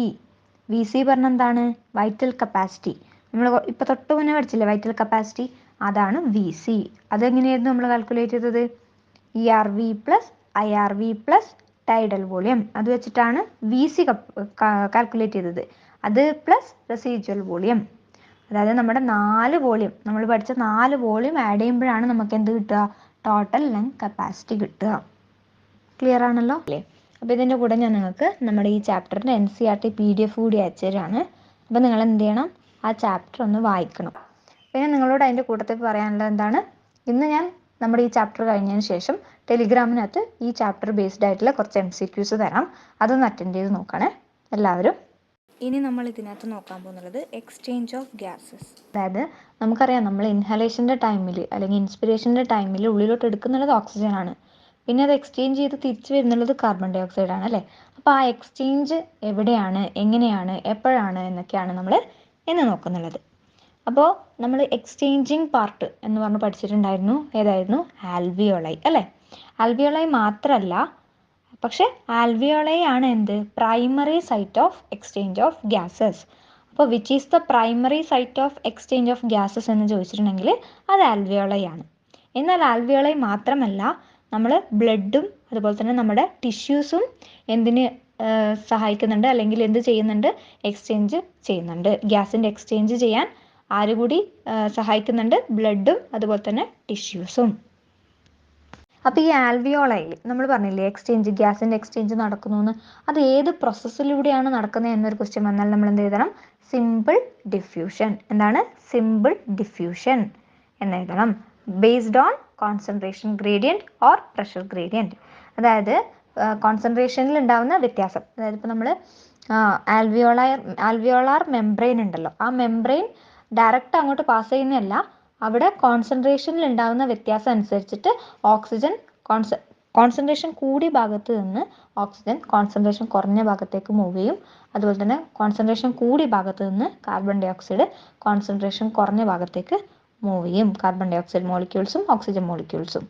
VC പറഞ്ഞാൽ എന്താണ്? Vital capacity. നമ്മൾ ഇപ്പോൾ തൊട്ട് മുന്നേ പഠിച്ചില്ലേ വൈറ്റൽ കപ്പാസിറ്റി, അതാണ് VC. അതെങ്ങനെയായിരുന്നു നമ്മൾ കാൽക്കുലേറ്റ് ചെയ്തത്? ERV + IRV + ടൈഡൽ വോളിയം, അത് വെച്ചിട്ടാണ് VC കാൽക്കുലേറ്റ് ചെയ്തത്. അത് പ്ലസ് റെസിജ്വൽ വോളിയം, അതായത് നമ്മുടെ 4 വോളിയം, നമ്മൾ പഠിച്ച 4 വോളിയം ആഡ് ചെയ്യുമ്പോഴാണ് നമുക്ക് എന്ത് കിട്ടുക? ടോട്ടൽ ലങ് കപ്പാസിറ്റി കിട്ടുക. ക്ലിയർ ആണല്ലോ അല്ലേ? അപ്പോൾ ഇതിൻ്റെ കൂടെ ഞാൻ നിങ്ങൾക്ക് നമ്മുടെ ഈ ചാപ്റ്ററിൻ്റെ NCERT PDF കൂടി അയച്ചു തരാണ്. അപ്പോൾ നിങ്ങൾ എന്ത് ചെയ്യണം? ആ ചാപ്റ്റർ ഒന്ന് വായിക്കണം. പിന്നെ നിങ്ങളോട് അതിൻ്റെ കൂട്ടത്തിൽ പറയാനുള്ളത് എന്താണ്? ഇന്ന് ഞാൻ നമ്മുടെ ഈ ചാപ്റ്റർ കഴിഞ്ഞതിന് ശേഷം ടെലിഗ്രാമിനകത്ത് ഈ ചാപ്റ്റർ ബേസ്ഡ് ആയിട്ടുള്ള കുറച്ച് MCQs തരാം, അതൊന്ന് അറ്റൻഡ് ചെയ്ത് നോക്കണേ എല്ലാവരും. ഇനി നമ്മൾ ഇതിനകത്ത് നോക്കാൻ പോകുന്നത് എക്സ്ചേഞ്ച് ഓഫ് ഗ്യാസസ്. അതായത് നമുക്കറിയാം, നമ്മൾ ഇൻഹലേഷൻ്റെ ടൈമിൽ അല്ലെങ്കിൽ ഇൻസ്പിറേഷൻ്റെ ടൈമിൽ ഉള്ളിലോട്ട് എടുക്കുന്നുള്ളത് ഓക്സിജൻ ആണ്. പിന്നെ അത് എക്സ്ചേഞ്ച് ചെയ്ത് തിരിച്ചു വരുന്നുള്ളത് കാർബൺ ഡൈ ഓക്സൈഡ് ആണ് അല്ലേ? അപ്പോൾ ആ എക്സ്ചേഞ്ച് എവിടെയാണ്, എങ്ങനെയാണ്, എപ്പോഴാണ് എന്നൊക്കെയാണ് നമ്മൾ ഇന്ന് നോക്കുന്നുള്ളത്. അപ്പോൾ നമ്മൾ എക്സ്ചേഞ്ചിങ് പാർട്ട് എന്ന് പറഞ്ഞ് പഠിച്ചിട്ടുണ്ടായിരുന്നു. ഏതായിരുന്നു? ആൽവിയോളൈ അല്ലേ? ആൽവിയോളൈ മാത്രമല്ല, പക്ഷെ ആൽവിയോളൈ ആണ് എന്ത്? Primary site of exchange of gases. അപ്പോൾ which is the primary site of exchange of gases എന്ന് ചോദിച്ചിട്ടുണ്ടെങ്കിൽ അത് ആൽവിയോളൈ ആണ്. എന്നാൽ ആൽവിയോളൈ മാത്രമല്ല, നമ്മൾ ബ്ലഡും അതുപോലെ തന്നെ നമ്മുടെ ടിഷ്യൂസും എന്തിന് സഹായിക്കുന്നുണ്ട്, അല്ലെങ്കിൽ എന്ത് ചെയ്യുന്നുണ്ട്? എക്സ്ചേഞ്ച് ചെയ്യുന്നുണ്ട്. ഗ്യാസിൻ്റെ എക്സ്ചേഞ്ച് ചെയ്യാൻ ആരുകൂടി സഹായിക്കുന്നുണ്ട്? ബ്ലഡും അതുപോലെ തന്നെ ടിഷ്യൂസും. അപ്പോൾ ഈ ആൽവിയോളയിൽ നമ്മൾ പറഞ്ഞില്ലേ ഗ്യാസിൻ്റെ എക്സ്ചേഞ്ച് നടക്കുന്നു എന്ന്, അത് ഏത് പ്രോസസ്സിലൂടെയാണ് നടക്കുന്നത് എന്നൊരു ക്വസ്റ്റ്യൻ വന്നാൽ നമ്മൾ എന്ത് എഴുതണം? Simple diffusion. എന്താണ്? സിമ്പിൾ ഡിഫ്യൂഷൻ എന്ന് എഴുതണം. Based on concentration gradient or pressure gradient. അതായത് കോൺസെൻട്രേഷനിൽ ഉണ്ടാകുന്ന വ്യത്യാസം. അതായത് ഇപ്പോൾ നമ്മൾ ആൽവിയോളാർ മെംബ്രെയിൻ ഉണ്ടല്ലോ, ആ മെംബ്രെയിൻ ഡയറക്റ്റ് അങ്ങോട്ട് പാസ് ചെയ്യുന്നതല്ല, അവിടെ കോൺസെൻട്രേഷനിൽ ഉണ്ടാകുന്ന വ്യത്യാസം അനുസരിച്ചിട്ട് ഓക്സിജൻ കോൺസെൻട്രേഷൻ കൂടിയ ഭാഗത്ത് നിന്ന് ഓക്സിജൻ കോൺസെൻട്രേഷൻ കുറഞ്ഞ ഭാഗത്തേക്ക് മൂവ് ചെയ്യും. അതുപോലെ തന്നെ കോൺസെൻട്രേഷൻ കൂടിയ ഭാഗത്ത് നിന്ന് കാർബൺ ഡൈ ഓക്സൈഡ് കോൺസെൻട്രേഷൻ കുറഞ്ഞ ഭാഗത്തേക്ക് മൂവ് ചെയ്യും. കാർബൺ ഡൈ ഓക്സൈഡ് മോളിക്യൂൾസും ഓക്സിജൻ മോളിക്യൂൾസും.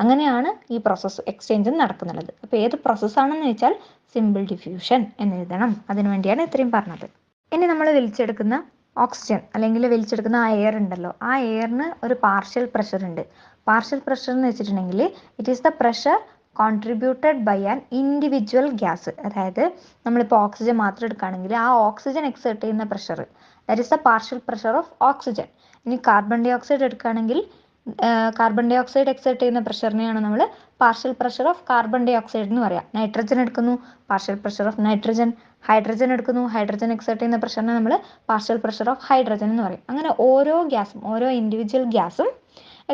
അങ്ങനെയാണ് ഈ പ്രോസസ്സ് എക്സ്ചേഞ്ച് നടക്കുന്നത്. അപ്പോൾ ഏത് പ്രോസസ്സാണെന്ന് വെച്ചാൽ സിമ്പിൾ ഡിഫ്യൂഷൻ എന്ന് എഴുതണം. അതിനുവേണ്ടിയാണ് ഇത്രയും പറഞ്ഞത്. ഇനി നമ്മൾ വലിച്ചെടുക്കുന്ന ഓക്സിജൻ അല്ലെങ്കിൽ വലിച്ചെടുക്കുന്ന ആ എയർ ഉണ്ടല്ലോ, ആ എയറിന് ഒരു പാർഷ്യൽ പ്രഷർ ഉണ്ട്. പാർഷ്യൽ പ്രഷർ എന്ന് വെച്ചിട്ടുണ്ടെങ്കിൽ it is the pressure contributed by an individual gas. അതായത് നമ്മളിപ്പോൾ ഓക്സിജൻ മാത്രം എടുക്കുകയാണെങ്കിൽ ആ ഓക്സിജൻ എക്സേർട്ട് ചെയ്യുന്ന pressure, that is the partial pressure of oxygen. ഇനി കാർബൺ ഡൈ ഓക്സൈഡ് എടുക്കുകയാണെങ്കിൽ കാർബൺ ഡൈ ഓക്സൈഡ് എക്സേർട്ട് ചെയ്യുന്ന പ്രഷറിനെയാണ് നമ്മൾ partial pressure of carbon dioxide എന്ന് പറയാം. നൈട്രജൻ എടുക്കുന്നു, partial pressure of nitrogen. Hydrogen എടുക്കുന്നു, ഹൈഡ്രജൻ എക്സേർട്ട് ചെയ്യുന്ന പ്രഷറിനെ നമ്മൾ പാർഷ്യൽ പ്രഷർ ഓഫ് ഹൈഡ്രജൻ എന്ന് പറയും. അങ്ങനെ ഓരോ ഗ്യാസും, ഓരോ ഇൻഡിവിജ്വൽ ഗ്യാസും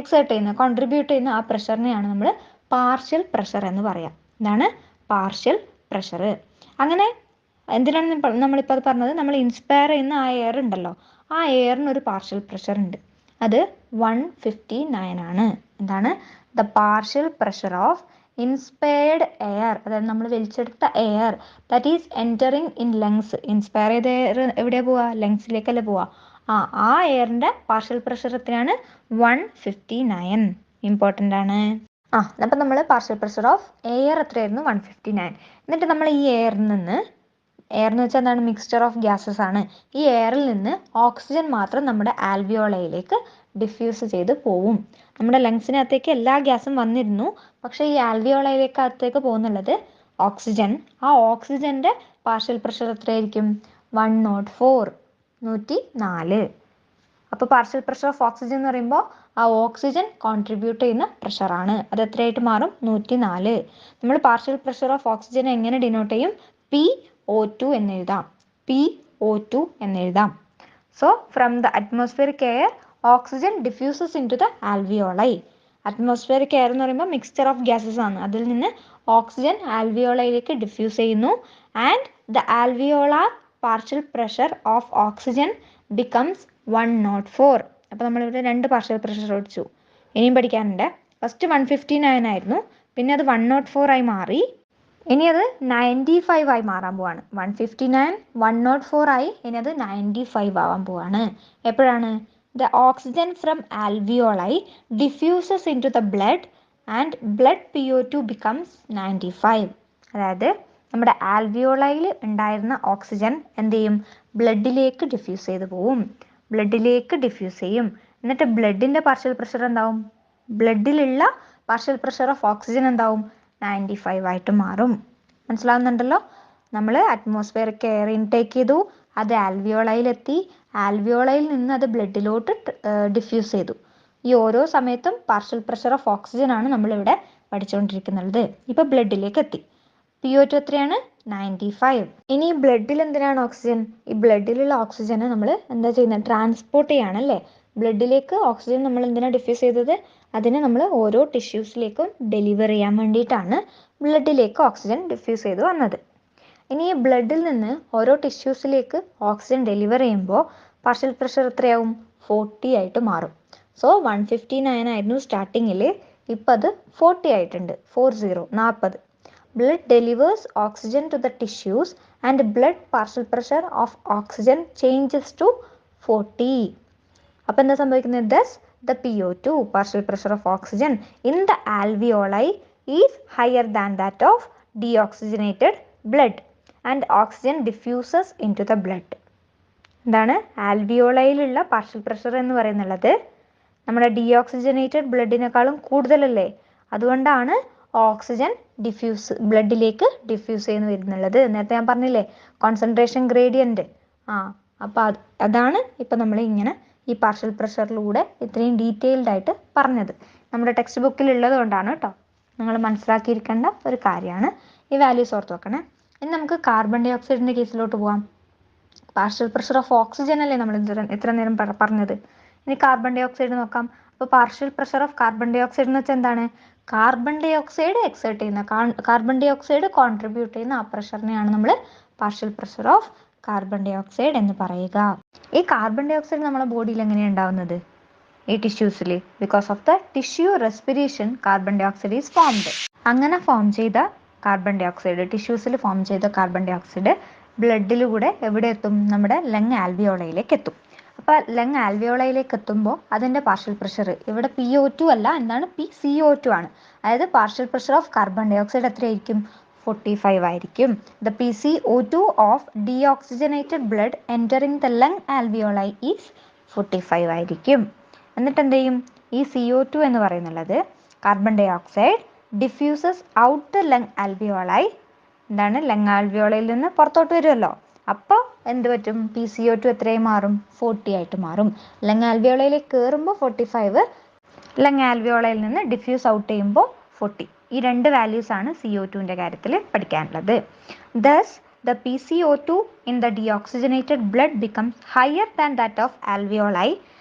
എക്സേർട്ട് ചെയ്യുന്ന, കോൺട്രിബ്യൂട്ട് ചെയ്യുന്ന ആ പ്രഷറിനെയാണ് നമ്മൾ പാർഷ്യൽ പ്രഷർ എന്ന് പറയാം. എന്താണ് പാർഷ്യൽ പ്രഷർ? അങ്ങനെ എന്തിനാണ് നമ്മളിപ്പോൾ അത് പറഞ്ഞത്? നമ്മൾ ഇൻസ്പയർ ചെയ്യുന്ന ആ എയർ ഉണ്ടല്ലോ, ആ എയറിന് ഒരു പാർഷ്യൽ പ്രഷർ ഉണ്ട്. അത് 159 ആണ്. എന്താണ്? The partial pressure of inspired air, അതായത് നമ്മൾ വലിച്ചെടുത്ത air that is entering in lungs. Inspire ചെയ്ത എയർ എവിടെയാണ് പോവുക? ലങ്സിലേക്കല്ലേ പോവുക. ആ എയറിൻ്റെ പാർഷ്യൽ പ്രഷർ എത്രയാണ്? 159. ഇമ്പോർട്ടൻ്റ് ആണ്. അപ്പം നമ്മൾ പാർഷ്യൽ പ്രഷർ ഓഫ് എയർ എത്രയായിരുന്നു? 159. എന്നിട്ട് നമ്മൾ ഈ എയറിൽ നിന്ന്, എയർ എന്ന് വെച്ചാൽ എന്താണ്? മിക്സ്ചർ ഓഫ് ഗ്യാസസ് ആണ്. ഈ എയറിൽ നിന്ന് ഓക്സിജൻ മാത്രം നമ്മുടെ ആൽവിയോളയിലേക്ക് ഡിഫ്യൂസ് ചെയ്ത് പോവും. നമ്മുടെ ലങ്സിനകത്തേക്ക് എല്ലാ ഗ്യാസും വന്നിരുന്നു, പക്ഷേ ഈ ആൽവിയോളയിലേക്ക് അകത്തേക്ക് പോകുന്നുള്ളത് ഓക്സിജൻ. ആ ഓക്സിജൻ്റെ പാർഷ്യൽ പ്രഷർ എത്രയായിരിക്കും? 104, 104. അപ്പോൾ പാർഷ്യൽ പ്രഷർ ഓഫ് ഓക്സിജൻ എന്ന് പറയുമ്പോൾ ആ ഓക്സിജൻ കോൺട്രിബ്യൂട്ട് ചെയ്യുന്ന പ്രഷറാണ്. അത് എത്രയായിട്ട് മാറും? 104. നമ്മൾ പാർഷ്യൽ പ്രഷർ ഓഫ് ഓക്സിജൻ എങ്ങനെ ഡിനോട്ട് ചെയ്യും? PO2 എന്നെഴുതാം. PO2 എന്നെഴുതാം. So from the atmospheric air oxygen diffuses into the alveoli. Atmospheric air എന്ന് പറയുമ്പോൾ മിക്സ്ചർ ഓഫ് ഗ്യാസസ് ആണ്. അതിൽ നിന്ന് ഓക്സിജൻ ആൽവിയോളയിലേക്ക് ഡിഫ്യൂസ് ചെയ്യുന്നു. And the alveolar partial pressure of oxygen becomes 104. അപ്പോൾ നമ്മളിവിടെ 2 പാർഷ്യൽ പ്രഷർ പഠിച്ചു. ഇനിയും പഠിക്കാനുണ്ട്. ഫസ്റ്റ് 159 ആയിരുന്നു, പിന്നെ അത് 104 ആയി മാറി. ഇനി അത് 95 ആയി മാറാൻ പോവാണ്. 159, 104 ആയി, ഇനി അത് 95 ആവാൻ പോവാണ്. എപ്പോഴാണ്? The oxygen from alveoli diffuses into the blood and blood PO2 becomes 95. അതായത് നമ്മുടെ ആൽവിയോളയിൽ ഉണ്ടായിരുന്ന ഓക്സിജൻ എന്ത് ചെയ്യും? ബ്ലഡിലേക്ക് ഡിഫ്യൂസ് ചെയ്ത് പോവും. ബ്ലഡിലേക്ക് ഡിഫ്യൂസ് ചെയ്യും. എന്നിട്ട് ബ്ലഡിൻ്റെ പാർഷ്യൽ പ്രഷർ എന്താവും? ബ്ലഡിലുള്ള പാർഷ്യൽ പ്രഷർ ഓഫ് ഓക്സിജൻ എന്താവും? 95 ആയിട്ട് മാറും. മനസ്സിലാവുന്നുണ്ടല്ലോ? നമ്മൾ അറ്റ്മോസ്ഫിയറിക് എയർ ഇൻടേക്ക് ചെയ്തു, അത് ആൽവിയോളയിലെത്തി, ആൽവിയോളയിൽ നിന്ന് അത് ബ്ലഡിലോട്ട് ഡിഫ്യൂസ് ചെയ്തു. ഈ ഓരോ സമയത്തും പാർഷ്യൽ പ്രഷർ ഓഫ് ഓക്സിജൻ ആണ് നമ്മളിവിടെ പഠിച്ചുകൊണ്ടിരിക്കുന്നത്. ഇപ്പോൾ ബ്ലഡിലേക്ക് എത്തി. PO2 എത്രയാണ്? 95. ഇനി ബ്ലഡിൽ എന്തിനാണ് ഓക്സിജൻ? ഈ ബ്ലഡിലുള്ള ഓക്സിജനെ നമ്മൾ എന്താ ചെയ്യുന്നത്? ട്രാൻസ്പോർട്ട് ചെയ്യാണല്ലേ. ബ്ലഡിലേക്ക് ഓക്സിജൻ നമ്മൾ എന്തിനാണ് ഡിഫ്യൂസ് ചെയ്തത്? അതിനെ നമ്മൾ ഓരോ ടിഷ്യൂസിലേക്കും ഡെലിവർ ചെയ്യാൻ വേണ്ടിയിട്ടാണ് ബ്ലഡിലേക്ക് ഓക്സിജൻ ഡിഫ്യൂസ് ചെയ്ത് വന്നത്. ഇനി ഈ ബ്ലഡിൽ നിന്ന് ഓരോ ടിഷ്യൂസിലേക്ക് ഓക്സിജൻ ഡെലിവർ ചെയ്യുമ്പോൾ പാർഷ്യൽ പ്രഷർ എത്രയാവും? 40 ആയിട്ട് മാറും. സോ 159 ആയിരുന്നു സ്റ്റാർട്ടിങ്ങിൽ, ഇപ്പം അത് 40 ആയിട്ടുണ്ട്. 40. Blood delivers oxygen to the tissues and blood partial pressure of oxygen changes to 40. അപ്പോൾ എന്താ സംഭവിക്കുന്നത്? Thus, the PO2 partial pressure of oxygen in the alveoli is higher than that of deoxygenated blood and oxygen diffuses into the blood. എന്താണ്? ആൽവിയോളയിലുള്ള partial pressure എന്ന് പറയുന്നുള്ളത് നമ്മുടെ deoxygenated ബ്ലഡിനേക്കാളും കൂടുതലല്ലേ. അതുകൊണ്ടാണ് oxygen ബ്ലഡിലേക്ക് diffuse ചെയ്യുന്ന വരുന്നുള്ളത്. നേരത്തെ ഞാൻ പറഞ്ഞില്ലേ, കോൺസെൻട്രേഷൻ ഗ്രേഡിയൻറ്റ്. അപ്പോൾ അതാണ് ഇപ്പം നമ്മൾ ഇങ്ങനെ ഈ പാർഷ്യൽ പ്രഷറിലൂടെ ഇത്രയും ഡീറ്റെയിൽഡ് ആയിട്ട് പറഞ്ഞത്. നമ്മുടെ ടെക്സ്റ്റ് ബുക്കിൽ ഉള്ളത് കൊണ്ടാണ് കേട്ടോ. നിങ്ങൾ മനസ്സിലാക്കിയിരിക്കേണ്ട ഒരു കാര്യമാണ്. ഈ വാല്യൂസ് ഓർത്ത് വെക്കണേ. ഇനി നമുക്ക് കാർബൺ ഡൈ ഓക്സൈഡിൻ്റെ കേസിലോട്ട് പോകാം. പാർഷ്യൽ പ്രഷർ ഓഫ് ഓക്സിജൻ അല്ലേ നമ്മൾ ഇത്ര നേരം പറഞ്ഞത്. ഇനി കാർബൺ ഡൈ ഓക്സൈഡ് നോക്കാം. അപ്പോൾ partial pressure of carbon dioxide എന്ന് വെച്ചാൽ എന്താണ്? കാർബൺ ഡൈ ഓക്സൈഡ് എക്സേർട്ട് ചെയ്യുന്ന, കാർബൺ ഡൈ ഓക്സൈഡ് കോൺട്രിബ്യൂട്ട് ചെയ്യുന്ന ആ പ്രഷറിനെയാണ് നമ്മൾ partial pressure of carbon dioxide എന്ന് പറയുക. ഈ കാർബൺ ഡൈ ഓക്സൈഡ് നമ്മുടെ ബോഡിയിൽ എങ്ങനെയാണ് ഉണ്ടാവുന്നത്? ഈ ടിഷ്യൂസിൽ. Because of the tissue respiration carbon dioxide is formed. അങ്ങനെ ഫോം ചെയ്ത കാർബൺ ഡൈ ഓക്സൈഡ്, ടിഷ്യൂസിൽ ഫോം ചെയ്ത കാർബൺ ഡൈ ഓക്സൈഡ് ബ്ലഡിലൂടെ എവിടെ എത്തും? നമ്മുടെ ലങ് ആൽവിയോളയിലേക്ക് എത്തും. അപ്പോൾ ലങ് ആൽവിയോളയിലേക്ക് എത്തുമ്പോൾ അതിൻ്റെ പാർഷ്യൽ പ്രഷർ ഇവിടെ PO2 അല്ല, എന്താണ്? PCO2 ആണ്. അതായത് partial pressure of carbon dioxide എത്രയായിരിക്കും? 45 ആയിരിക്കും. The PCO2 of deoxygenated blood entering the lung alveoli is 45 ആയിരിക്കും. എന്നിട്ട് എന്ത് ചെയ്യും? ഈ CO2 എന്ന് പറയുന്നുള്ളത് carbon dioxide diffuses out the lung alveoli. എന്താണ്? ലങ് ആൽവിയോളയിൽ നിന്ന് പുറത്തോട്ട് വരുമല്ലോ. അപ്പോൾ എന്ത് പറ്റും? PCO2 എത്രയായി മാറും? 40 ആയിട്ട് മാറും. ലങ് ആൽവിയോളയിലേക്ക് കയറുമ്പോൾ 45, ലങ് ആൽവിയോളയിൽ നിന്ന് ഡിഫ്യൂസ് ഔട്ട് ചെയ്യുമ്പോൾ 40. ഈ രണ്ട് വാല്യൂസ് ആണ് CO2ന്റെ കാര്യത്തിൽ പഠിക്കാനുള്ളത്. Thus, the PCO2 in the deoxygenated blood becomes higher than that of alveoli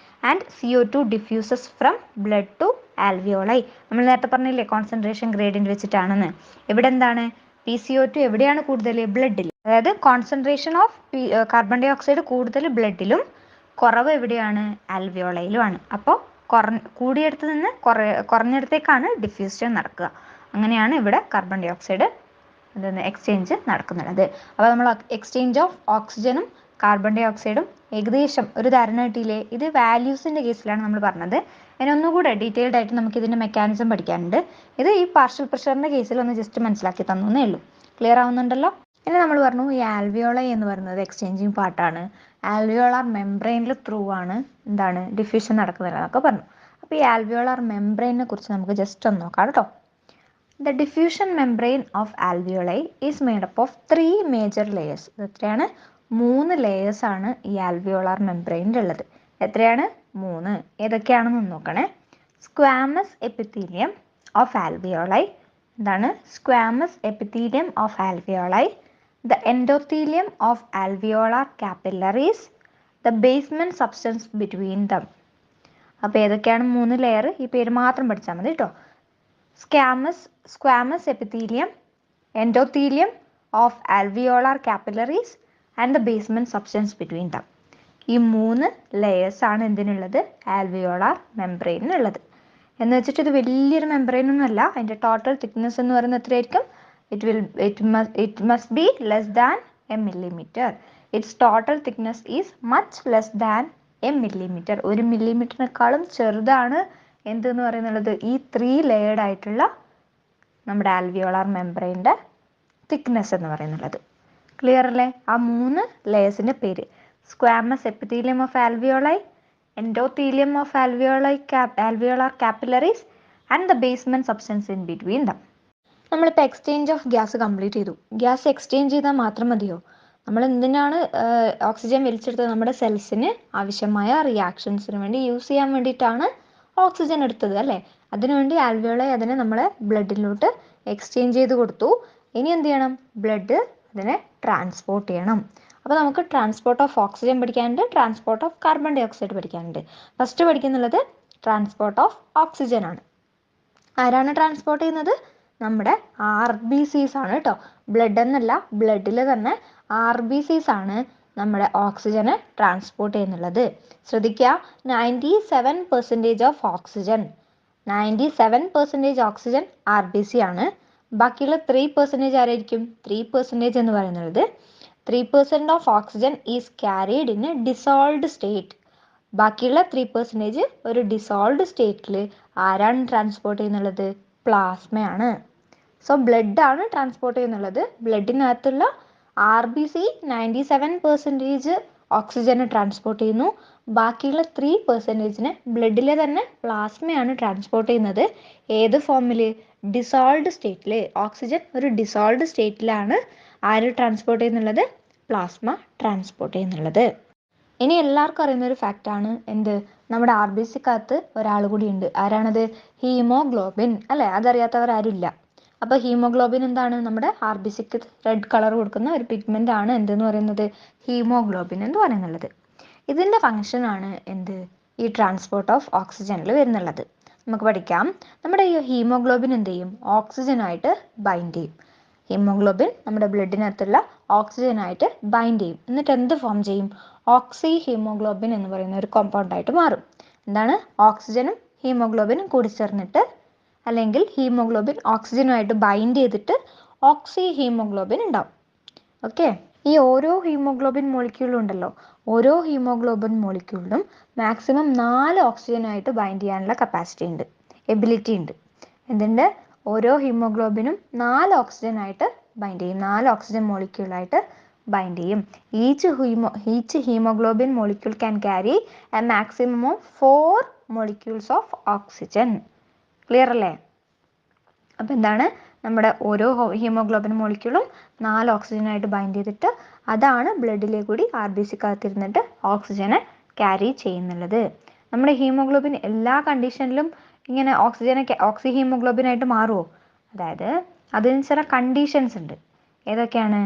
and CO2 diffuses from blood to alveoli. നമ്മൾ നേരത്തെ പറഞ്ഞില്ലേ കോൺസെൻട്രേഷൻ ഗ്രേഡിയന്റ് വെച്ചിട്ടാണെന്ന്. ഇവിടെ എന്താണ് PCO2 എവിടെയാണ് കൂടുതൽ? ബ്ലഡിൽ. അതായത് concentration of carbon dioxide കൂടുതൽ ബ്ലഡിലും കുറവ് എവിടെയാണ്? ആൽവിയോളയിലുമാണ്. അപ്പോൾ കൂടിയെടുത്ത് നിന്ന് കുറഞ്ഞിടത്തേക്കാണ് ഡിഫ്യൂഷൻ നടക്കുക. അങ്ങനെയാണ് ഇവിടെ കാർബൺ ഡൈ ഓക്സൈഡ് എക്സ്ചേഞ്ച് നടക്കുന്നത്. അപ്പോൾ നമ്മൾ എക്സ്ചേഞ്ച് ഓഫ് ഓക്സിജനും കാർബൺ ഡൈ ഓക്സൈഡും ഏകദേശം ഒരു ധാരണ കിട്ടിയില്ലേ? ഇത് വാല്യൂസിൻ്റെ കേസിലാണ് നമ്മൾ പറഞ്ഞത്. അതിനൊന്നുകൂടെ ഡീറ്റെയിൽഡ് ആയിട്ട് നമുക്ക് ഇതിൻ്റെ മെക്കാനിസം പഠിക്കാനുണ്ട്. ഇത് ഈ പാർഷ്യൽ പ്രഷറിൻ്റെ കേസിൽ ഒന്ന് ജസ്റ്റ് മനസ്സിലാക്കി തന്നേ ഉള്ളൂ. ക്ലിയർ ആവുന്നുണ്ടല്ലോ? ഇനി നമ്മൾ പറഞ്ഞു ഈ ആൽവിയോളൈ എന്ന് പറയുന്നത് എക്സ്ചേഞ്ചിങ് പാർട്ടാണ്. ആൽവിയോളാർ മെംബ്രെയിനിൽ ത്രൂ ആണ് എന്താണ് ഡിഫ്യൂഷൻ നടക്കുന്നത് എന്നൊക്കെ പറഞ്ഞു. അപ്പോൾ ഈ ആൽവിയോളാർ മെംബ്രെയിനെ കുറിച്ച് നമുക്ക് ജസ്റ്റ് ഒന്ന് നോക്കാം കേട്ടോ. The diffusion membrane of alveoli is made up of 3 major layers. എത്രയാണ്? 3 layers ആണ് ഈ ആൽവിയോളാർ മെംബ്രെയിനിൽ ഉള്ളത്. എത്രയാണ്? 3. ഏതൊക്കെയാണെന്ന് നോക്കണേ. Squamous epithelium of alveoli. എന്താണ്? Squamous epithelium of alveoli. The endothelium of alveolar capillaries. The basement substance between them. അപ്പോൾ ഏതൊക്കെയാണ് 3 ലെയർ? ഈ പേര് മാത്രം പഠിച്ചാൽ മതി കേട്ടോ. Squamous epithelium, endothelium of alveolar capillaries and the basement substance between them. ഈ 3 ലെയേഴ്സ് ആണ് എന്തിനുള്ളത്? ആൽവിയോളാർ മെംബ്രെയിനുള്ളത്. എന്ന് വെച്ചിട്ട് ഇത് വലിയൊരു മെംബ്രെയിൻ ഒന്നുമല്ല. അതിൻ്റെ ടോട്ടൽ തിക്നെസ് എന്ന് പറയുന്നത് എത്രയായിരിക്കും? It must be less than a millimeter. Its total thickness is much less than a millimeter. 1 മില്ലിമീറ്ററിനേക്കാളും ചെറുതാണ് എന്തെന്ന് പറയുന്നത്? ഈ 3 ലെയേർഡ് ആയിട്ടുള്ള നമ്മുടെ ആൽവിയോളാർ മെംബ്രെയിൻ്റെ തിക്നെസ് എന്ന് പറയുന്നത്. ക്ലിയർ അല്ലേ? ആ 3 ലെയേഴ്സിൻ്റെ പേര് squamous epithelium of alveoli, endothelium of alveolar capillaries and the basement substance in between them. നമ്മളിപ്പോൾ എക്സ്ചേഞ്ച് ഓഫ് ഗ്യാസ് കംപ്ലീറ്റ് ചെയ്തു. ഗ്യാസ് എക്സ്ചേഞ്ച് ചെയ്താൽ മാത്രം മതിയോ? നമ്മൾ എന്തിനാണ് ഓക്സിജൻ വലിച്ചെടുത്തത്? നമ്മുടെ സെൽസിന് ആവശ്യമായ റിയാക്ഷൻസിന് വേണ്ടി യൂസ് ചെയ്യാൻ വേണ്ടിയിട്ടാണ് ഓക്സിജൻ എടുത്തത് അല്ലേ? അതിനുവേണ്ടി ആൽവിയോളൈ അതിനെ നമ്മളെ ബ്ലഡിലോട്ട് എക്സ്ചേഞ്ച് ചെയ്ത് കൊടുത്തു. ഇനി എന്ത് ചെയ്യണം? ബ്ലഡ് അതിനെ ട്രാൻസ്പോർട്ട് ചെയ്യണം. അപ്പോൾ നമുക്ക് ട്രാൻസ്പോർട്ട് ഓഫ് ഓക്സിജൻ പഠിക്കാനുണ്ട്, transport of carbon dioxide പഠിക്കാനുണ്ട്. ഫസ്റ്റ് പഠിക്കുന്നുള്ളത് ട്രാൻസ്പോർട്ട് ഓഫ് ഓക്സിജൻ ആണ്. ആരാണ് ട്രാൻസ്പോർട്ട് ചെയ്യുന്നത്? നമ്മുടെ RBCs ആണ് കേട്ടോ. ബ്ലഡ് എന്നല്ല, ബ്ലഡിൽ തന്നെ RBCs ആണ് നമ്മുടെ ഓക്സിജനെ ട്രാൻസ്പോർട്ട് ചെയ്യുന്നുള്ളത്. ശ്രദ്ധിക്കുക, 97% ഓഫ് ഓക്സിജൻ 97% ഓക്സിജൻ RBC ആണ്. ബാക്കിയുള്ള 3% ആരായിരിക്കും? 3% എന്ന് പറയുന്നത് 3% of oxygen is carried in A dissolved state. ബാക്കിയുള്ള 3% ഒരു ഡിസോൾവ്ഡ് സ്റ്റേറ്റിൽ ആരാണ് ട്രാൻസ്പോർട്ട് ചെയ്യുന്നുള്ളത്? പ്ലാസ്മയാണ്. സോ ബ്ലഡ് ആണ് ട്രാൻസ്പോർട്ട് ചെയ്യുന്നുള്ളത്. ബ്ലഡിനകത്തുള്ള RBC 97% ഓക്സിജനെ ട്രാൻസ്പോർട്ട് ചെയ്യുന്നു. ബാക്കിയുള്ള 3%നെ ബ്ലഡിലെ തന്നെ പ്ലാസ്മയാണ് ട്രാൻസ്പോർട്ട് ചെയ്യുന്നത്. ഏത് ഫോമിൽ? ഡിസോൾവ്ഡ് സ്റ്റേറ്റിൽ. ഓക്സിജൻ ഒരു ഡിസോൾവ്ഡ് സ്റ്റേറ്റിലാണ് ആര് ട്രാൻസ്പോർട്ട് ചെയ്യുന്നുള്ളത്? പ്ലാസ്മ ട്രാൻസ്പോർട്ട് ചെയ്യുന്നുള്ളത്. ഇനി എല്ലാവർക്കും അറിയുന്ന ഒരു ഫാക്റ്റാണ് എന്ത്? നമ്മുടെ RBCക്കകത്ത് ഒരാൾ കൂടി ഉണ്ട്. ആരാണത്? ഹീമോഗ്ലോബിൻ അല്ലേ? അതറിയാത്തവർ ആരുമില്ല. അപ്പോൾ ഹീമോഗ്ലോബിൻ എന്താണ്? നമ്മുടെ RBCക്ക് റെഡ് കളർ കൊടുക്കുന്ന ഒരു പിഗ്മെൻ്റ് ആണ് എന്തെന്ന് പറയുന്നത്? ഹീമോഗ്ലോബിൻ എന്ന് പറയുന്നുള്ളത്. ഇതിൻ്റെ ഫങ്ഷനാണ് എന്ത്? ഈ ട്രാൻസ്പോർട്ട് ഓഫ് ഓക്സിജനിൽ വരുന്നുള്ളത്. നമുക്ക് പഠിക്കാം. നമ്മുടെ ഈ ഹീമോഗ്ലോബിൻ എന്ത് ചെയ്യും? ഓക്സിജനായിട്ട് ബൈൻഡ് ചെയ്യും. ഹീമോഗ്ലോബിൻ നമ്മുടെ ബ്ലഡിനകത്തുള്ള ഓക്സിജനായിട്ട് ബൈൻഡ് ചെയ്യും. എന്നിട്ട് എന്ത് ഫോം ചെയ്യും? ഓക്സി ഹീമോഗ്ലോബിൻ എന്ന് പറയുന്ന ഒരു കോമ്പൗണ്ടായിട്ട് മാറും. എന്താണ്? ഓക്സിജനും ഹീമോഗ്ലോബിനും കൂടി ചേർന്നിട്ട്, അല്ലെങ്കിൽ ഹീമോഗ്ലോബിൻ ഓക്സിജനുമായിട്ട് ബൈൻഡ് ചെയ്തിട്ട് ഓക്സി ഹീമോഗ്ലോബിൻ ഉണ്ടാവും. ഓക്കെ. ഈ ഓരോ ഹീമോഗ്ലോബിൻ മോളിക്യൂളും ഉണ്ടല്ലോ, ഓരോ ഹീമോഗ്ലോബിൻ മോളിക്യൂളിനും മാക്സിമം 4 ഓക്സിജനായിട്ട് ബൈൻഡ് ചെയ്യാനുള്ള കപ്പാസിറ്റി ഉണ്ട്, എബിലിറ്റി ഉണ്ട്. എന്തുണ്ട്? ഓരോ ഹീമോഗ്ലോബിനും 4 ഓക്സിജനായിട്ട് ബൈൻഡ് ചെയ്യും, 4 ഓക്സിജൻ മോളിക്യൂളായിട്ട് ബൈൻഡ് ചെയ്യും. Each haemoglobin molecule can carry A maximum of 4 molecules of oxygen. Clear അല്ലേ? അപ്പോൾ എന്താണ്? നമ്മുടെ ഓരോ ഹീമോഗ്ലോബിൻ മോളിക്യൂളും 4 ഓക്സിജനായിട്ട് ബൈൻഡ് ചെയ്തിട്ട് അതാണ് ബ്ലഡിലെ കൂടി RBCക്കകത്തിരുന്നിട്ട് ഓക്സിജനെ ക്യാരി ചെയ്യുന്നുള്ളത്. നമ്മുടെ ഹീമോഗ്ലോബിൻ എല്ലാ കണ്ടീഷനിലും ഇങ്ങനെ ഓക്സി ഹീമോഗ്ലോബിൻ ആയിട്ട് മാറുമോ? അതായത് അതിന് ചില കണ്ടീഷൻസ് ഉണ്ട്. ഏതൊക്കെയാണ്?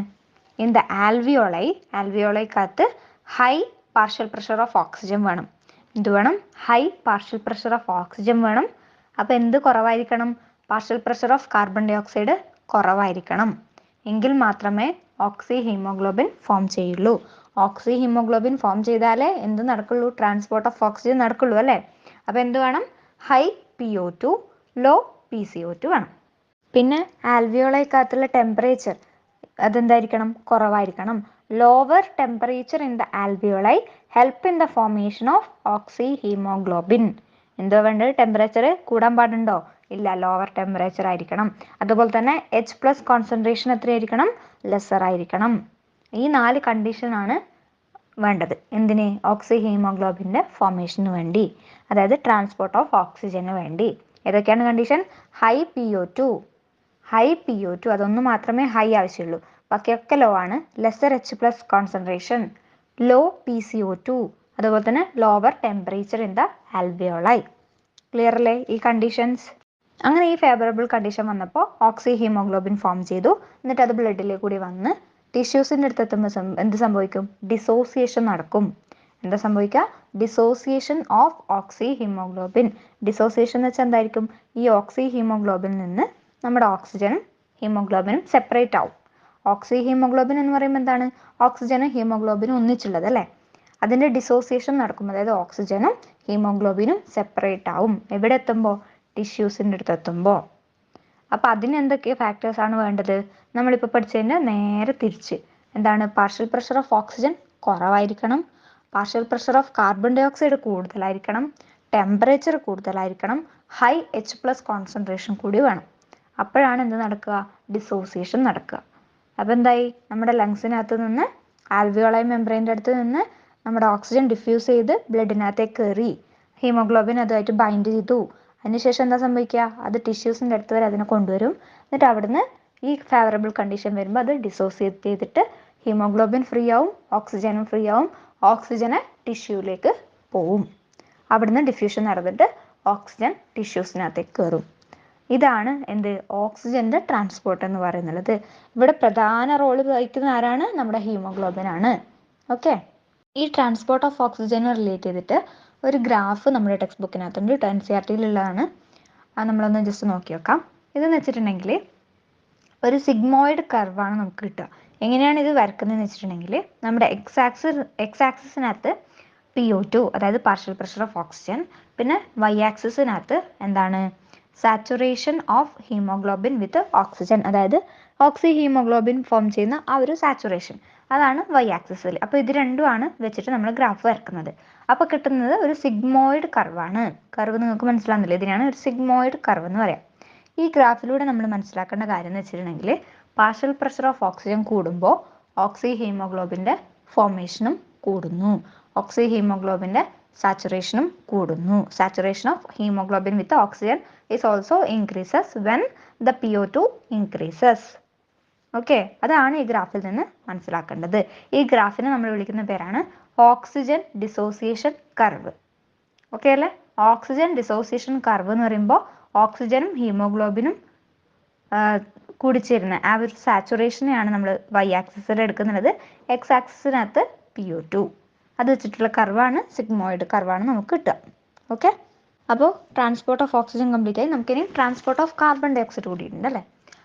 ഇൻ ദ ആൽവിയോളൈക്കകത്ത് high partial pressure of oxygen വേണം. എന്ത് വേണം? High partial pressure of oxygen വേണം. അപ്പോൾ എന്ത് കുറവായിരിക്കണം? Partial pressure of carbon dioxide കുറവായിരിക്കണം. എങ്കിൽ മാത്രമേ ഓക്സി ഹീമോഗ്ലോബിൻ ഫോം ചെയ്യുള്ളൂ. ഓക്സി ഹീമോഗ്ലോബിൻ ഫോം ചെയ്താലേ എന്ത് നടക്കുള്ളൂ? ട്രാൻസ്പോർട്ട് ഓഫ് ഓക്സിജൻ നടക്കുള്ളൂ അല്ലേ? അപ്പോൾ എന്ത് വേണം? ഹൈ PO2, ലോ PCO2 വേണം. പിന്നെ ആൽവിയോളൈക്കകത്തുള്ള ടെമ്പറേച്ചർ അതെന്തായിരിക്കണം? കുറവായിരിക്കണം. Lower temperature in the alveoli help in the formation of oxy haemoglobin. എന്തോ വേണ്ടത്? ടെമ്പറേച്ചർ കൂടാൻ പാടുണ്ടോ? ഇല്ല, ലോവർ ടെമ്പറേച്ചർ ആയിരിക്കണം. അതുപോലെ തന്നെ H+ കോൺസെൻട്രേഷൻ എത്രയായിരിക്കണം? ലെസർ ആയിരിക്കണം. ഈ 4 കണ്ടീഷനാണ് വേണ്ടത്. എന്തിന്? ഓക്സി ഹീമോഗ്ലോബിൻ്റെ ഫോർമേഷന് വേണ്ടി, അതായത് ട്രാൻസ്പോർട്ട് ഓഫ് ഓക്സിജന് വേണ്ടി. ഏതൊക്കെയാണ് കണ്ടീഷൻ? ഹൈ PO2 അതൊന്നും മാത്രമേ ഹൈ ആവശ്യമുള്ളൂ. ബാക്കിയൊക്കെ ലോ ആണ്. Lesser H+ concentration, law PCO2, അതുപോലെ തന്നെ lower temperature in the alveoli. Clear അല്ലേ ഈ കണ്ടീഷൻസ്? അങ്ങനെ ഈ ഫേവറബിൾ കണ്ടീഷൻ വന്നപ്പോൾ ഓക്സി ഹീമോഗ്ലോബിൻ ഫോം ചെയ്തു. എന്നിട്ട് അത് ബ്ലഡിലേക്ക് കൂടി വന്ന് ടിഷ്യൂസിൻ്റെ അടുത്ത് എത്തുമ്പോൾ എന്ത് സംഭവിക്കും? ഡിസോസിയേഷൻ നടക്കും. എന്താ സംഭവിക്കുക? Dissociation of oxy haemoglobin. Dissociation എന്ന് വെച്ചാൽ എന്തായിരിക്കും? ഈ ഓക്സി ഹീമോഗ്ലോബിനിൽ നിന്ന് നമ്മുടെ ഓക്സിജനും ഹീമോഗ്ലോബിനും സെപ്പറേറ്റ് ആവും. ഓക്സി ഹീമോഗ്ലോബിൻ എന്ന് പറയുമ്പോൾ എന്താണ്? ഓക്സിജനും ഹീമോഗ്ലോബിനും ഒന്നിച്ചുള്ളത് അല്ലേ? അതിൻ്റെ ഡിസോസിയേഷൻ നടക്കും. അതായത് ഓക്സിജനും ഹീമോഗ്ലോബിനും സെപ്പറേറ്റ് ആവും. എവിടെ എത്തുമ്പോൾ? ടിഷ്യൂസിൻ്റെ അടുത്ത് എത്തുമ്പോൾ. അപ്പോൾ അതിന് എന്തൊക്കെ ഫാക്ടേഴ്സ് ആണ് വേണ്ടത്? നമ്മളിപ്പോൾ പഠിച്ചതിൻ്റെ നേരെ തിരിച്ച്. എന്താണ്? പാർഷ്യൽ പ്രഷർ ഓഫ് ഓക്സിജൻ കുറവായിരിക്കണം, partial pressure of carbon dioxide കൂടുതലായിരിക്കണം, ടെമ്പറേച്ചർ കൂടുതലായിരിക്കണം, ഹൈ H+ കോൺസെൻട്രേഷൻ കൂടി വേണം. അപ്പോഴാണ് എന്ത് നടക്കുക? ഡിസോസിയേഷൻ നടക്കുക. അപ്പോൾ എന്തായി? നമ്മുടെ ലങ്സിനകത്ത് നിന്ന് ആൽവിയോളൈ മെംബ്രെയിൻ്റെ അടുത്ത് നിന്ന് നമ്മുടെ ഓക്സിജൻ ഡിഫ്യൂസ് ചെയ്ത് ബ്ലഡിനകത്തേക്ക് കയറി, ഹീമോഗ്ലോബിൻ അതുമായിട്ട് ബൈൻഡ് ചെയ്തു. അതിനുശേഷം എന്താ സംഭവിക്കുക? അത് ടിഷ്യൂസിൻ്റെ അടുത്ത് വരെ അതിനെ കൊണ്ടുവരും. എന്നിട്ട് അവിടുന്ന് ഈ ഫേവറബിൾ കണ്ടീഷൻ വരുമ്പോൾ അത് ഡിസോസിയേറ്റ് ചെയ്തിട്ട് ഹീമോഗ്ലോബിൻ ഫ്രീ ആവും, ഓക്സിജനും ഫ്രീ ആവും. ഓക്സിജന് ടിഷ്യൂലേക്ക് പോവും. അവിടുന്ന് ഡിഫ്യൂഷൻ നടന്നിട്ട് ഓക്സിജൻ ടിഷ്യൂസിനകത്തേക്ക് കയറും. ഇതാണ് എന്ത്? ഓക്സിജൻ്റെ ട്രാൻസ്പോർട്ട് എന്ന് പറയുന്നത്. ഇവിടെ പ്രധാന റോള് വഹിക്കുന്ന ആരാണ്? നമ്മുടെ ഹീമോഗ്ലോബിൻ ആണ്. ഓക്കെ. ഈ ട്രാൻസ്പോർട്ട് ഓഫ് ഓക്സിജനെ റിലേറ്റ് ചെയ്തിട്ട് ഒരു ഗ്രാഫ് നമ്മുടെ ടെക്സ്റ്റ് ബുക്കിനകത്തുണ്ട്. NCERT-യിലുള്ളതാണ്. അത് നമ്മളൊന്ന് ജസ്റ്റ് നോക്കി നോക്കാം. ഇതെന്ന് വെച്ചിട്ടുണ്ടെങ്കിൽ ഒരു സിഗ്മോയിഡ് കർവാണ് നമുക്ക് കിട്ടുക. എങ്ങനെയാണ് ഇത് വരക്കുന്നതെന്ന് വെച്ചിട്ടുണ്ടെങ്കിൽ നമ്മുടെ എക്സ് ആക്സിസിനകത്ത് PO2 അതായത് പാർഷ്യൽ പ്രഷർ ഓഫ് ഓക്സിജൻ, പിന്നെ Y ആക്സിസിനകത്ത് എന്താണ്? Saturation of haemoglobin with oxygen, അതായത് ഓക്സി ഹീമോഗ്ലോബിൻ ഫോം ചെയ്യുന്ന ആ ഒരു സാച്ചുറേഷൻ, അതാണ് Y ആക്സിസിൽ. അപ്പോൾ ഇത് രണ്ടുമാണ് വെച്ചിട്ട് നമ്മൾ ഗ്രാഫ് വരക്കുന്നത്. അപ്പോൾ കിട്ടുന്നത് ഒരു സിഗ്മോയിഡ് കർവാണ്. കർവ് നിങ്ങൾക്ക് മനസ്സിലാകുന്നില്ല? ഇതിനാണ് ഒരു സിഗ്മോയിഡ് കർവ് എന്ന് പറയാം. ഈ ഗ്രാഫിലൂടെ നമ്മൾ മനസ്സിലാക്കേണ്ട കാര്യം എന്ന് വെച്ചിട്ടുണ്ടെങ്കിൽ പാർഷ്യൽ പ്രഷർ ഓഫ് ഓക്സിജൻ കൂടുമ്പോൾ ഓക്സി ഹീമോഗ്ലോബിൻ്റെ ഫോർമേഷനും കൂടുന്നു, ഓക്സി ഹീമോഗ്ലോബിൻ്റെ സാച്ചുറേഷനും കൂടുന്നു. Saturation of haemoglobin with oxygen is also increases when the PO2 increases. Okay, അതാണ് ഈ ഗ്രാഫിൽ നിന്ന് മനസ്സിലാക്കേണ്ടത്. ഈ ഗ്രാഫിനെ നമ്മൾ വിളിക്കുന്ന പേരാണ് ഓക്സിജൻ ഡിസോസിയേഷൻ കർവ്. ഓക്കെ അല്ലേ? ഓക്സിജൻ ഡിസോസിയേഷൻ കർവ് എന്ന് പറയുമ്പോൾ ഓക്സിജനും ഹീമോഗ്ലോബിനും കൂടിച്ചേരുന്ന ആ ഒരു സാച്ചുറേഷനെയാണ് നമ്മൾ Y ആക്സിസിൽ എടുക്കുന്നത്. എക്സ് ആക്സിസിനകത്ത് PO2 അത് വെച്ചിട്ടുള്ള കർവാണ്, സിഗ്മോയിഡ് കർവാണ് നമുക്ക് കിട്ടുക. ഓക്കെ. അപ്പോൾ ട്രാൻസ്പോർട്ട് ഓഫ് ഓക്സിജൻ കംപ്ലീറ്റ് ആയി. നമുക്കിനി transport of carbon dioxide കൂടിയിട്ടുണ്ട് അല്ലേ?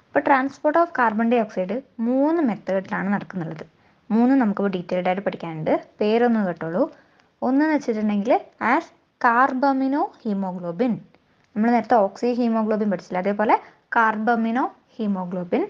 അപ്പോൾ transport of carbon dioxide 3 മെത്തേഡിലാണ് നടക്കുന്നുള്ളത്. 3 നമുക്ക് ഡീറ്റെയിൽഡ് ആയിട്ട് പഠിക്കാനുണ്ട്. പേരൊന്ന് കേട്ടോളൂ. ഒന്നെന്ന് വെച്ചിട്ടുണ്ടെങ്കിൽ ആസ് കാർബമിനോ ഹീമോഗ്ലോബിൻ. നമ്മൾ നേരത്തെ ഓക്സി ഹീമോഗ്ലോബിൻ പഠിച്ചില്ല, അതേപോലെ കാർബമിനോ ഹീമോഗ്ലോബിൻ.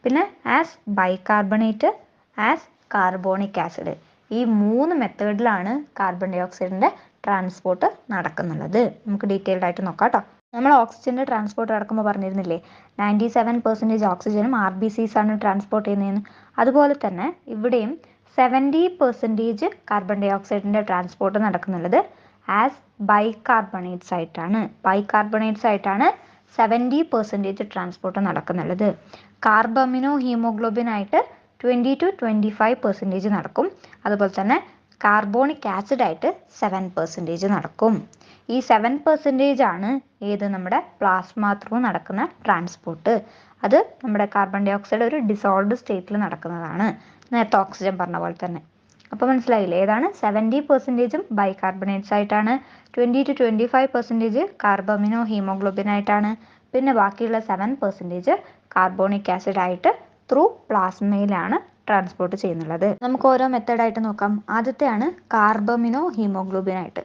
പിന്നെ as bicarbonate, as carbonic acid. ഈ 3 മെത്തേഡിലാണ് കാർബൺ ഡൈ ഓക്സൈഡിൻ്റെ ട്രാൻസ്പോർട്ട് നടക്കുന്നുള്ളത്. നമുക്ക് ഡീറ്റെയിൽഡ് ആയിട്ട് നോക്കാം കേട്ടോ. നമ്മൾ ഓക്സിജൻ്റെ ട്രാൻസ്പോർട്ട് നടക്കുമ്പോൾ പറഞ്ഞിരുന്നില്ലേ 97% ഓക്സിജനും RBCs ആണ് ട്രാൻസ്പോർട്ട് ചെയ്യുന്നതെന്ന്. അതുപോലെ തന്നെ ഇവിടെയും 70% കാർബൺ ഡൈ ഓക്സൈഡിൻ്റെ ട്രാൻസ്പോർട്ട് നടക്കുന്നുള്ളത് ആസ് ബൈകാർബണേറ്റ്സ് ആയിട്ടാണ്. ബൈകാർബണേറ്റ്സ് ആയിട്ടാണ് 70% ട്രാൻസ്പോർട്ട് നടക്കുന്നുള്ളത്. കാർബമിനോ ഹീമോഗ്ലോബിൻ ആയിട്ട് 20 to 25% നടക്കും. അതുപോലെ തന്നെ കാർബോണിക് ആസിഡ് ആയിട്ട് 7% നടക്കും. ഈ 7% ആണ് ഏത് നമ്മുടെ പ്ലാസ്മ ത്രൂ നടക്കുന്ന ട്രാൻസ്പോർട്ട്. അത് നമ്മുടെ കാർബൺ ഡൈ ഓക്സൈഡ് ഒരു ഡിസോൾവ്ഡ് സ്റ്റേറ്റിൽ നടക്കുന്നതാണ്, നേരത്തെ ഓക്സിജൻ പറഞ്ഞ പോലെ തന്നെ. അപ്പോൾ മനസ്സിലായില്ലേ, ഏതാണ് 70% ബൈകാർബണേറ്റ്സ് ആയിട്ടാണ്, 20-25% കാർബമിനോ ഹീമോഗ്ലോബിൻ ആയിട്ടാണ്, പിന്നെ ബാക്കിയുള്ള 7% കാർബോണിക് ആസിഡ് ആയിട്ട് ത്രൂ പ്ലാസ്മയിലാണ് ട്രാൻസ്പോർട്ട് ചെയ്യുന്നുള്ളത്. നമുക്ക് ഓരോ മെത്തേഡായിട്ട് നോക്കാം. ആദ്യത്തെയാണ് കാർബമിനോ ഹീമോഗ്ലോബിൻ ആയിട്ട്.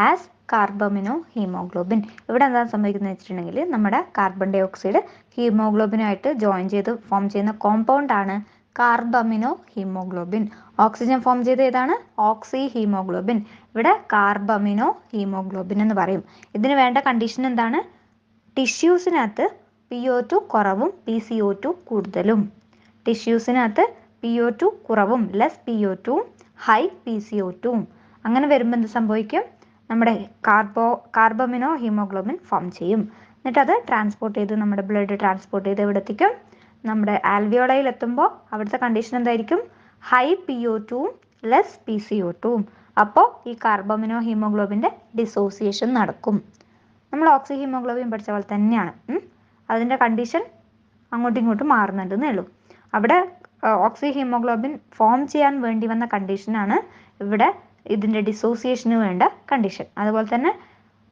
ആസ് കാർബമിനോ ഹീമോഗ്ലോബിൻ, ഇവിടെ എന്താ സംഭവിക്കുന്നത് വെച്ചിട്ടുണ്ടെങ്കിൽ നമ്മുടെ കാർബൺ ഡൈ ഓക്സൈഡ് ഹീമോഗ്ലോബിനായിട്ട് ജോയിൻ ചെയ്ത് ഫോം ചെയ്യുന്ന കോമ്പൗണ്ട് ആണ് കാർബമിനോ ഹീമോഗ്ലോബിൻ. ഓക്സിജൻ ഫോം ചെയ്ത് ഏതാണ്? ഓക്സി ഹീമോഗ്ലോബിൻ. ഇവിടെ കാർബമിനോ ഹീമോഗ്ലോബിൻ എന്ന് പറയും. ഇതിന് വേണ്ട കണ്ടീഷൻ എന്താണ്? ടിഷ്യൂസിനകത്ത് PO2 കുറവും PCO2 കൂടുതലും. ടിഷ്യൂസിനകത്ത് PO2 കുറവും ലെസ് PO2, ഹൈ PCO2. അങ്ങനെ വരുമ്പോൾ എന്ത് സംഭവിക്കും? നമ്മുടെ കാർബമിനോ ഹീമോഗ്ലോബിൻ ഫോം ചെയ്യും. എന്നിട്ട് അത് ട്രാൻസ്പോർട്ട് ചെയ്ത് നമ്മുടെ ബ്ലഡ് ട്രാൻസ്പോർട്ട് ചെയ്ത് എവിടെ എത്തിക്കും? നമ്മുടെ ആൽവിയോളയിൽ എത്തുമ്പോൾ അവിടുത്തെ കണ്ടീഷൻ എന്തായിരിക്കും? High PO2, less PCO2. അപ്പോൾ ഈ കാർബമിനോ ഹീമോഗ്ലോബിൻ്റെ ഡിസോസിയേഷൻ നടക്കും. നമ്മൾ ഓക്സി ഹീമോഗ്ലോബിൻ പഠിച്ച പോലെ തന്നെയാണ്. അതിൻ്റെ കണ്ടീഷൻ അങ്ങോട്ടും ഇങ്ങോട്ടും മാറുന്നുണ്ടെന്നേ ഉള്ളൂ. അവിടെ ഓക്സി ഹീമോഗ്ലോബിൻ ഫോം ചെയ്യാൻ വേണ്ടി വന്ന കണ്ടീഷനാണ് ഇവിടെ ഇതിൻ്റെ ഡിസോസിയേഷന് വേണ്ട കണ്ടീഷൻ. അതുപോലെ തന്നെ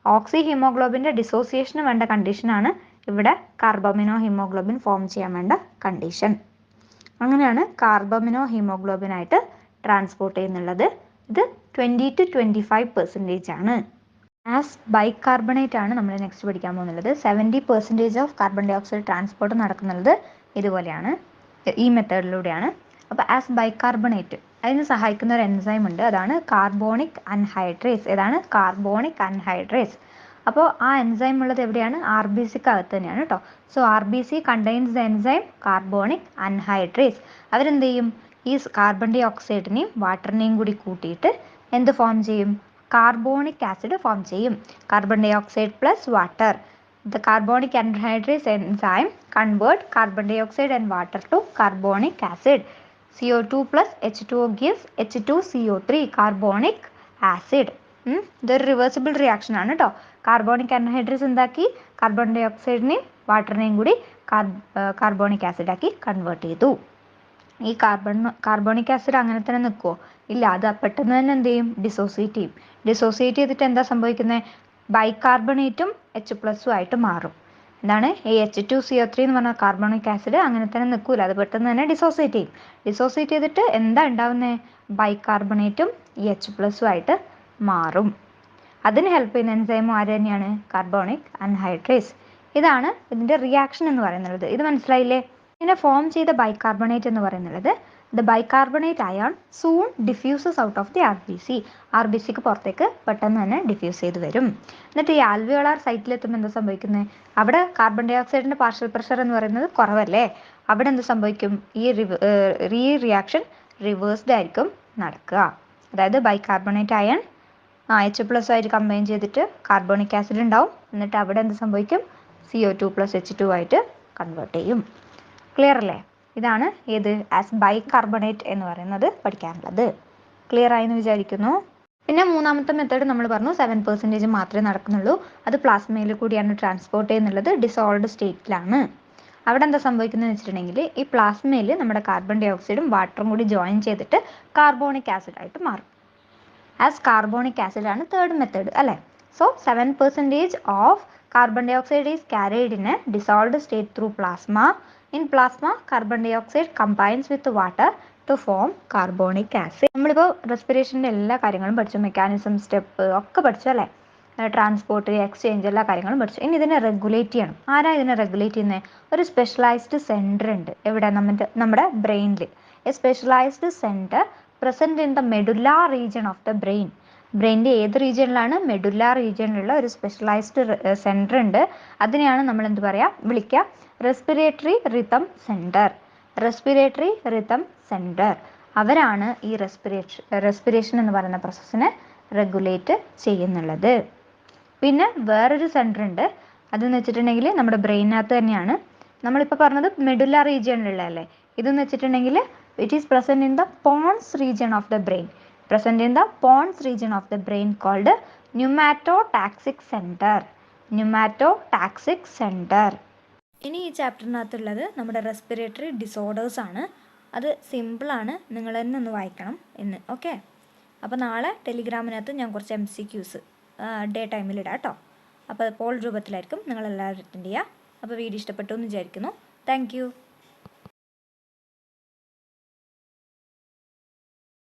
ഓക്സി ഹീമോഗ്ലോബിൻ്റെ ഡിസോസിയേഷന് വേണ്ട കണ്ടീഷനാണ് ഇവിടെ കാർബമിനോ ഹീമോഗ്ലോബിൻ ഫോം ചെയ്യാൻ വേണ്ട കണ്ടീഷൻ. അങ്ങനെയാണ് കാർബമിനോ ഹീമോഗ്ലോബിൻ ആയിട്ട് ട്രാൻസ്പോർട്ട് ചെയ്യുന്നുള്ളത്. ഇത് 20-25% ആണ്. ആസ് ബൈകാർബണേറ്റ് ആണ് നമ്മൾ നെക്സ്റ്റ് പഠിക്കാൻ പോകുന്നത്. 70% of carbon dioxide transport നടക്കുന്നത് ഇതുപോലെയാണ്, ഈ മെത്തേഡിലൂടെയാണ്. അപ്പോൾ ആസ് ബൈകാർബണേറ്റ് അതിന് സഹായിക്കുന്ന ഒരു എൻസൈം ഉണ്ട്, അതാണ് കാർബോണിക് അൻഹൈഡ്രേസ്. ഏതാണ്? Carbonic anhydrase. അപ്പോൾ ആ എൻസൈം ഉള്ളത് എവിടെയാണ്? RBCക്ക് അകത്ത് തന്നെയാണ് കേട്ടോ. So RBC contains the enzyme carbonic anhydrase. അവരെന്ത് ചെയ്യും? ഈ കാർബൺ ഡൈ ഓക്സൈഡിനെയും വാട്ടറിനെയും കൂടി കൂട്ടിയിട്ട് എന്ത് ഫോം ചെയ്യും? കാർബോണിക് ആസിഡ് ഫോം ചെയ്യും. Carbon dioxide plus water. The carbonic anhydrase enzyme convert carbon dioxide and water to carbonic acid. CO2 plus H2O gives H2CO3 carbonic acid. ഇതൊരു reversible reaction ആണ് കേട്ടോ. Carbonic anhydrase എന്താക്കി? Carbon dye ഓക്സൈഡിനെയും വാട്ടറിനെയും കൂടി carbonic acid ആക്കി convert ചെയ്തു. ഈ carbonic acid അങ്ങനെ തന്നെ നിൽക്കുമോ? ഇല്ല, അത് പെട്ടെന്ന് തന്നെ എന്ത് ചെയ്യും? ഡിസോസിയേറ്റ് ചെയ്യും. ഡിസോസിയേറ്റ് ചെയ്തിട്ട് എന്താ സംഭവിക്കുന്നത്? ബൈകാർബണേറ്റും H+ ആയിട്ട് മാറും. എന്താണ്? ഈ H2CO3 എന്ന് പറഞ്ഞ കാർബോണിക് ആസിഡ് അങ്ങനെ തന്നെ നിൽക്കൂല, അത് പെട്ടെന്ന് തന്നെ ഡിസോസിയേറ്റ് ചെയ്യും. ഡിസോസിയേറ്റ് ചെയ്തിട്ട് എന്താ ഉണ്ടാവുന്നത്? ബൈകാർബണേറ്റും H+ ആയിട്ട് മാറും. അതിന് ഹെൽപ്പ് ചെയ്യുന്ന എൻസൈമും ആര് തന്നെയാണ്? Carbonic anhydrase. ഇതാണ് ഇതിൻ്റെ റിയാക്ഷൻ എന്ന് പറയുന്നത്. ഇത് മനസ്സിലായില്ലേ? ഇങ്ങനെ ഫോം ചെയ്ത ബൈകാർബണേറ്റ് എന്ന് പറയുന്നത് the bicarbonate ion soon diffuses out of the RBC. RBCക്ക് പുറത്തേക്ക് പെട്ടെന്ന് തന്നെ ഡിഫ്യൂസ് ചെയ്ത് വരും. എന്നിട്ട് ഈ ആൽവിയോളാർ സൈറ്റിലെത്തുമ്പോൾ എന്താ സംഭവിക്കുന്നത്? അവിടെ കാർബൺ ഡൈ ഓക്സൈഡിൻ്റെ പാർഷ്യൽ പ്രഷർ എന്ന് പറയുന്നത് കുറവല്ലേ? അവിടെ എന്ത് സംഭവിക്കും? ഈ റിയാക്ഷൻ റിവേഴ്സ്ഡ് ആയിരിക്കും നടക്കുക. അതായത് ബൈകാർബണേറ്റ് അയൺ H+ ആയിട്ട് കമ്പൈൻ ചെയ്തിട്ട് കാർബോണിക് ആസിഡ് ഉണ്ടാവും. എന്നിട്ട് അവിടെ എന്ത് സംഭവിക്കും? CO2 + H2 ആയിട്ട് കൺവേർട്ട് ചെയ്യും. ക്ലിയർ അല്ലേ? ഇതാണ് ഏത്? ആസ് ബൈകാർബണേറ്റ് എന്ന് പറയുന്നത് പഠിക്കാനുള്ളത്. ക്ലിയർ ആയെന്ന് വിചാരിക്കുന്നു. പിന്നെ മൂന്നാമത്തെ മെത്തേഡ് നമ്മൾ പറഞ്ഞു 7% മാത്രമേ നടക്കുന്നുള്ളൂ. അത് പ്ലാസ്മയിൽ കൂടിയാണ് ട്രാൻസ്പോർട്ട് ചെയ്യുന്നുള്ളത്, ഡിസോൾവ്ഡ് സ്റ്റേറ്റിലാണ്. അവിടെ എന്താ സംഭവിക്കുന്നത് വെച്ചിട്ടുണ്ടെങ്കിൽ ഈ പ്ലാസ്മയിൽ നമ്മുടെ കാർബൺ ഡൈ ഓക്സൈഡും വാട്ടറും കൂടി ജോയിൻ ചെയ്തിട്ട് കാർബോണിക് ആസിഡ് ആയിട്ട് മാറും. ആസ് കാർബോണിക് ആസിഡ് ആണ് തേർഡ് മെത്തേഡ് അല്ലേ? So 7% of carbon dioxide is carried in a dissolved state through plasma. In plasma, carbon dioxide combines with water to form carbonic acid. നമ്മളിപ്പോൾ റെസ്പിറേഷൻ്റെ എല്ലാ കാര്യങ്ങളും പഠിച്ചു, mechanism, step ഒക്കെ പഠിച്ചു അല്ലേ? ട്രാൻസ്പോർട്ട്, എക്സ്ചേഞ്ച്, എല്ലാ കാര്യങ്ങളും പഠിച്ചു. ഇനി ഇതിനെ റെഗുലേറ്റ് ചെയ്യണം. ആരാ ഇതിനെ റെഗുലേറ്റ് ചെയ്യുന്നത്? ഒരു സ്പെഷ്യലൈസ്ഡ് സെൻറ്റർ ഉണ്ട്. എവിടെ? നമ്മുടെ ബ്രെയിനിൽ. A specialised centre present in the medulla region of the brain. ബ്രെയിനിൻ്റെ ഏത് റീജിയനിലാണ്? മെഡുല റീജിയനിലുള്ള ഒരു സ്പെഷ്യലൈസ്ഡ് സെൻറ്റർ ഉണ്ട്. അതിനെയാണ് നമ്മൾ എന്ത് വിളിക്കുക? Respiratory rhythm centre. Respiratory rhythm centre അവരാണ് ഈ റെസ്പിറേഷൻ എന്ന് പറയുന്ന പ്രോസസ്സിനെ റെഗുലേറ്റ് ചെയ്യുന്നുള്ളത്. പിന്നെ വേറൊരു സെൻറ്റർ ഉണ്ട്. അതെന്ന് വെച്ചിട്ടുണ്ടെങ്കിൽ നമ്മുടെ ബ്രെയിനകത്ത് തന്നെയാണ്. നമ്മളിപ്പോൾ പറഞ്ഞത് മെഡുല റീജിയനിലുള്ളതല്ലേ? ഇതെന്ന് വെച്ചിട്ടുണ്ടെങ്കിൽ it is present in the pons region of the brain. present in the pons region of the brain called pneumatotaxic center. pneumatotaxic center. ഇനി ഈ ചാപ്റ്ററിനകത്തുള്ളത് നമ്മുടെ റെസ്പിറേറ്ററി ഡിസോർഡേഴ്സ് ആണ്. അത് സിമ്പിളാണ്, നിങ്ങൾ തന്നെ ഒന്ന് വായിക്കണം എന്ന്. ഓക്കെ, അപ്പോൾ നാളെ ടെലിഗ്രാമിനകത്ത് ഞാൻ കുറച്ച് MCQs ഡേ ടൈമിൽ ഇടാം കേട്ടോ. അപ്പോൾ പോൾ രൂപത്തിലായിരിക്കും, നിങ്ങളെല്ലാവരും അറ്റൻഡ് ചെയ്യുക. അപ്പോൾ വീഡിയോ ഇഷ്ടപ്പെട്ടു എന്ന് വിചാരിക്കുന്നു. താങ്ക്